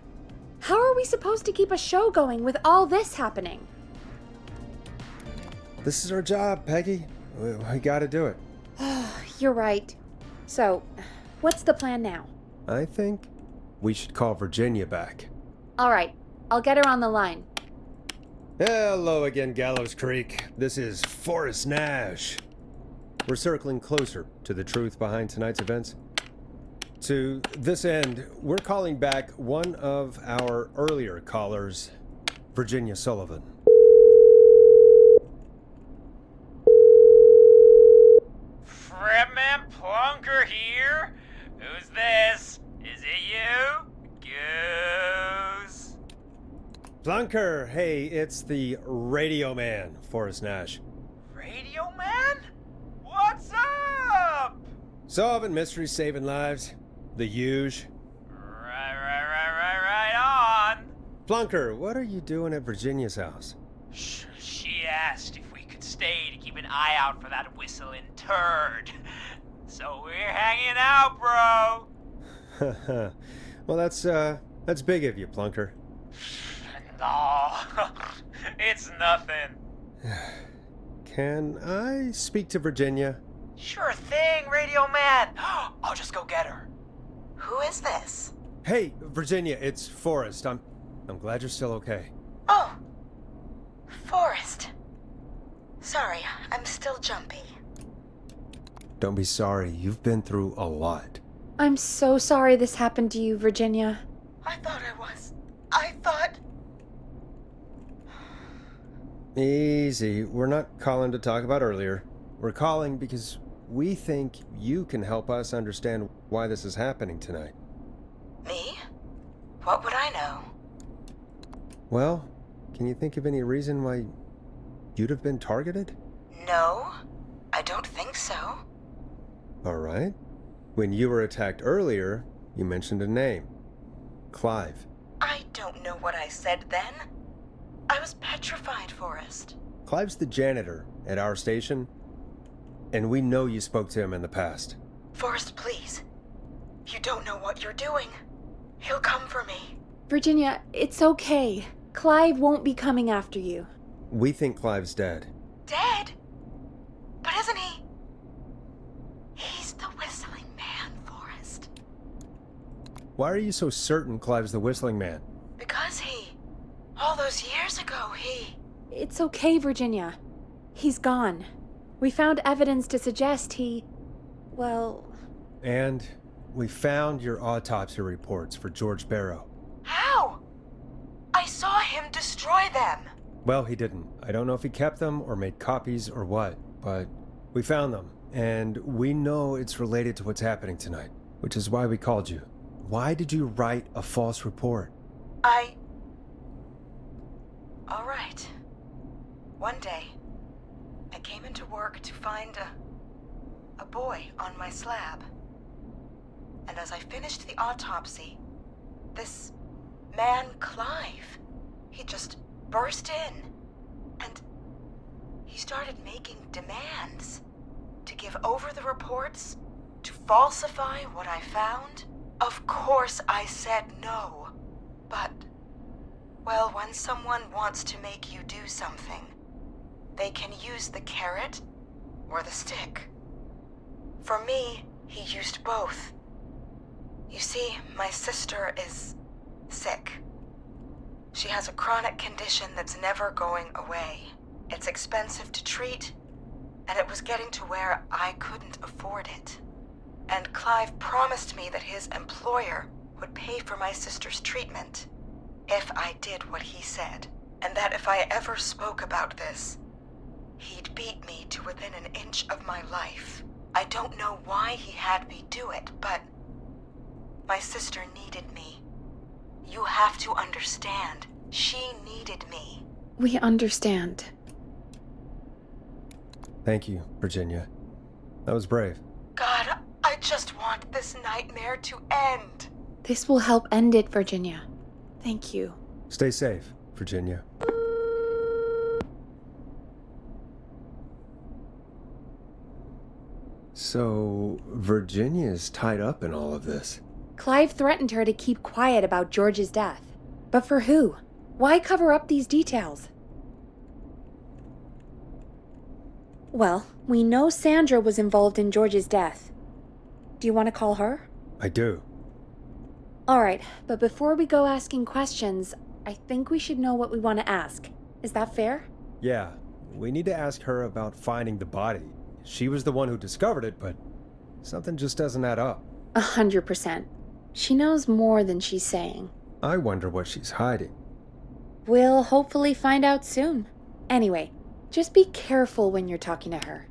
how are we supposed to keep a show going with all this happening? This is our job, Peggy. We gotta do it. You're right. So, what's the plan now? I think we should call Virginia back. All right, I'll get her on the line. Hello again, Gallows Creek. This is Forrest Nash. We're circling closer to the truth behind tonight's events. To this end, we're calling back one of our earlier callers, Virginia Sullivan. Fredman Plunker here? Who's this? Is it you? Goose? Plunker, hey, it's the Radio Man, Forrest Nash. Radio Man? What's up? Solving mysteries, saving lives. The huge. Right. Plunker, what are you doing at Virginia's house? She asked if we could stay to keep an eye out for that whistling turd. So we're hanging out, bro. Well, that's big of you, Plunker. No, it's nothing. Can I speak to Virginia? Sure thing, Radio Man. I'll just go get her. Who is this? Hey, Virginia, it's Forrest. I'm glad you're still okay. Oh, Forrest. Sorry, I'm still jumpy. Don't be sorry. You've been through a lot. I'm so sorry this happened to you, Virginia. I thought I was. I thought... Easy. We're not calling to talk about earlier. We're calling because we think you can help us understand why this is happening tonight. Me? What would I know? Well, can you think of any reason why you'd have been targeted? No, I don't think so. All right. When you were attacked earlier, you mentioned a name. Clive. I don't know what I said then. I was petrified, Forrest. Clive's the janitor at our station, and we know you spoke to him in the past. Forrest, please. You don't know what you're doing. He'll come for me. Virginia, it's okay. Clive won't be coming after you. We think Clive's dead. Dead? But isn't he? He's the whistling man, Forrest. Why are you so certain Clive's the whistling man? Because all those years ago, It's okay, Virginia. He's gone. We found evidence to suggest well... And we found your autopsy reports for George Barrow. How? I saw him destroy them. Well, he didn't. I don't know if he kept them or made copies or what, but we found them, and we know it's related to what's happening tonight, which is why we called you. Why did you write a false report? All right. One day, I came into work to find a boy on my slab. And as I finished the autopsy, this man, Clive, he just burst in. And he started making demands to give over the reports, to falsify what I found. Of course I said no. But, well, when someone wants to make you do something, they can use the carrot or the stick. For me, he used both. You see, my sister is sick. She has a chronic condition that's never going away. It's expensive to treat, and it was getting to where I couldn't afford it. And Clive promised me that his employer would pay for my sister's treatment if I did what he said, and that if I ever spoke about this, he'd beat me to within an inch of my life. I don't know why he had me do it, but my sister needed me. You have to understand, she needed me. We understand. Thank you, Virginia. That was brave. God, I just want this nightmare to end. This will help end it, Virginia. Thank you. Stay safe, Virginia. So, Virginia's tied up in all of this. Clive threatened her to keep quiet about George's death. But for who? Why cover up these details? Well, we know Sandra was involved in George's death. Do you want to call her? I do. Alright, but before we go asking questions, I think we should know what we want to ask. Is that fair? Yeah, we need to ask her about finding the body. She was the one who discovered it, but something just doesn't add up. 100%. She knows more than she's saying. I wonder what she's hiding. We'll hopefully find out soon. Anyway, just be careful when you're talking to her.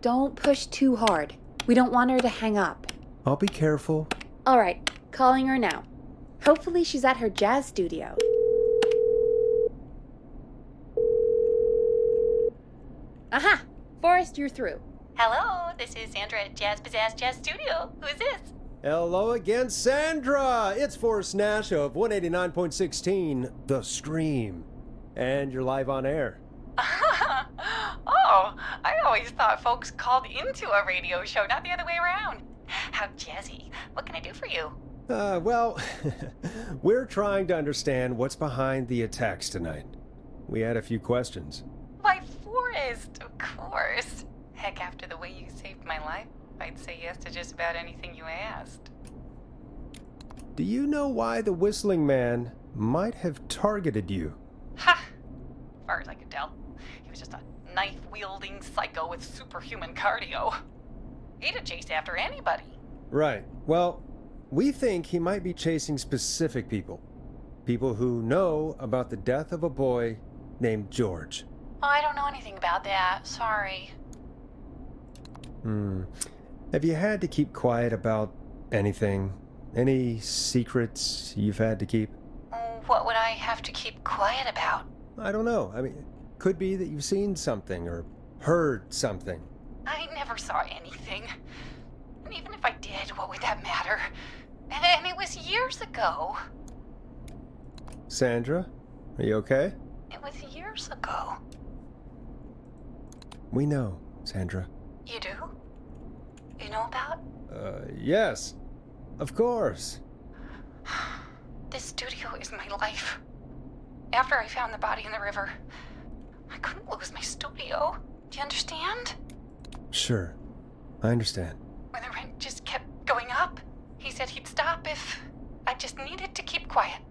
Don't push too hard. We don't want her to hang up. I'll be careful. Alright, calling her now. Hopefully she's at her jazz studio. Aha! Forrest, you're through. Hello, this is Sandra at Jazz Pizzazz Jazz Studio. Who is this? Hello again, Sandra! It's Forrest Nash of 189.16, The Scream. And you're live on air. Oh, I always thought folks called into a radio show, not the other way around. How jazzy. What can I do for you? Well, we're trying to understand what's behind the attacks tonight. We had a few questions. Why, Forrest, of course. Heck, after the way you saved my life, I'd say yes to just about anything you asked. Do you know why the Whistling Man might have targeted you? Ha! As far as I could tell, he was just a knife-wielding psycho with superhuman cardio. He'd have chased after anybody. Right. Well, we think he might be chasing specific people. People who know about the death of a boy named George. Oh, I don't know anything about that. Sorry. Have you had to keep quiet about anything? Any secrets you've had to keep? What would I have to keep quiet about? I don't know. I mean, could be that you've seen something or heard something. I never saw anything. And even if I did, what would that matter? And it was years ago. Sandra, are you okay? It was years ago. We know, Sandra. You do? You know about? Yes. Of course. This studio is my life. After I found the body in the river, I couldn't lose my studio. Do you understand? Sure. I understand. When the rent just kept going up, he said he'd stop if I just needed to keep quiet.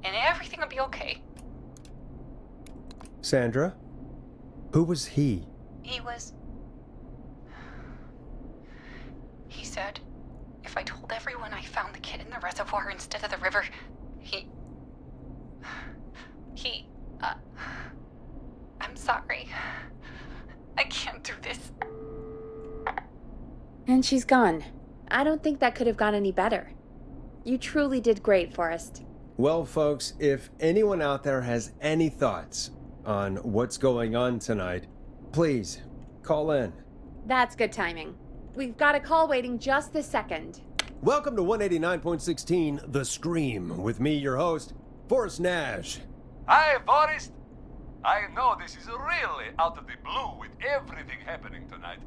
And everything would be okay. Sandra? Who was he? He said if I told everyone I found the kid in the reservoir instead of the river, I'm sorry. I can't do this. And she's gone. I don't think that could have gone any better. You truly did great, Forrest. Well, folks, if anyone out there has any thoughts on what's going on tonight, please call in. That's good timing. We've got a call waiting just this second. Welcome to 189.16 The Scream, with me, your host, Forrest Nash. Hi, Forrest. I know this is really out of the blue with everything happening tonight,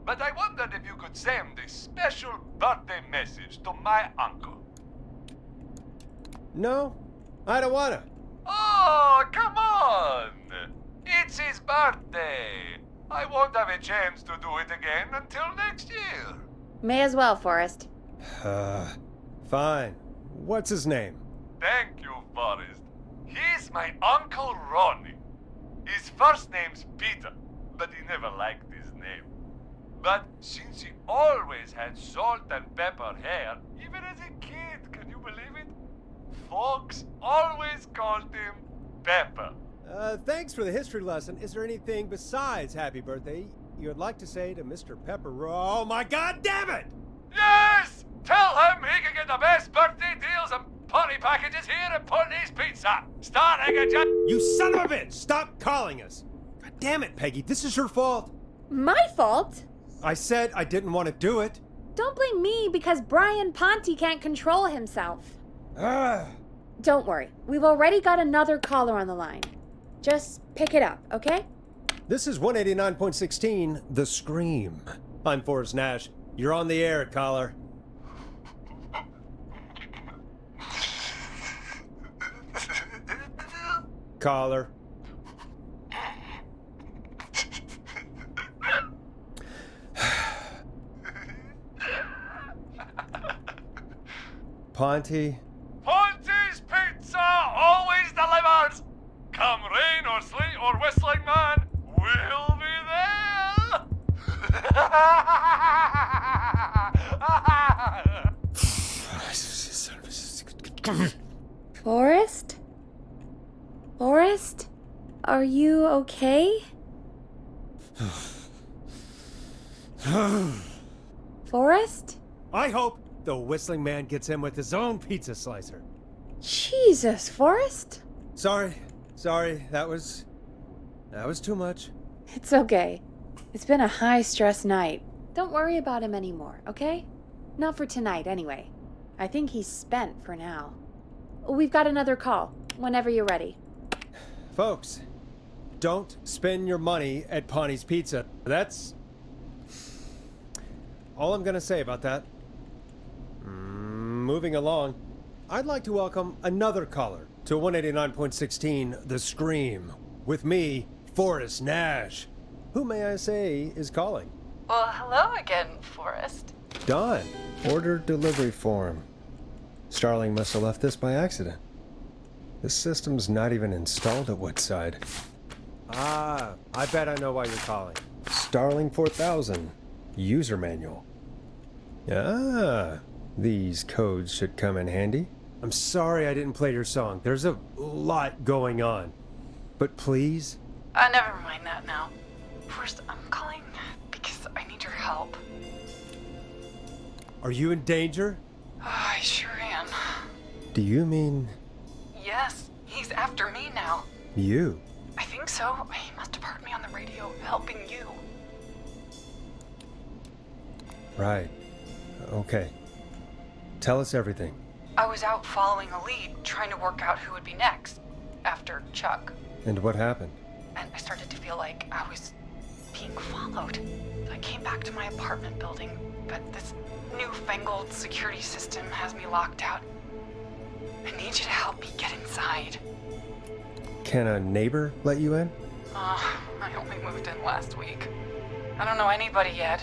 but I wondered if you could send a special birthday message to my uncle. No, I don't wanna. Oh, come on! It's his birthday. I won't have a chance to do it again until next year. May as well, Forrest. Fine. What's his name? Thank you, Forrest. He's my Uncle Ronnie. His first name's Peter, but he never liked his name. But since he always had salt and pepper hair, even as a kid, can you believe it? Folks always called him Pepper. Thanks for the history lesson. Is there anything besides happy birthday you would like to say to Mr. Pepper? Oh my god damn it! Yes! Tell him he can get the best birthday deals and party packages here at Putney's Pizza. Starting at just... You son of a bitch! Stop calling us! God damn it, Peggy, this is your fault. My fault? I said I didn't want to do it. Don't blame me because Brian Ponte can't control himself. Don't worry, we've already got another caller on the line. Just pick it up, okay? This is 189.16 The Scream. I'm Forrest Nash. You're on the air, caller. Caller. Ponte? Ponte's Pizza always delivers! Come rain or sleet or whistling man, we'll be there! Forrest? Forrest? Are you okay? Forrest? I hope the Whistling Man gets in with his own pizza slicer. Jesus, Forrest? Sorry, that was too much. It's okay. It's been a high-stress night. Don't worry about him anymore, okay? Not for tonight, anyway. I think he's spent for now. We've got another call, whenever you're ready. Folks, don't spend your money at Pawnee's Pizza. That's all I'm gonna say about that. Moving along, I'd like to welcome another caller to 189.16 The Scream. With me, Forrest Nash. Who may I say is calling? Well, hello again, Forrest. Don, order delivery form. Starling must have left this by accident. This system's not even installed at Woodside. Ah, I bet I know why you're calling. Starling 4000, user manual. Ah, these codes should come in handy. I'm sorry I didn't play your song. There's a lot going on. But please? Never mind that now. First, I'm calling because I need your help. Are you in danger? I sure am. Do you mean Yes, he's after me now. you? I think so. He must have heard me on the radio helping you. Right. Okay. Tell us everything. I was out following a lead, trying to work out who would be next, after Chuck. And what happened? And I started to feel like I was being followed. I came back to my apartment building, but this newfangled security system has me locked out. I need you to help me get inside. Can a neighbor let you in? I only moved in last week. I don't know anybody yet.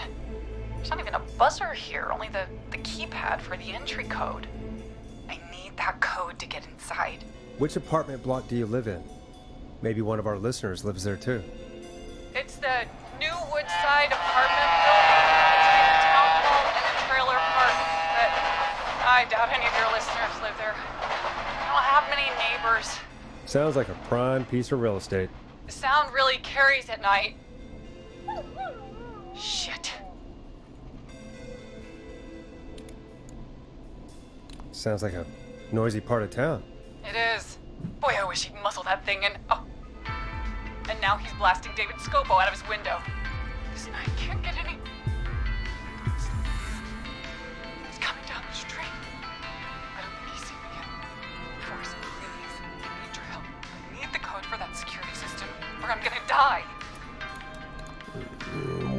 There's not even a buzzer here, only the keypad for the entry code. I need that code to get inside. Which apartment block do you live in? Maybe one of our listeners lives there too. It's the new Woodside apartment building between the town hall and the trailer park, but I doubt any of your listeners live there. I don't have many neighbors. Sounds like a prime piece of real estate. The sound really carries at night. Shit. Sounds like a noisy part of town. It is. Boy, I wish he'd muscle that thing in. Oh. And now he's blasting David Scopo out of his window. This night can't get any. He's coming down the street. I don't think he's seen me yet. Forrest, please. I need your help. I need the code for that security system, or I'm gonna die.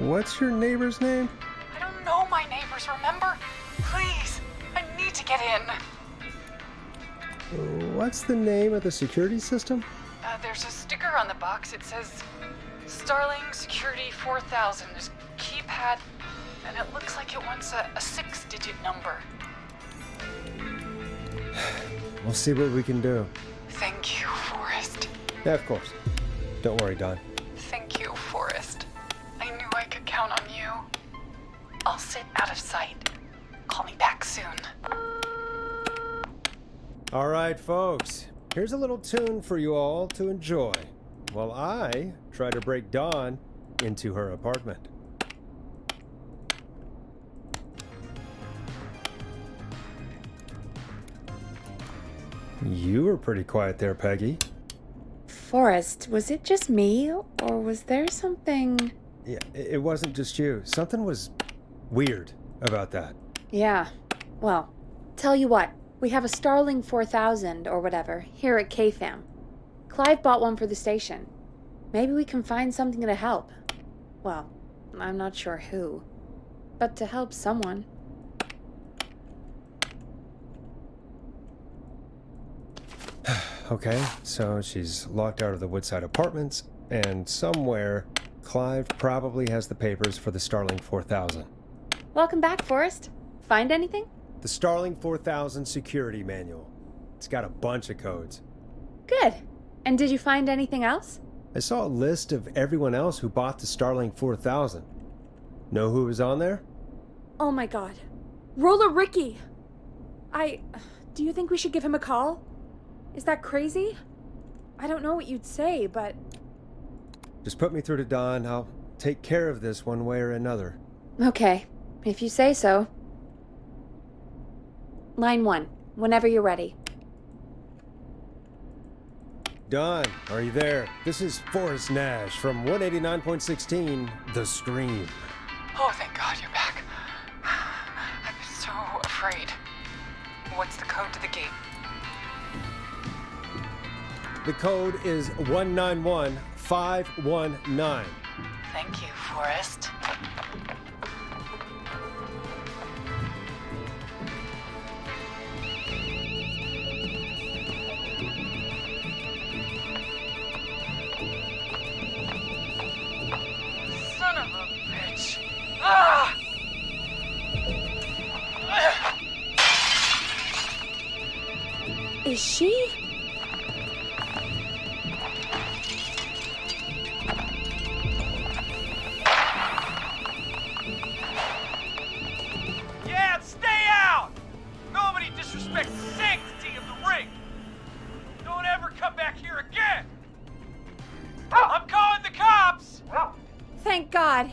What's your neighbor's name? I don't know my neighbors, remember? Please. I need to get in. What's the name of the security system? There's a sticker on the box. It says Starling Security 4000. There's a keypad, and it looks like it wants a 6-digit number. We'll see what we can do. Thank you, Forrest. Yeah, of course. Don't worry, Don. Thank you, Forrest. I knew I could count on you. I'll sit out of sight. Call me back soon. All right, folks. Here's a little tune for you all to enjoy while I try to break Dawn into her apartment. You were pretty quiet there, Peggy. Forrest, was it just me, or was there something... Yeah, it wasn't just you. Something was weird about that. Yeah. Well, tell you what. We have a Starling 4000, or whatever, here at KFAM. Clive bought one for the station. Maybe we can find something to help. Well, I'm not sure who. But to help someone. Okay, so she's locked out of the Woodside Apartments, and somewhere, Clive probably has the papers for the Starling 4000. Welcome back, Forrest. Find anything? The Starling 4000 security manual. It's got a bunch of codes. Good. And did you find anything else? I saw a list of everyone else who bought the Starling 4000. Know who was on there? Oh my god. Roller Ricky! Do you think we should give him a call? Is that crazy? I don't know what you'd say, but... Just put me through to Don. I'll take care of this one way or another. Okay, if you say so. Line 1, whenever you're ready. Don, are you there? This is Forrest Nash from 189.16 The Scream. Oh, thank God you're back. I've been afraid. What's the code to the gate? The code is 191519. Thank you, Forrest. Son of a bitch. Ah! Is she? Yeah, stay out! Nobody disrespects the sanctity of the ring! Don't ever come back here again! I'm calling the cops! Thank God.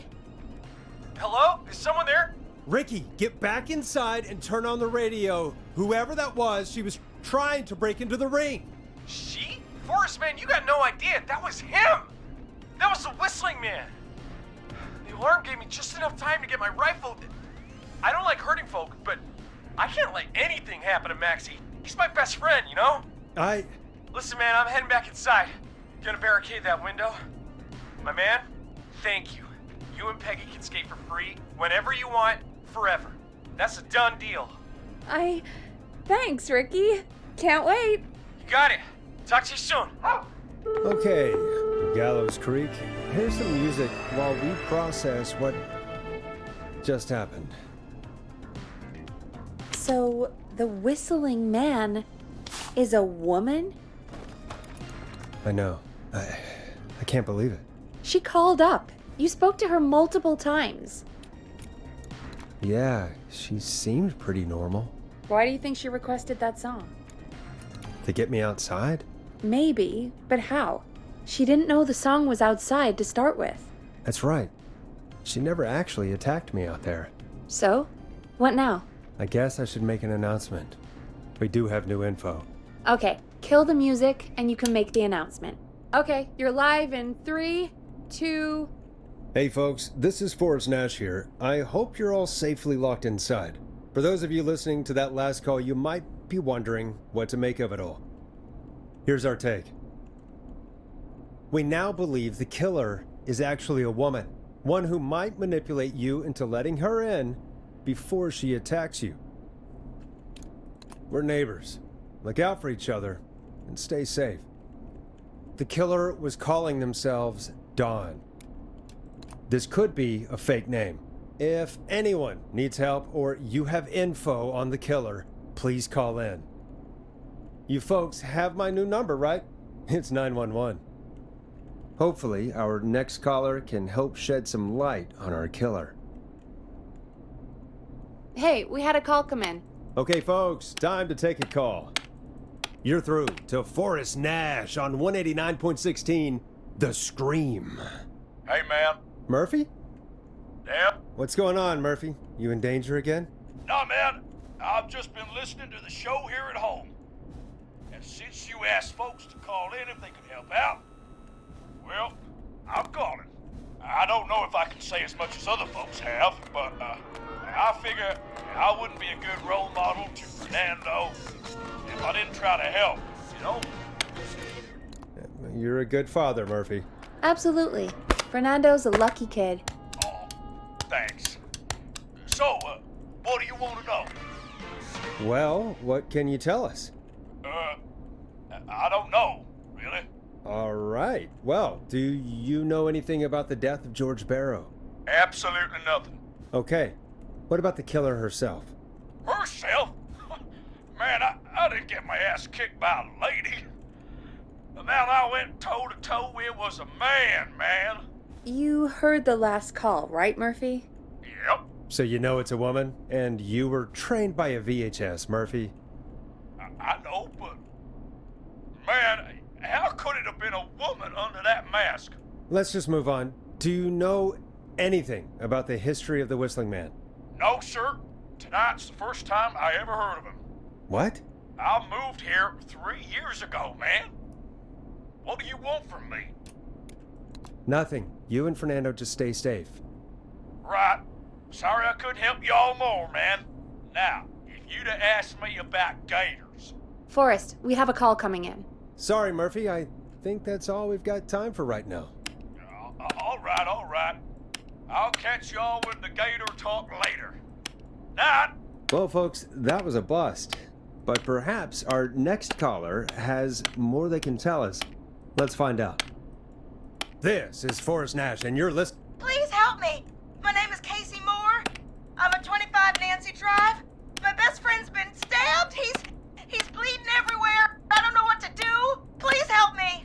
Hello? Is someone there? Ricky, get back inside and turn on the radio. Whoever that was, she was trying to break into the ring. She? Forrest, man, you got no idea. That was him! That was the whistling man! The alarm gave me just enough time to get my rifle. I don't like hurting folk, but I can't let anything happen to Maxie. He's my best friend, you know? Listen, man, I'm heading back inside. Gonna barricade that window. My man, thank you. You and Peggy can skate for free whenever you want, forever. That's a done deal. Thanks, Ricky. Can't wait. You got it. Talk to you soon. Okay, Gallows Creek. Here's some music while we process what just happened. So, the whistling man is a woman? I know. I can't believe it. She called up. You spoke to her multiple times. Yeah, she seemed pretty normal. Why do you think she requested that song? To get me outside? Maybe, but how? She didn't know the song was outside to start with. That's right. She never actually attacked me out there. So? What now? I guess I should make an announcement. We do have new info. Okay, kill the music and you can make the announcement. Okay, you're live in 3, 2... Hey folks, this is Forrest Nash here. I hope you're all safely locked inside. For those of you listening to that last call, you might be wondering what to make of it all. Here's our take. We now believe the killer is actually a woman. One who might manipulate you into letting her in before she attacks you. We're neighbors. Look out for each other and stay safe. The killer was calling themselves Dawn. This could be a fake name. If anyone needs help or you have info on the killer, please call in. You folks have my new number, right? It's 911. Hopefully, our next caller can help shed some light on our killer. Hey, we had a call come in. Okay, folks, time to take a call. You're through to Forrest Nash on 189.16, The Scream. Hey, man. Murphy? Yeah? What's going on, Murphy? You in danger again? Nah, man. I've just been listening to the show here at home. And since you asked folks to call in if they could help out, well, I'm calling. I don't know if I can say as much as other folks have, but I figure I wouldn't be a good role model to Fernando if I didn't try to help, you know? You're a good father, Murphy. Absolutely. Fernando's a lucky kid. Oh, thanks. So, what do you want to know? Well, what can you tell us? I don't know, really. All right. Well, do you know anything about the death of George Barrow? Absolutely nothing. Okay. What about the killer herself? Herself? Man, I didn't get my ass kicked by a lady. The man I went toe-to-toe with was a man. You heard the last call, right, Murphy? Yep. So you know it's a woman, and you were trained by a VHS, Murphy. I know, but... Man, how could it have been a woman under that mask? Let's just move on. Do you know anything about the history of the Whistling Man? No, sir. Tonight's the first time I ever heard of him. What? I moved here 3 years ago, man. What do you want from me? Nothing. You and Fernando just stay safe. Right. Sorry I couldn't help you all more, man. Now, if you'd have asked me about gators. Forrest, we have a call coming in. Sorry, Murphy. I think that's all we've got time for right now. All right, all right. I'll catch y'all with the gator talk later. Night. Well, folks, that was a bust. But perhaps our next caller has more they can tell us. Let's find out. This is Forrest Nash, and you're listening. Please help me. My name is Casey Moore. I'm at 25 Nancy Drive. My best friend's been stabbed. He's bleeding everywhere. I don't know what to do. Please help me.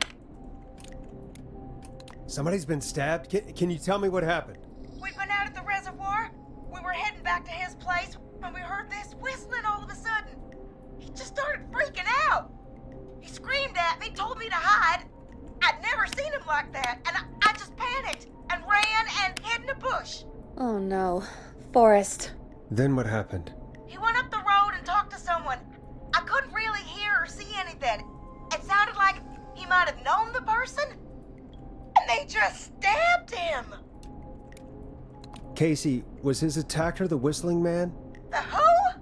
Somebody's been stabbed? Can you tell me what happened? We'd been out at the reservoir. We were heading back to his place when we heard this whistling all of a sudden. He just started freaking out. He screamed at me, told me to hide. I'd never seen him like that, and I just panicked and ran and hid in a bush. Oh no. Forrest. Then what happened? He went up the road and talked to someone. I couldn't really hear or see anything. It sounded like he might have known the person, and they just stabbed him. Casey, was his attacker the whistling man? The who?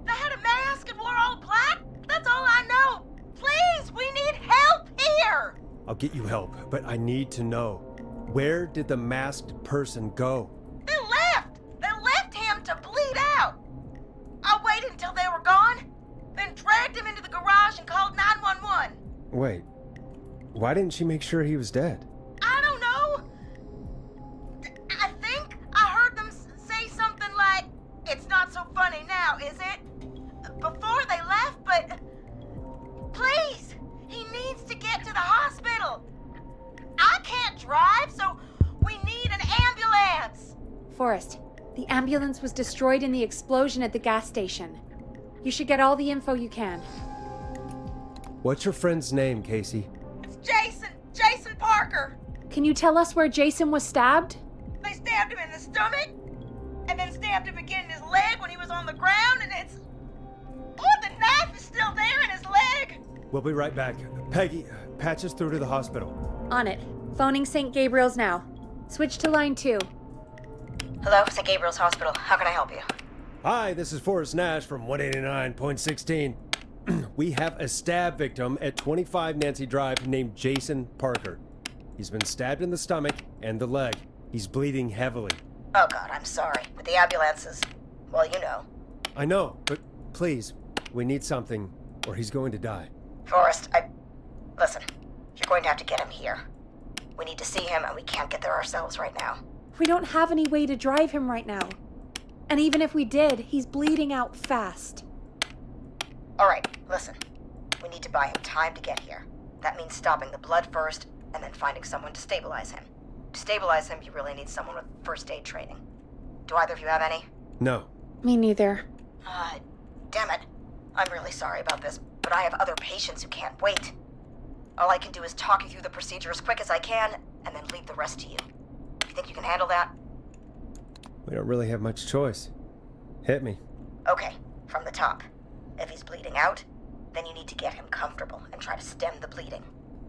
They had a mask and wore all black? That's all I know. Please, we need help here. I'll get you help, but I need to know. Where did the masked person go? They left. They left him to bleed out. I waited until they were gone, then dragged him into the garage and called 911. Wait, why didn't she make sure he was dead? I don't know. I think I heard them say something like, "It's not so funny now, is it?" Before they left, but please, he needs to get to the hospital. I can't drive, so we need an ambulance. Forrest, the ambulance was destroyed in the explosion at the gas station. You should get all the info you can. What's your friend's name, Casey? It's Jason Parker. Can you tell us where Jason was stabbed? They stabbed him in the stomach, and then stabbed him again in his leg when he was on the ground, and it's... Oh, the knife is still there in his leg. We'll be right back. Peggy, patch us through to the hospital. On it. Phoning St. Gabriel's now. Switch to line 2. Hello, St. Gabriel's Hospital. How can I help you? Hi, this is Forrest Nash from 189.16. We have a stab victim at 25 Nancy Drive named Jason Parker. He's been stabbed in the stomach and the leg. He's bleeding heavily. Oh God, I'm sorry. With the ambulances, well, you know. I know, but please, we need something or he's going to die. Forrest, listen, you're going to have to get him here. We need to see him and we can't get there ourselves right now. We don't have any way to drive him right now. And even if we did, he's bleeding out fast. All right, listen. We need to buy him time to get here. That means stopping the blood first and then finding someone to stabilize him. To stabilize him, you really need someone with first aid training. Do either of you have any? No. Me neither. Damn it. I'm really sorry about this, but I have other patients who can't wait. All I can do is talk you through the procedure as quick as I can, and then leave the rest to you. You think you can handle that? We don't really have much choice. Hit me. Okay, from the top. If he's bleeding out, then you need to get him comfortable and try to stem the bleeding.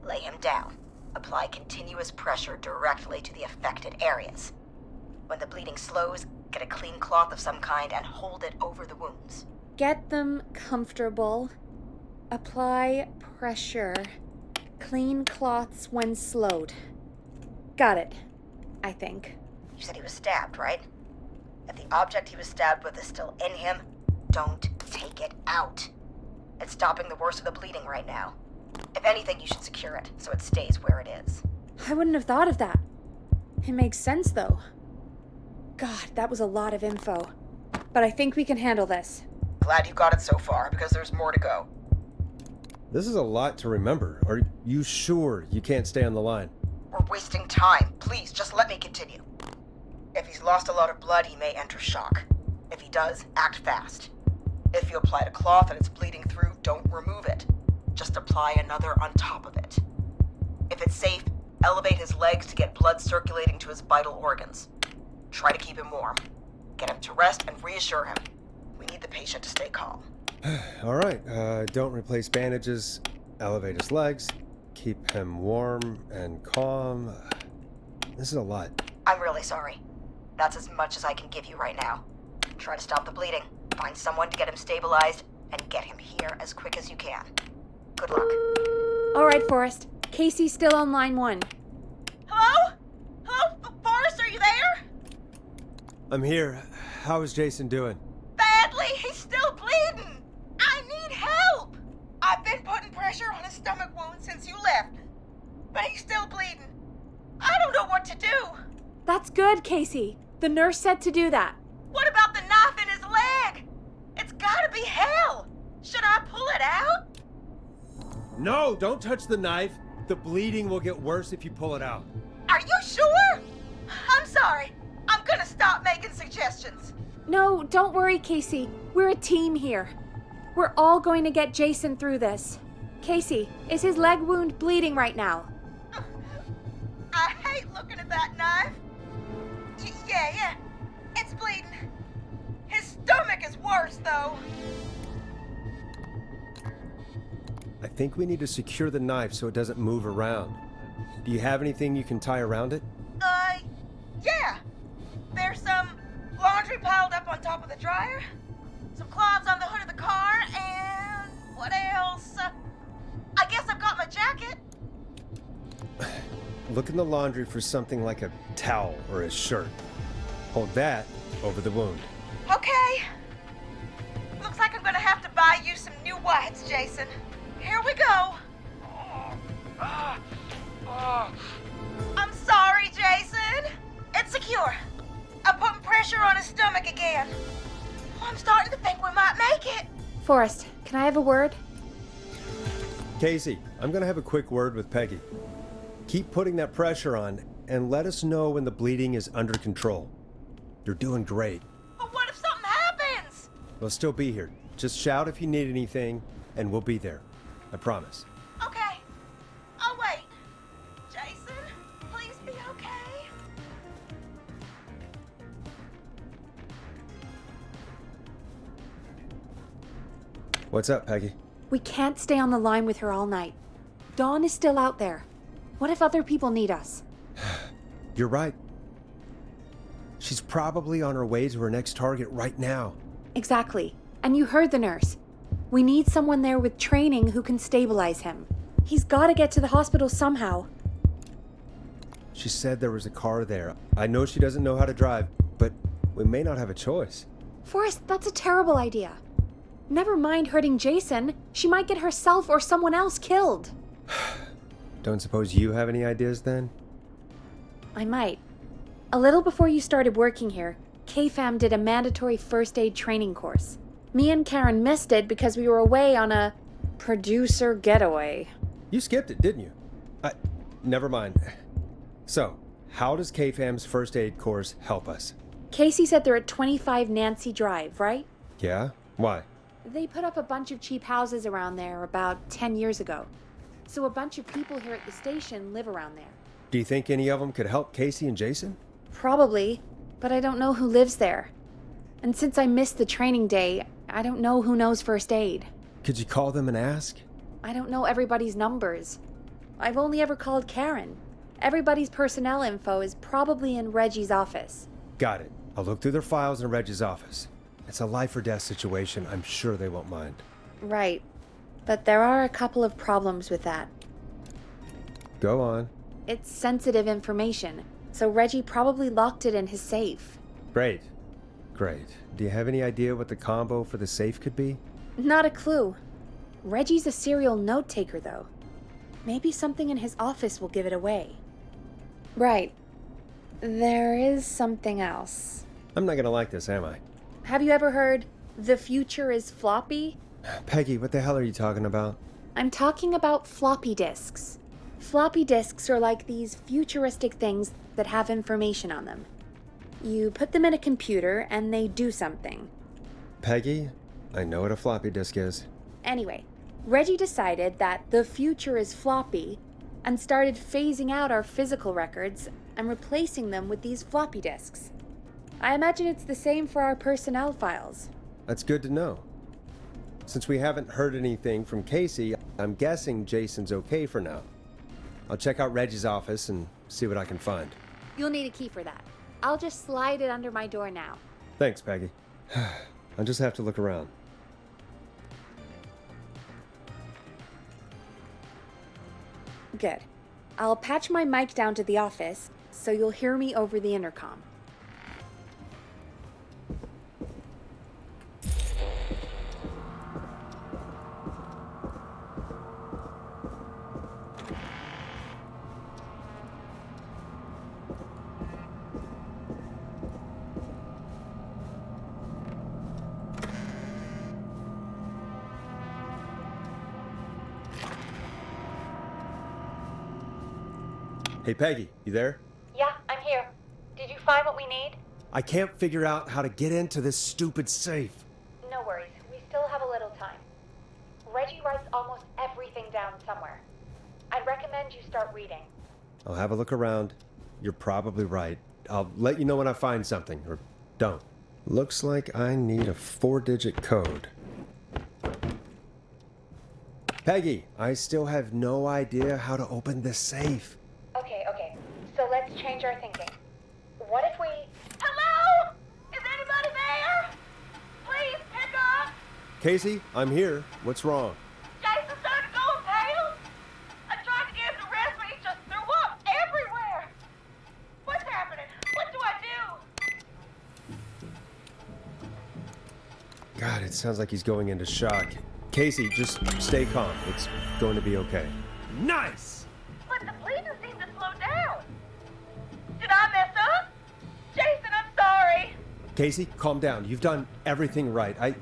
Lay him down. Apply continuous pressure directly to the affected areas. When the bleeding slows, get a clean cloth of some kind and hold it over the wounds. Get them comfortable. Apply pressure. Clean cloths when slowed. Got it, I think. You said he was stabbed, right? If the object he was stabbed with is still in him, don't take it out. It's stopping the worst of the bleeding right now. If anything, you should secure it so it stays where it is. I wouldn't have thought of that. It makes sense, though. God, that was a lot of info. But I think we can handle this. Glad you got it so far, because there's more to go. This is a lot to remember. Are you sure you can't stay on the line? We're wasting time. Please, just let me continue. If he's lost a lot of blood, he may enter shock. If he does, act fast. If you applied a cloth and it's bleeding through, don't remove it. Just apply another on top of it. If it's safe, elevate his legs to get blood circulating to his vital organs. Try to keep him warm. Get him to rest and reassure him. We need the patient to stay calm. All right, don't replace bandages. Elevate his legs. Keep him warm and calm. This is a lot. I'm really sorry. That's as much as I can give you right now. Try to stop the bleeding. Find someone to get him stabilized and get him here as quick as you can. Good luck. All right, Forrest. Casey's still on line 1. Hello? Hello? Forrest, are you there? I'm here. How is Jason doing? Badly. He's still bleeding. I need help. I've been putting pressure on his stomach wound since you left, but he's still bleeding. I don't know what to do. That's good, Casey. The nurse said to do that. What about the knife in his leg? It's gotta be hell. Should I pull it out? No, don't touch the knife. The bleeding will get worse if you pull it out. Are you sure? I'm sorry. I'm gonna stop making suggestions. No, don't worry, Casey. We're a team here. We're all going to get Jason through this. Casey, is his leg wound bleeding right now? I hate looking at that knife. Yeah. It's bleeding. His stomach is worse, though. I think we need to secure the knife so it doesn't move around. Do you have anything you can tie around it? Yeah. There's some laundry piled up on top of the dryer, some cloths on the hood of the car, and what else? I guess I've got my jacket. Look in the laundry for something like a towel or a shirt. Hold that over the wound. Okay. Looks like I'm gonna have to buy you some new whites, Jason. Here we go. I'm sorry, Jason. It's secure. I'm putting pressure on his stomach again. I'm starting to think we might make it. Forrest, can I have a word? Casey, I'm gonna have a quick word with Peggy. Keep putting that pressure on and let us know when the bleeding is under control. You're doing great. But what if something happens? We'll still be here. Just shout if you need anything, and we'll be there. I promise. Okay. I'll wait. Jason, please be okay. What's up, Peggy? We can't stay on the line with her all night. Dawn is still out there. What if other people need us? You're right. She's probably on her way to her next target right now. Exactly. And you heard the nurse. We need someone there with training who can stabilize him. He's got to get to the hospital somehow. She said there was a car there. I know she doesn't know how to drive, but we may not have a choice. Forrest, that's a terrible idea. Never mind hurting Jason. She might get herself or someone else killed. Don't suppose you have any ideas then? I might. A little before you started working here, KFAM did a mandatory first aid training course. Me and Karen missed it because we were away on a producer getaway. You skipped it, didn't you? Never mind. So, how does KFAM's first aid course help us? Casey said they're at 25 Nancy Drive, right? Yeah? Why? They put up a bunch of cheap houses around there about 10 years ago. So a bunch of people here at the station live around there. Do you think any of them could help Casey and Jason? Probably, but I don't know who lives there. And since I missed the training day, I don't know who knows first aid. Could you call them and ask? I don't know everybody's numbers. I've only ever called Karen. Everybody's personnel info is probably in Reggie's office. Got it. I'll look through their files in Reggie's office. It's a life or death situation. I'm sure they won't mind. Right. But there are a couple of problems with that. Go on. It's sensitive information, so Reggie probably locked it in his safe. Great. Do you have any idea what the combo for the safe could be? Not a clue. Reggie's a serial note taker, though. Maybe something in his office will give it away. Right. There is something else. I'm not gonna like this, am I? Have you ever heard, "The future is floppy"? Peggy, what the hell are you talking about? I'm talking about floppy disks. Floppy disks are like these futuristic things that have information on them. You put them in a computer and they do something. Peggy, I know what a floppy disk is. Anyway, Reggie decided that the future is floppy and started phasing out our physical records and replacing them with these floppy disks. I imagine it's the same for our personnel files. That's good to know. Since we haven't heard anything from Casey, I'm guessing Jason's okay for now. I'll check out Reggie's office and see what I can find. You'll need a key for that. I'll just slide it under my door now. Thanks, Peggy. I just have to look around. Good. I'll patch my mic down to the office, so you'll hear me over the intercom. Hey, Peggy, you there? Yeah, I'm here. Did you find what we need? I can't figure out how to get into this stupid safe. No worries. We still have a little time. Reggie writes almost everything down somewhere. I'd recommend you start reading. I'll have a look around. You're probably right. I'll let you know when I find something, or don't. Looks like I need a 4-digit code. Peggy, I still have no idea how to open this safe. Okay. So let's change our thinking. What if we... Hello? Is anybody there? Please pick up. Casey, I'm here. What's wrong? Jason started going pale. I tried to get him to rest, but he just threw up everywhere. What's happening? What do I do? God, it sounds like he's going into shock. Casey, just stay calm. It's going to be okay. Nice! But the bleeding seemed to slow down. Did I mess up? Jason, I'm sorry. Casey, calm down. You've done everything right. I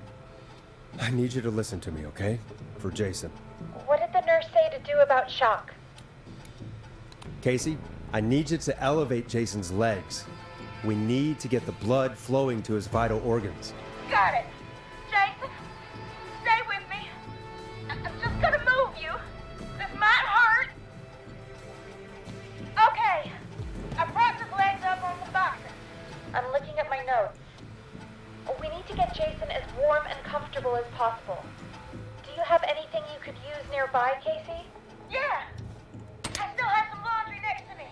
need you to listen to me, okay? For Jason. What did the nurse say to do about shock? Casey, I need you to elevate Jason's legs. We need to get the blood flowing to his vital organs. Got it. Jason, stay with me. I'm just gonna move you. This might hurt. Okay. I propped his legs up on the boxes. I'm looking at my notes. We need to get Jason as warm and comfortable as possible. Do you have anything you could use nearby, Casey? Yeah. I still have some laundry next to me.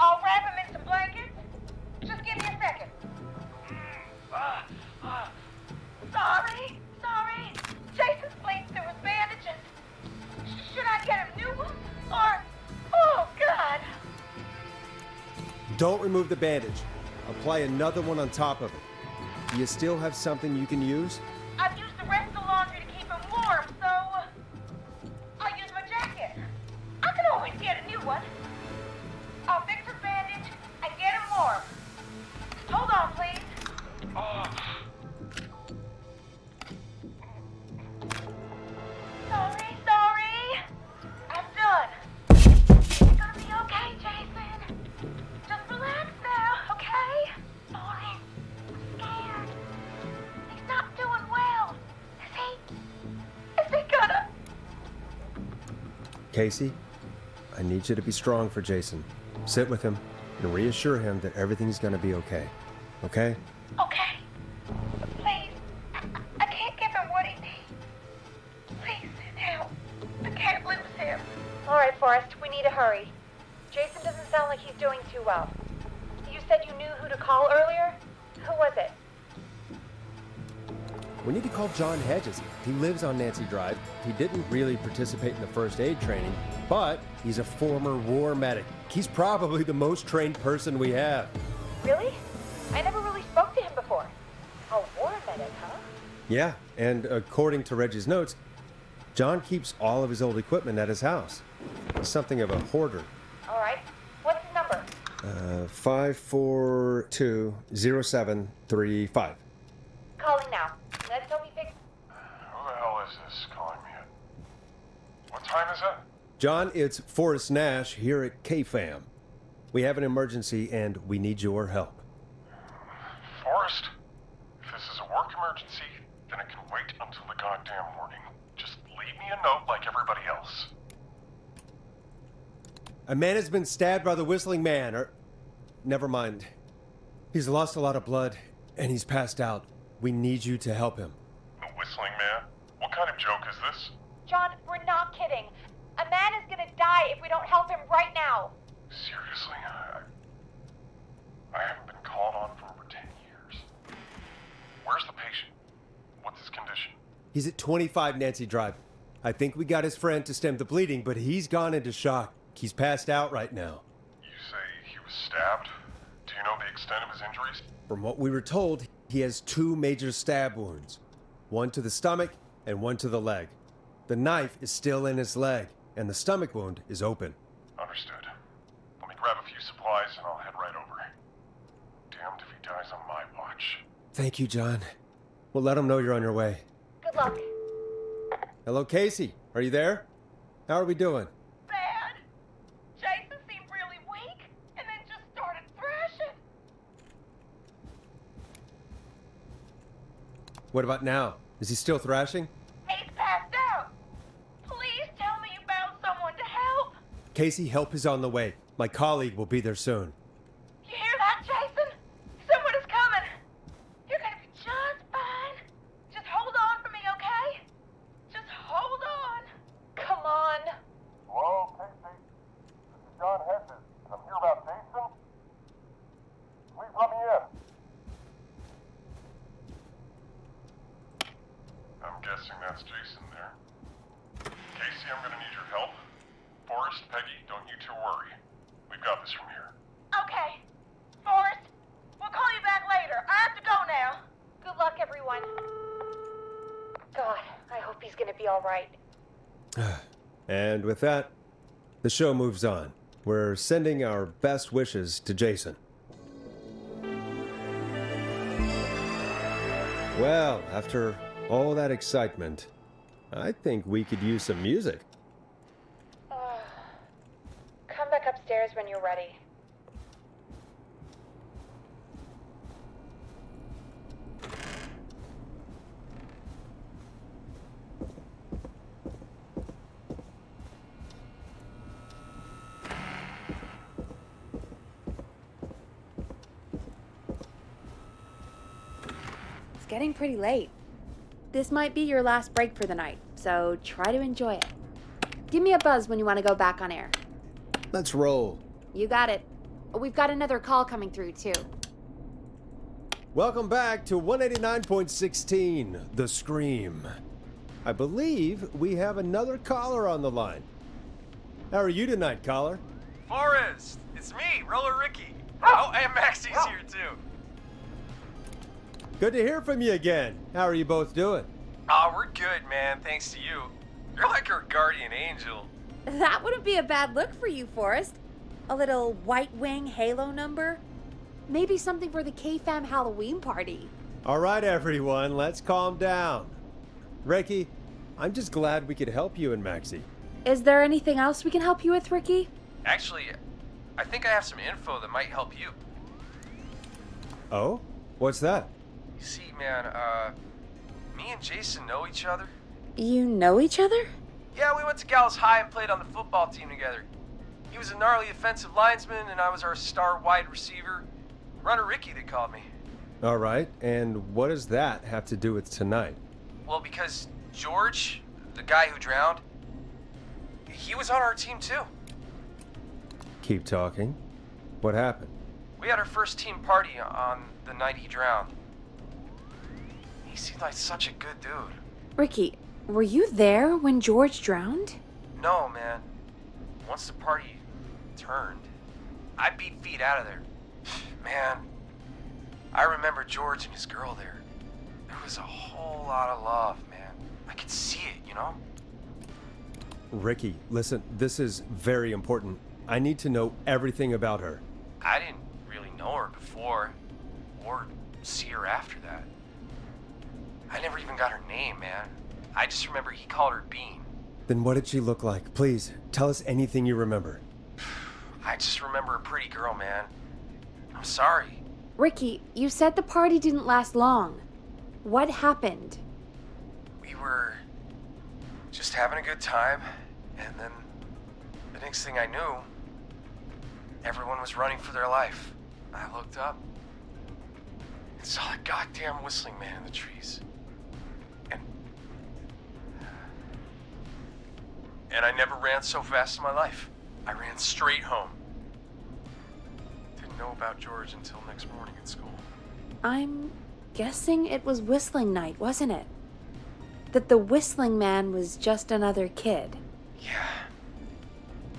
I'll wrap him in some blankets. Just give me a second. Sorry. Jason's bleeding through his bandages. Should I get him new ones? Or... Oh, God. Don't remove the bandage. Apply another one on top of it. Do you still have something you can use? I've used the rest of the laundry to keep him warm, so... I'll use my jacket. I can always get a new one. I'll fix his bandage and get him warm. Hold on, please. Sorry. I'm done. It's gonna be okay, Jason. Just relax now, okay? Sorry. I'm scared. He's not doing well. Is he gonna... Casey, I need you to be strong for Jason. Sit with him and reassure him that everything's gonna be okay. Okay? Okay. Please. I can't give him what he needs. Please, help. I can't lose him. All right, Forrest. We need to hurry. Jason doesn't sound like he's doing too well. You said you knew who to call earlier? Who was it? We need to call John Hedges. He lives on Nancy Drive. He didn't really participate in the first aid training, but he's a former war medic. He's probably the most trained person we have. Really? I never really spoke to him before. A war medic, huh? Yeah, and according to Reggie's notes, John keeps all of his old equipment at his house. He's something of a hoarder. All right. What's his number? 5420735. Calling now. Let's hope he picks... Who the hell is this calling me at? What time is it? John, it's Forrest Nash here at KFAM. We have an emergency and we need your help. Forrest? If this is a work emergency, then it can wait until the goddamn morning. Just leave me a note like everybody else. A man has been stabbed by the Whistling Man, or... Never mind. He's lost a lot of blood, and he's passed out. We need you to help him. The Whistling Man? What kind of joke is this? John, we're not kidding. A man is gonna die if we don't help him right now. Seriously? I haven't been called on for over 10 years. Where's the patient? He's at 25 Nancy Drive. I think we got his friend to stem the bleeding, but he's gone into shock. He's passed out right now. You say he was stabbed? Do you know the extent of his injuries? From what we were told, he has 2 major stab wounds. One to the stomach and one to the leg. The knife is still in his leg, and the stomach wound is open. Understood. Let me grab a few supplies and I'll head right over. Damned if he dies on my watch. Thank you, John. We'll let him know you're on your way. Good luck. Hello, Casey. Are you there? How are we doing? Bad. Jason seemed really weak and then just started thrashing. What about now? Is he still thrashing? He's passed out. Please tell me you found someone to help. Casey, help is on the way. My colleague will be there soon. You hear that, Jason? Someone is coming. You're gonna be just fine. Just hold on for me, okay? Just hold on. Come on. Hello, Casey. This is John Hedges. I'm here about Jason. Please let me in. I'm guessing that's Jason there. Casey, I'm gonna need your help. Forrest, Peggy, don't you two worry. We've got this from here. Okay. Forrest, we'll call you back later. I have to go now. Good luck, everyone. God, I hope he's gonna be all right. And with that, the show moves on. We're sending our best wishes to Jason. Well, after all that excitement, I think we could use some music. Come back upstairs when you're ready. It's getting pretty late. This might be your last break for the night, so try to enjoy it. Give me a buzz when you want to go back on air. Let's roll. You got it. We've got another call coming through, too. Welcome back to 189.16, The Scream. I believe we have another caller on the line. How are you tonight, caller? Forrest, it's me, Roller Ricky. Oh, and Maxie's here too. Good to hear from you again. How are you both doing? Oh, we're good, man, thanks to you. You're like our guardian angel. That wouldn't be a bad look for you, Forrest. A little White Wing Halo number? Maybe something for the K-Fam Halloween party. All right, everyone, let's calm down. Ricky, I'm just glad we could help you and Maxie. Is there anything else we can help you with, Ricky? Actually, I think I have some info that might help you. Oh? What's that? You see, man, me and Jason know each other. You know each other? Yeah, we went to Gallows High and played on the football team together. He was a gnarly offensive linesman, and I was our star wide receiver. Runner Ricky, they called me. All right, and what does that have to do with tonight? Well, because George, the guy who drowned, he was on our team too. Keep talking. What happened? We had our first team party on the night he drowned. He seemed like such a good dude. Ricky, were you there when George drowned? No, man. Once the party turned, I beat feet out of there. Man, I remember George and his girl there. There was a whole lot of love, man. I could see it, you know? Ricky, listen, this is very important. I need to know everything about her. I didn't really know her before, or see her after that. I never even got her name, man. I just remember he called her Bean. Then what did she look like? Please, tell us anything you remember. I just remember a pretty girl, man. I'm sorry. Ricky, you said the party didn't last long. What happened? We were just having a good time, and then the next thing I knew, everyone was running for their life. I looked up and saw that goddamn whistling man in the trees. And I never ran so fast in my life. I ran straight home. Didn't know about George until next morning at school. I'm guessing it was whistling night, wasn't it? that the Whistling Man was just another kid. Yeah.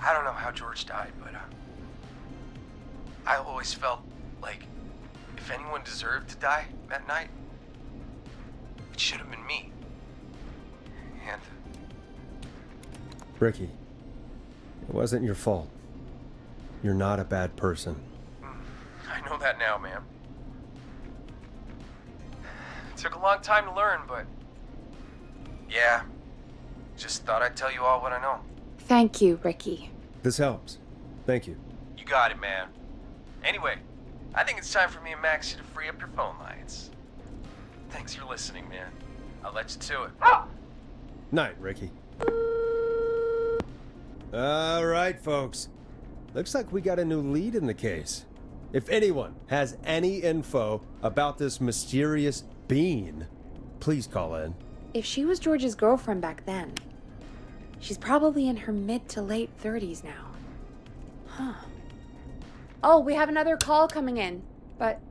I don't know how George died, but I always felt like if anyone deserved to die that night, it should have been me. And Ricky, it wasn't your fault. You're not a bad person. I know that now, ma'am. It took a long time to learn, but yeah, just thought I'd tell you all what I know. Thank you, Ricky. This helps. Thank you. You got it, man. Anyway, I think it's time for me and Maxie to free up your phone lines. Thanks for listening, man. I'll let you to it. Night, Ricky. All right, folks. Looks like we got a new lead in the case. If anyone has any info about this mysterious being, please call in. If she was George's girlfriend back then, she's probably in her mid to late 30s now. Huh. Oh, we have another call coming in, but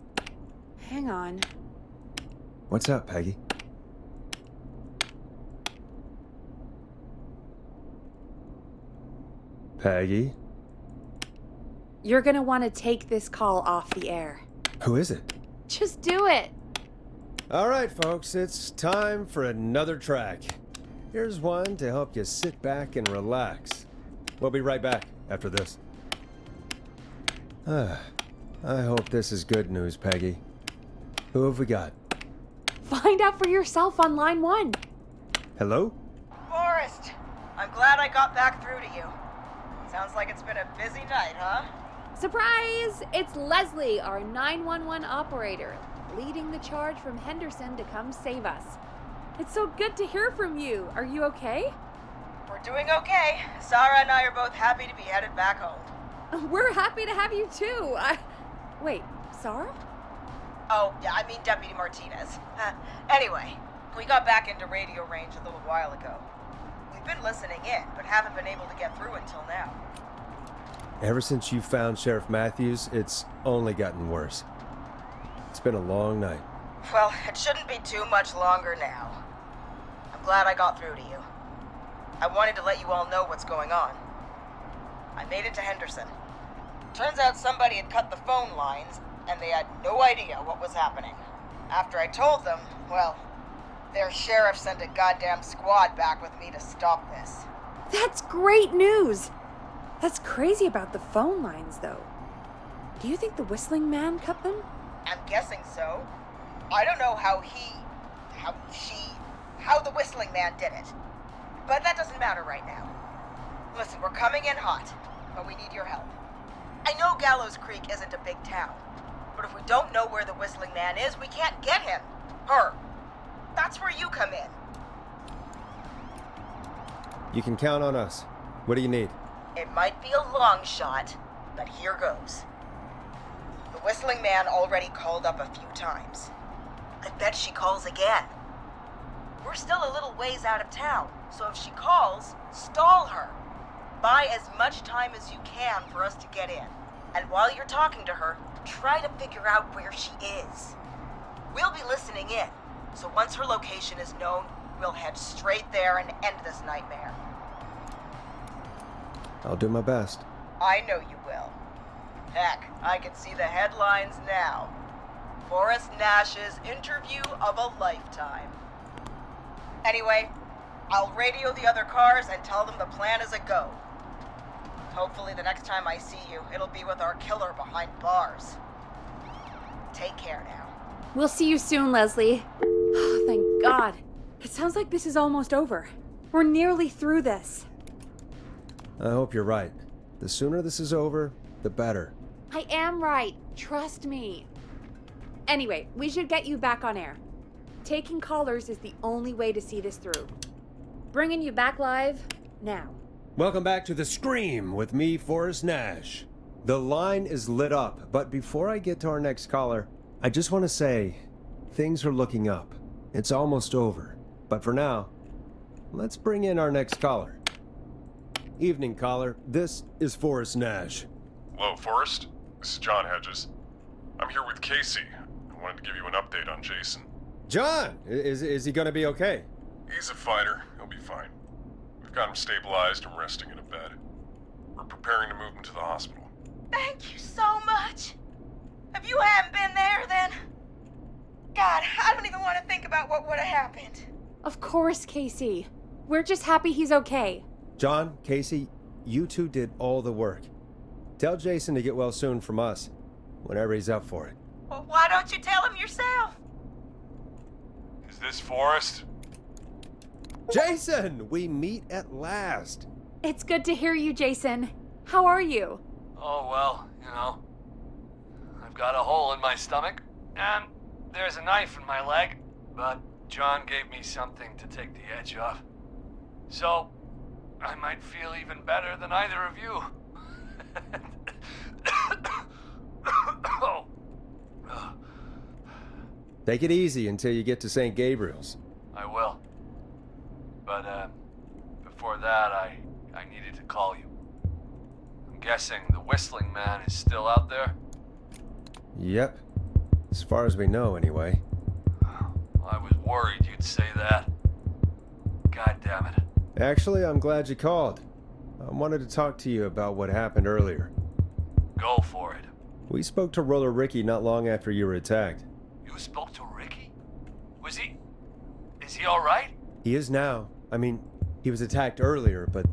hang on. What's up, Peggy? Peggy? You're gonna want to take this call off the air. Who is it? Just do it. All right, folks, it's time for another track. Here's one to help you sit back and relax. We'll be right back after this. I hope this is good news, Peggy. Who have we got? Find out for yourself on line 1. Hello? Forrest, I'm glad I got back through to you. Sounds like it's been a busy night, huh? Surprise! It's Leslie, our 911 operator, leading the charge from Henderson to come save us. It's so good to hear from you. Are you okay? We're doing okay. Sarah and I are both happy to be headed back home. We're happy to have you too. Wait, Sarah? Oh, yeah, I mean Deputy Martinez. Anyway, we got back into radio range a little while ago. We've been listening in, but haven't been able to get through until now. Ever since you found Sheriff Matthews, it's only gotten worse. It's been a long night. Well, it shouldn't be too much longer now. I'm glad I got through to you. I wanted to let you all know what's going on. I made it to Henderson. Turns out somebody had cut the phone lines, and they had no idea what was happening. After I told them, well, their sheriff sent a goddamn squad back with me to stop this. That's great news! That's crazy about the phone lines, though. Do you think the Whistling Man cut them? I'm guessing so. I don't know how the Whistling Man did it. But that doesn't matter right now. Listen, we're coming in hot, but we need your help. I know Gallows Creek isn't a big town, but if we don't know where the Whistling Man is, we can't get him. Her. That's where you come in. You can count on us. What do you need? It might be a long shot, but here goes. The Whistling Man already called up a few times. I bet she calls again. We're still a little ways out of town, so if she calls, stall her. Buy as much time as you can for us to get in. And while you're talking to her, try to figure out where she is. We'll be listening in, so once her location is known, we'll head straight there and end this nightmare. I'll do my best. I know you will. Heck, I can see the headlines now. Forrest Nash's interview of a lifetime. Anyway, I'll radio the other cars and tell them the plan is a go. Hopefully the next time I see you, it'll be with our killer behind bars. Take care now. We'll see you soon, Leslie. Oh, thank God. It sounds like this is almost over. We're nearly through this. I hope you're right. The sooner this is over, the better. I am right. Trust me. Anyway, we should get you back on air. Taking callers is the only way to see this through. Bringing you back live now. Welcome back to The Scream with me, Forrest Nash. The line is lit up, but before I get to our next caller, I just want to say, things are looking up. It's almost over. But for now, let's bring in our next caller. Evening, caller. This is Forrest Nash. Hello, Forrest. This is John Hedges. I'm here with Casey. I wanted to give you an update on Jason. John! Is he gonna be okay? He's a fighter. He'll be fine. We've got him stabilized and resting in a bed. We're preparing to move him to the hospital. Thank you so much. If you hadn't been there, then... God, I don't even want to think about what would have happened. Of course, Casey. We're just happy he's okay. John, Casey, you two did all the work. Tell Jason to get well soon from us, whenever he's up for it. Well, why don't you tell him yourself? Is this Forrest? Jason, we meet at last. It's good to hear you, Jason. How are you? Oh, well, I've got a hole in my stomach, and there's a knife in my leg, but John gave me something to take the edge off. So, I might feel even better than either of you. Oh. Take it easy until you get to St. Gabriel's. I will. But, before that, I needed to call you. I'm guessing the Whistling Man is still out there? Yep. As far as we know, anyway. I was worried you'd say that. God damn it. Actually, I'm glad you called. I wanted to talk to you about what happened earlier. Go for it. We spoke to Roller Ricky not long after you were attacked. You spoke to Ricky? Is he alright? He is now. I mean, he was attacked earlier, but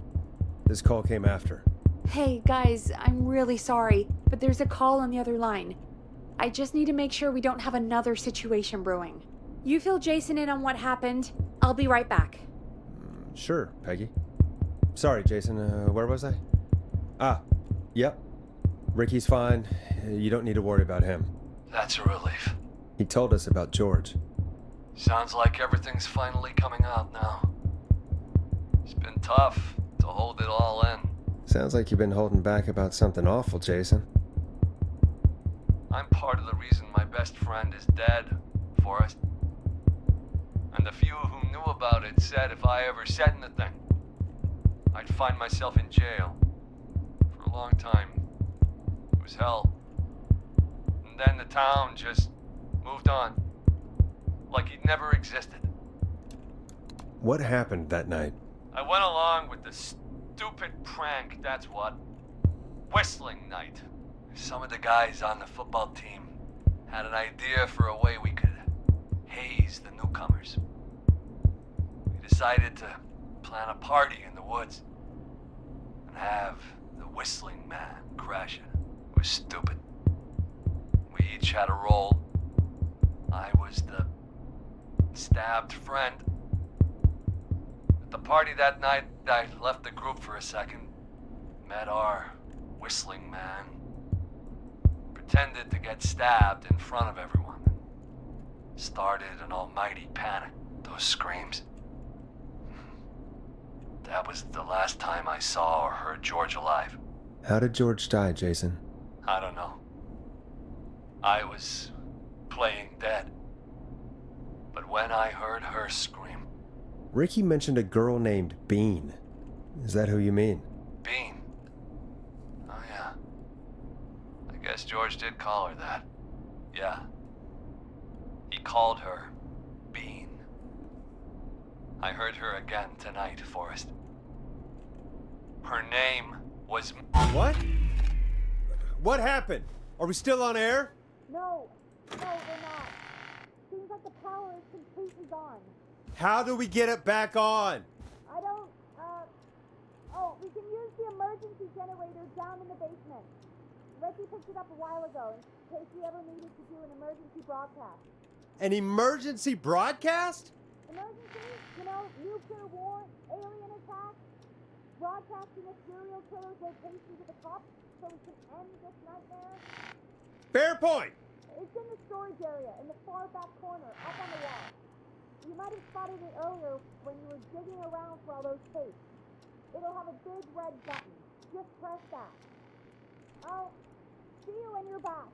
this call came after. Hey, guys, I'm really sorry, but there's a call on the other line. I just need to make sure we don't have another situation brewing. You fill Jason in on what happened. I'll be right back. Sure, Peggy. Sorry, Jason, where was I? Yep. Ricky's fine. You don't need to worry about him. That's a relief. He told us about George. Sounds like everything's finally coming out now. It's been tough to hold it all in. Sounds like you've been holding back about something awful, Jason. I'm part of the reason my best friend is dead, Forrest. And the few who knew about it said if I ever said anything, I'd find myself in jail. For a long time. It was hell. And then the town just moved on. Like he'd never existed. What happened that night? I went along with the stupid prank, that's what. Whistling night. Some of the guys on the football team had an idea for a way we could haze the newcomers. We decided to plan a party in the woods and have the Whistling Man crash it. It was stupid. We each had a role. I was the stabbed friend. At the party that night, I left the group for a second, met our Whistling Man, pretended to get stabbed in front of everyone. Started an almighty panic. Those screams. That was the last time I saw or heard George alive. How did George die, Jason? I don't know. I was playing dead. But when I heard her scream... Ricky mentioned a girl named Bean. Is that who you mean? Bean? Oh yeah. I guess George did call her that. Yeah. He called her Bean. I heard her again tonight, Forrest. Her name was... What? What happened? Are we still on air? No, we're not. Seems like the power is completely gone. How do we get it back on? I don't, we can use the emergency generator down in the basement. Ricky picked it up a while ago in case we ever needed to do an emergency broadcast. An emergency broadcast? Emergency? Nuclear war, alien attack, broadcasting a serial killer's location to the cops so we can end this nightmare. Fair point. It's in the storage area, in the far back corner, up on the wall. You might have spotted it earlier when you were digging around for all those tapes. It'll have a big red button. Just press that. I'll see you when you're back.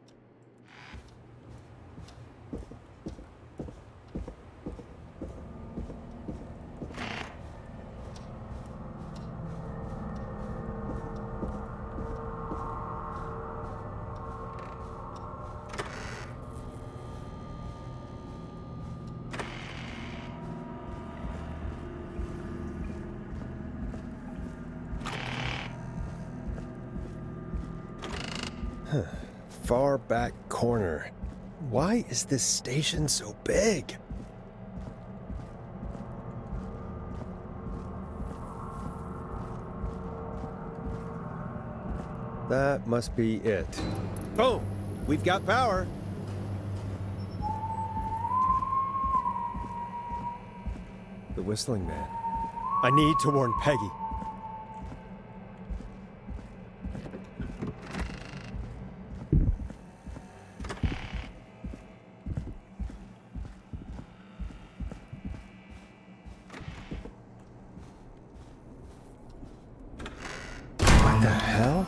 far back corner. Why is this station so big? That must be it. Boom! We've got power. The whistling man. I need to warn Peggy. What the hell?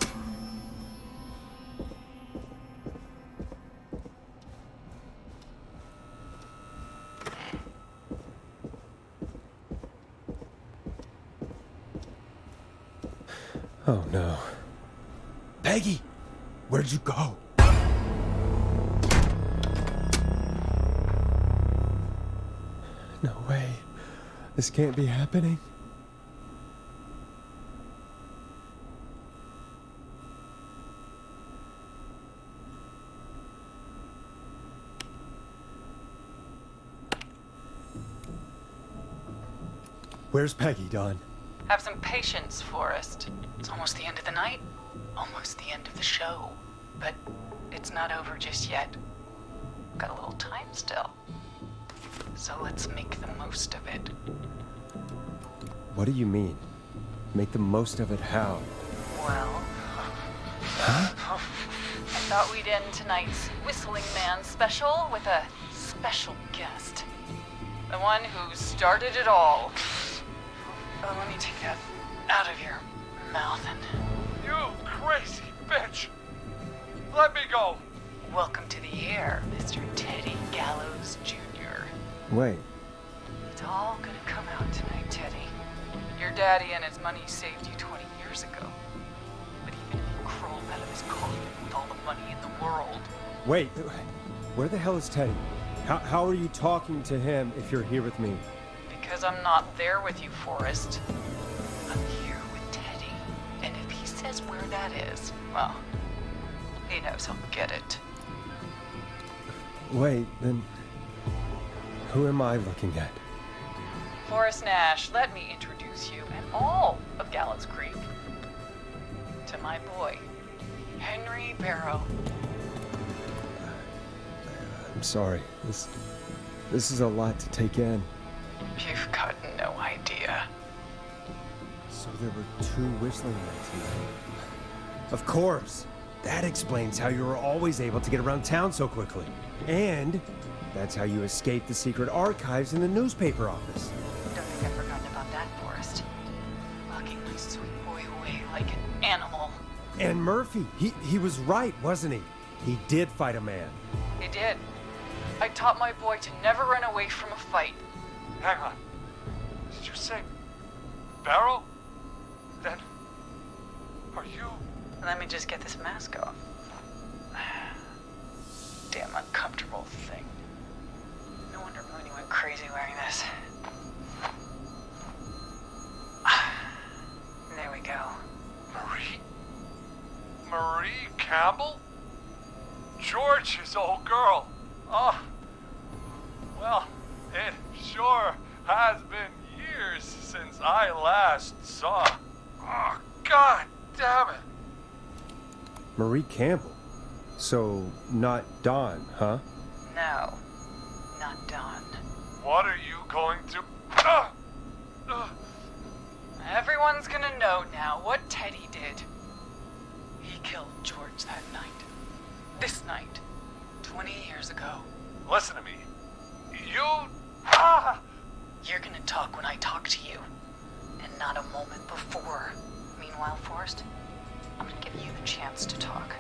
Oh no. Peggy! Where'd you go? No way. This can't be happening. Where's Peggy, Don? Have some patience, Forrest. It's almost the end of the night, almost the end of the show. But it's not over just yet. Got a little time still. So let's make the most of it. What do you mean? Make the most of it how? Well... Huh? I thought we'd end tonight's Whistling Man special with a special guest. The one who started it all. Oh, let me take that out of your mouth and... You crazy bitch! Let me go! Welcome to the air, Mr. Teddy Gallows Jr. Wait. It's all gonna come out tonight, Teddy. Your daddy and his money saved you 20 years ago. But even if you crawled out of his coffin with all the money in the world... Wait, where the hell is Teddy? How are you talking to him if you're here with me? Because I'm not there with you, Forrest. I'm here with Teddy. And if he says where that is, well, he knows he'll get it. Wait, then... Who am I looking at? Forrest Nash, let me introduce you and all of Gallows Creek to my boy, Henry Barrow. I'm sorry. This is a lot to take in. You've got no idea. So there were two whistling men tonight. Of course. That explains how you were always able to get around town so quickly. And that's how you escaped the secret archives in the newspaper office. Don't think I've forgotten about that, Forrest. Locking my sweet boy away like an animal. And Murphy, he was right, wasn't he? He did fight a man. He did. I taught my boy to never run away from a fight. Hang on. Did you say Barrow? Then are you? Let me just get this mask off. Damn uncomfortable thing. No wonder Mooney went crazy wearing this. There we go. Marie Campbell? George's old girl. Oh, well, it sure has been years since I last saw. Oh, God damn it. Marie Campbell. So, not Dawn, huh? No, not Dawn. What are you going to... Everyone's gonna know now what Teddy did. He killed George that night. This night. 20 years ago. Listen to me. You... You're gonna talk when I talk to you. And not a moment before. Meanwhile, Forrest, I'm gonna give you the chance to talk.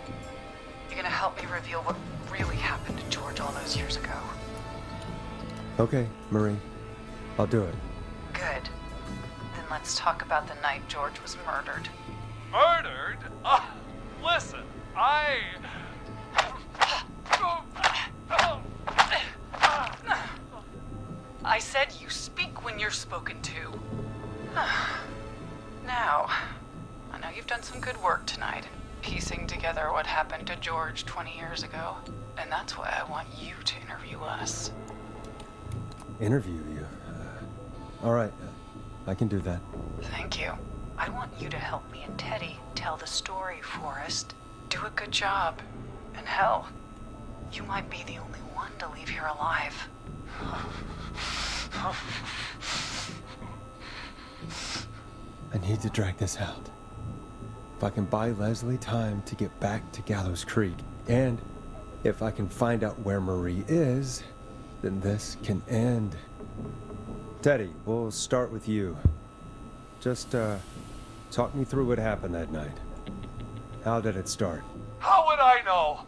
You're gonna help me reveal what really happened to George all those years ago. Okay, Marie. I'll do it. Good. Then let's talk about the night George was murdered. Murdered? Listen, I said you speak when you're spoken to. Now, I know you've done some good work tonight. piecing together what happened to George 20 years ago. And that's why I want you to interview us. Interview you? All right, I can do that. Thank you. I want you to help me and Teddy tell the story, Forrest. Do a good job. And hell, you might be the only one to leave here alive. I need to drag this out. If I can buy Leslie time to get back to Gallows Creek, and if I can find out where Marie is, then this can end. Teddy, we'll start with you. Just, talk me through what happened that night. How did it start? How would I know?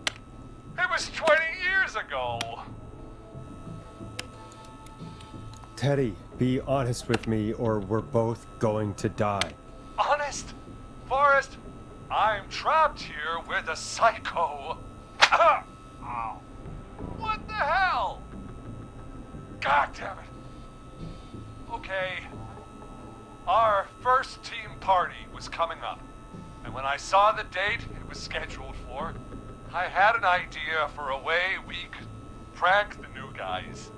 It was 20 years ago. Teddy, be honest with me or we're both going to die. Honest? Forrest, I'm trapped here with a psycho. Ow. What the hell? God damn it. Okay. Our first team party was coming up. And when I saw the date it was scheduled for, I had an idea for a way we could prank the new guys.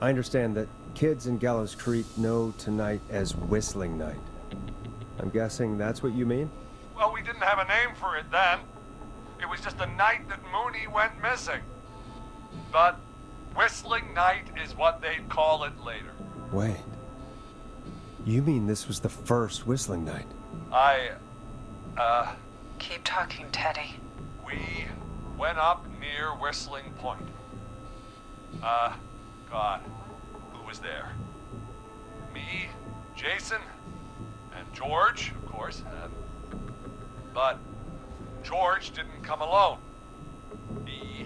I understand that kids in Gallows Creek know tonight as Whistling Night. I'm guessing that's what you mean? Well, we didn't have a name for it then. It was just the night that Mooney went missing. But Whistling Night is what they'd call it later. Wait. You mean this was the first Whistling Night? Keep talking, Teddy. We went up near Whistling Point. God, who was there? Me, Jason, and George, of course. But George didn't come alone. He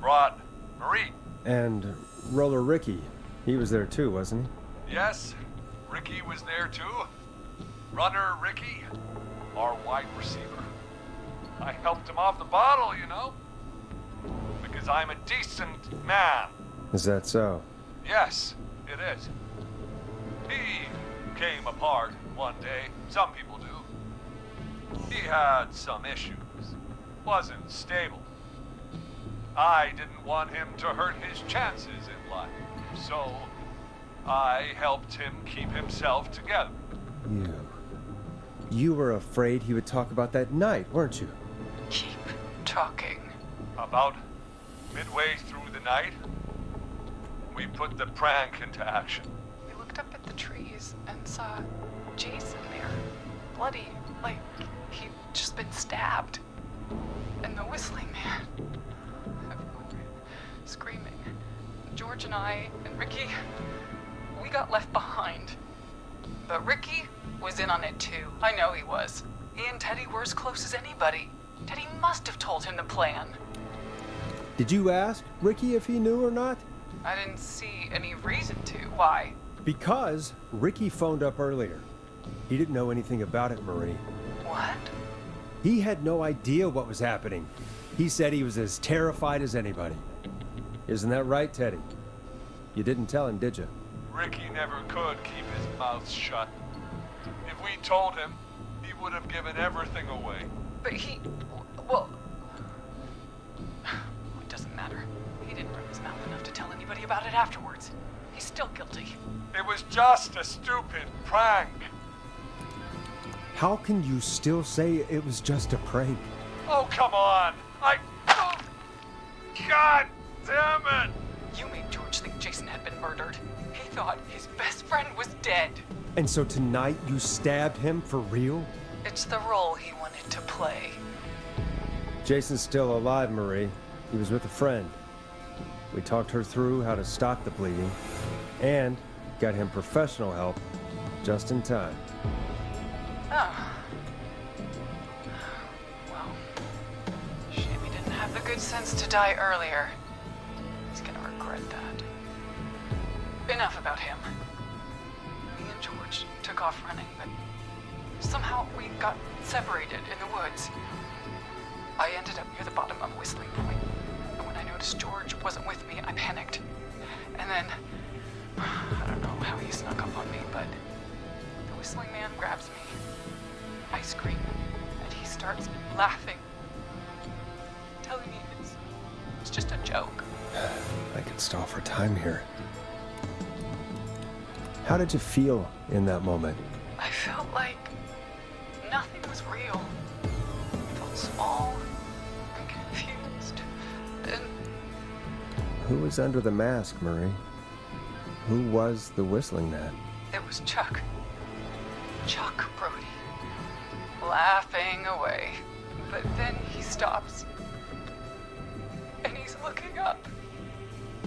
brought Marie. And Roller Ricky, he was there too, wasn't he? Yes, Ricky was there too. Runner Ricky, our wide receiver. I helped him off the bottle, you know. Because I'm a decent man. Is that so? Yes, it is. He came apart one day. Some people do. He had some issues. Wasn't stable. I didn't want him to hurt his chances in life. So, I helped him keep himself together. You were afraid he would talk about that night, weren't you? Keep talking. About midway through the night, we put the prank into action. We looked up at the trees and saw Jason there, bloody, like he'd just been stabbed. And the Whistling Man, screaming. George and I and Ricky, we got left behind. But Ricky was in on it too. I know he was. He and Teddy were as close as anybody. Teddy must have told him the plan. Did you ask Ricky if he knew or not? I didn't see any reason to. Why? Because Ricky phoned up earlier. He didn't know anything about it, Marie. What? He had no idea what was happening. He said he was as terrified as anybody. Isn't that right, Teddy? You didn't tell him, did you? Ricky never could keep his mouth shut. If we told him, he would have given everything away. But well, it doesn't matter. He didn't run his mouth enough to tell anybody about it afterwards. He's still guilty. It was just a stupid prank. How can you still say it was just a prank? Oh, come on. Oh, God damn it. You made George think Jason had been murdered. He thought his best friend was dead. And so tonight you stabbed him for real? It's the role he wanted to play. Jason's still alive, Marie. He was with a friend. We talked her through how to stop the bleeding and got him professional help just in time. Oh. Well, shame he didn't have the good sense to die earlier. He's gonna regret that. Enough about him. Me and George took off running, but somehow we got separated in the woods. I ended up near the bottom of Whistling Point, and when I noticed George wasn't with me, I panicked. And then, I don't know how he snuck up on me, but the Whistling Man grabs me. I scream, and he starts waste all of our time here. How did you feel in that moment? I felt like nothing was real. I felt small and confused. And Who was under the mask, Marie? Who was the whistling man? it was Chuck. Chuck Brody. Laughing away. But then he stops. And he's looking up.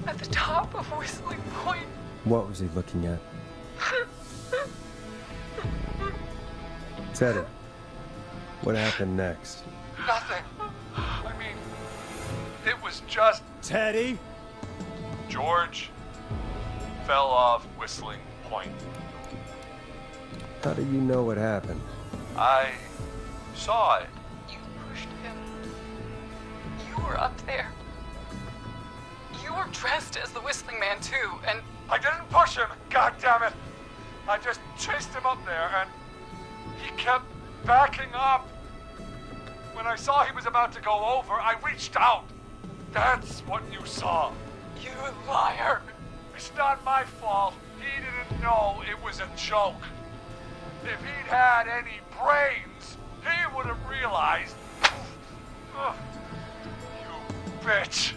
At the top of Whistling Point. What was he looking at? Teddy, what happened next? Nothing. I mean, it was just Teddy? George fell off Whistling Point. How do you know what happened? I saw it. You pushed him. You were up there. You were dressed as the Whistling Man too, and I didn't push him, God damn it! I just chased him up there and he kept backing up. When I saw he was about to go over, I reached out. That's what you saw. you liar. It's not my fault. He didn't know it was a joke. If he'd had any brains, he would have realized. Ugh. You bitch.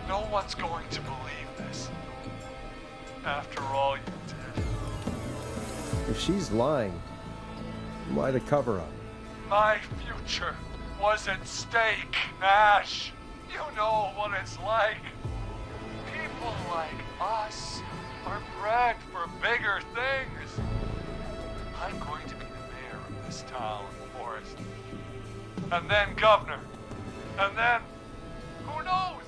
No one's going to believe this. After all you did. If she's lying, why the cover-up? My future was at stake, Nash. You know what it's like. People like us are bred for bigger things. I'm going to be the mayor of this town, Forrest. And then governor. And then, who knows?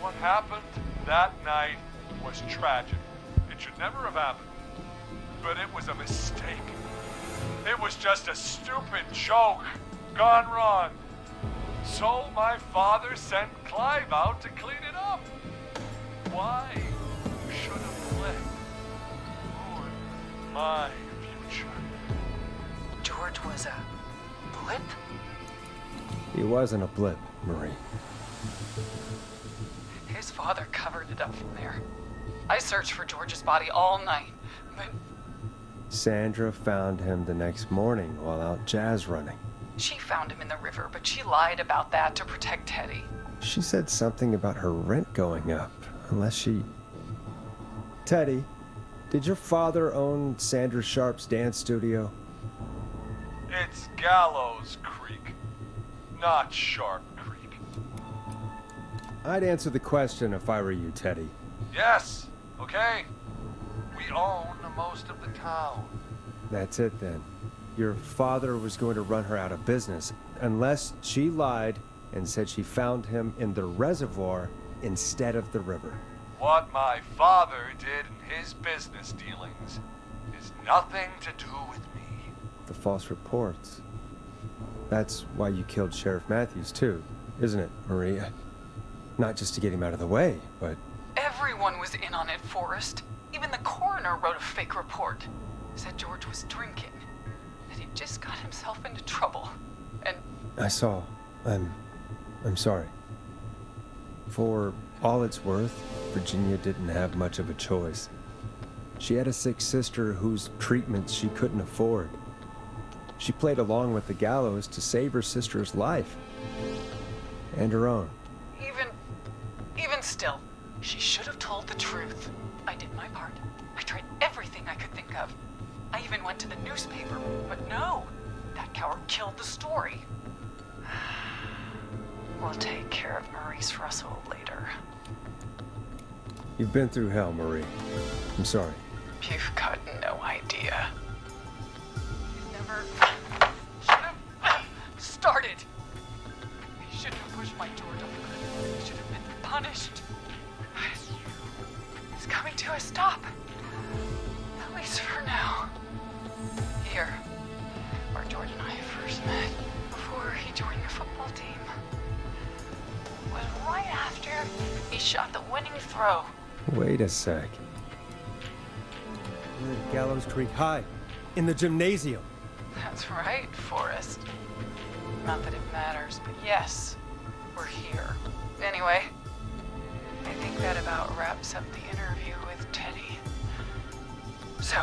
What happened that night was tragic. It should never have happened. But it was a mistake. It was just a stupid joke gone wrong. So my father sent Clive out to clean it up. Why should a blip ruin my future? George was a blip? He wasn't a blip, Marie. His father covered it up from there. I searched for George's body all night, but Sandra found him the next morning while out jazz running. she found him in the river, but she lied about that to protect Teddy. She said something about her rent going up, unless she... Teddy, did your father own Sandra Sharp's dance studio? It's Gallows Creek, not Sharp Creek. I'd answer the question if I were you, Teddy. Yes, okay. We own most of the town. That's it then. Your father was going to run her out of business, unless she lied and said she found him in the reservoir instead of the river. What my father did in his business dealings is nothing to do with me. The false reports. That's why you killed Sheriff Matthews too, isn't it, Maria? Not just to get him out of the way, but... Everyone was in on it, Forrest. Even the coroner wrote a fake report. Said George was drinking. That he just got himself into trouble. And I saw. I'm sorry. For all it's worth, Virginia didn't have much of a choice. She had a sick sister whose treatments she couldn't afford. She played along with the gallows to save her sister's life. And her own. even still, she should have told the truth. I did my part. I tried everything I could think of. I even went to the newspaper, but no. That coward killed the story. We'll take care of Maurice Russell later. You've been through hell, Marie. I'm sorry. You've got no idea. You never should have started. You shouldn't have pushed my George off the cliff. You should have been punished. It's coming to a stop. At least for now. Here, where George and I first met, before he joined your football team. Was right after he shot the winning throw. Wait a sec. We're at Gallows Creek High, in the gymnasium. That's right, Forrest. Not that it matters, but yes, we're here. Anyway, wraps up the interview with Teddy. So,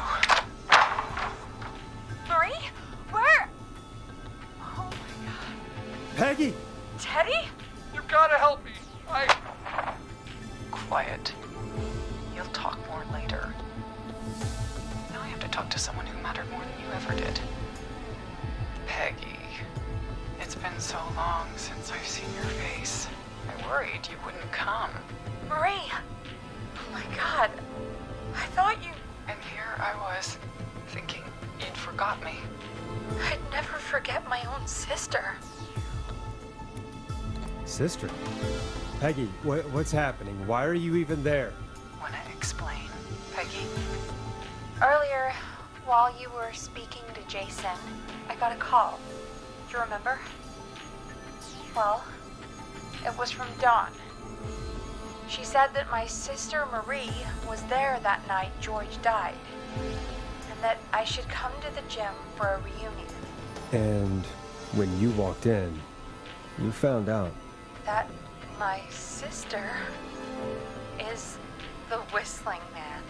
Marie? Where? Oh my god. Peggy! Teddy? You gotta help me. quiet. You'll talk more later. Now I have to talk to someone who mattered more than you ever did. Peggy. It's been so long since I've seen your face. I worried you wouldn't come. Marie! Oh my god. I thought you... And here I was, thinking you'd forgot me. I'd never forget my own sister. Sister? Peggy, what's happening? Why are you even there? Wanna explain, Peggy? Earlier, while you were speaking to Jason, I got a call. Do you remember? Well, it was from Dawn. She said that my sister Marie was there that night George died, and that I should come to the gym for a reunion. And when you walked in, you found out. That my sister is the Whistling Man.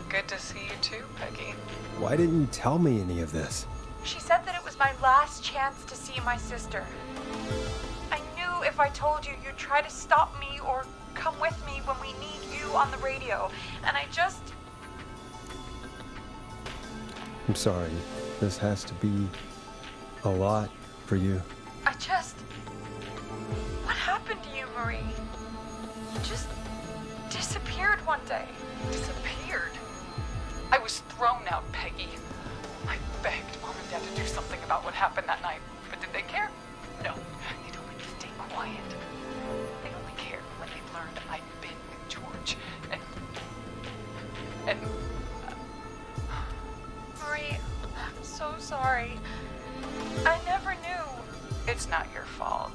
Good to see you too, Peggy. Why didn't you tell me any of this? She said that it was my last chance to see my sister. I knew if I told you, you'd try to stop me or come with me when we need you on the radio. And I just... I'm sorry. This has to be a lot for you. I just... What happened to you, Marie? You just disappeared one day. Disappeared? I was thrown out, Peggy. I begged Mom and Dad to do something about what happened that night, but did they care? No. They told me to stay quiet. They only cared when they learned I'd been with George. And Marie, I'm so sorry. I never knew. It's not your fault.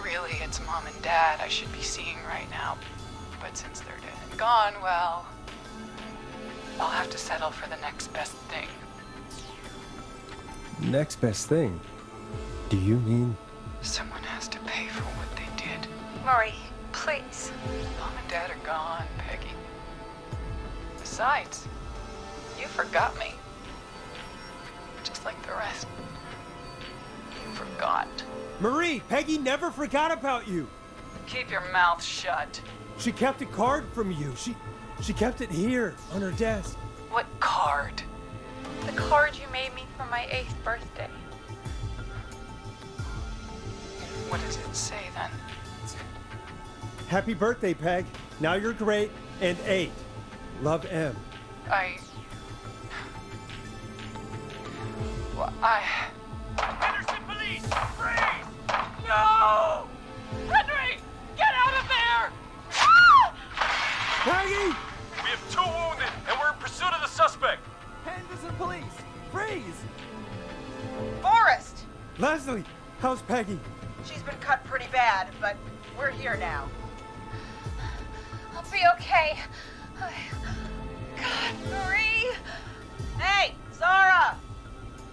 Really, it's Mom and Dad I should be seeing right now. But since they're dead and gone, well, I'll have to settle for the next best thing. Next best thing? Do you mean? Someone has to pay for what they did. Marie, please. Mom and Dad are gone, Peggy. Besides, you forgot me. Just like the rest. You forgot. Marie, Peggy never forgot about you. Keep your mouth shut. She kept a card from you. She kept it here on her desk. What card? The card you made me for my 8th birthday. What does it say then? Happy birthday, Peg. Now you're great and 8. Love, M. Henderson police! Freeze! No! Henry! Get out of there! Peggy! We have 2 wounded, and we're in pursuit of the suspect. Henderson police! Freeze! Forrest! Leslie, how's Peggy? She's been cut pretty bad, but we're here now. I'll be okay. God, Marie! Hey, Zara!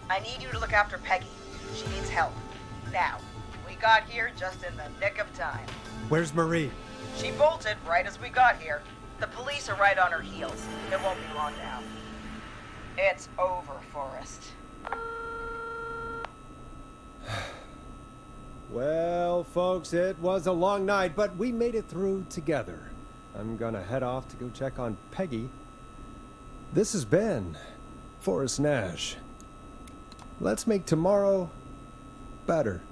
I need you to look after Peggy. She needs help. Now. We got here just in the nick of time. Where's Marie? She bolted right as we got here. The police are right on her heels. It won't be long now. It's over, Forrest. Well, folks, it was a long night, but we made it through together. I'm gonna head off to go check on Peggy. This has been Forrest Nash. Let's make tomorrow better.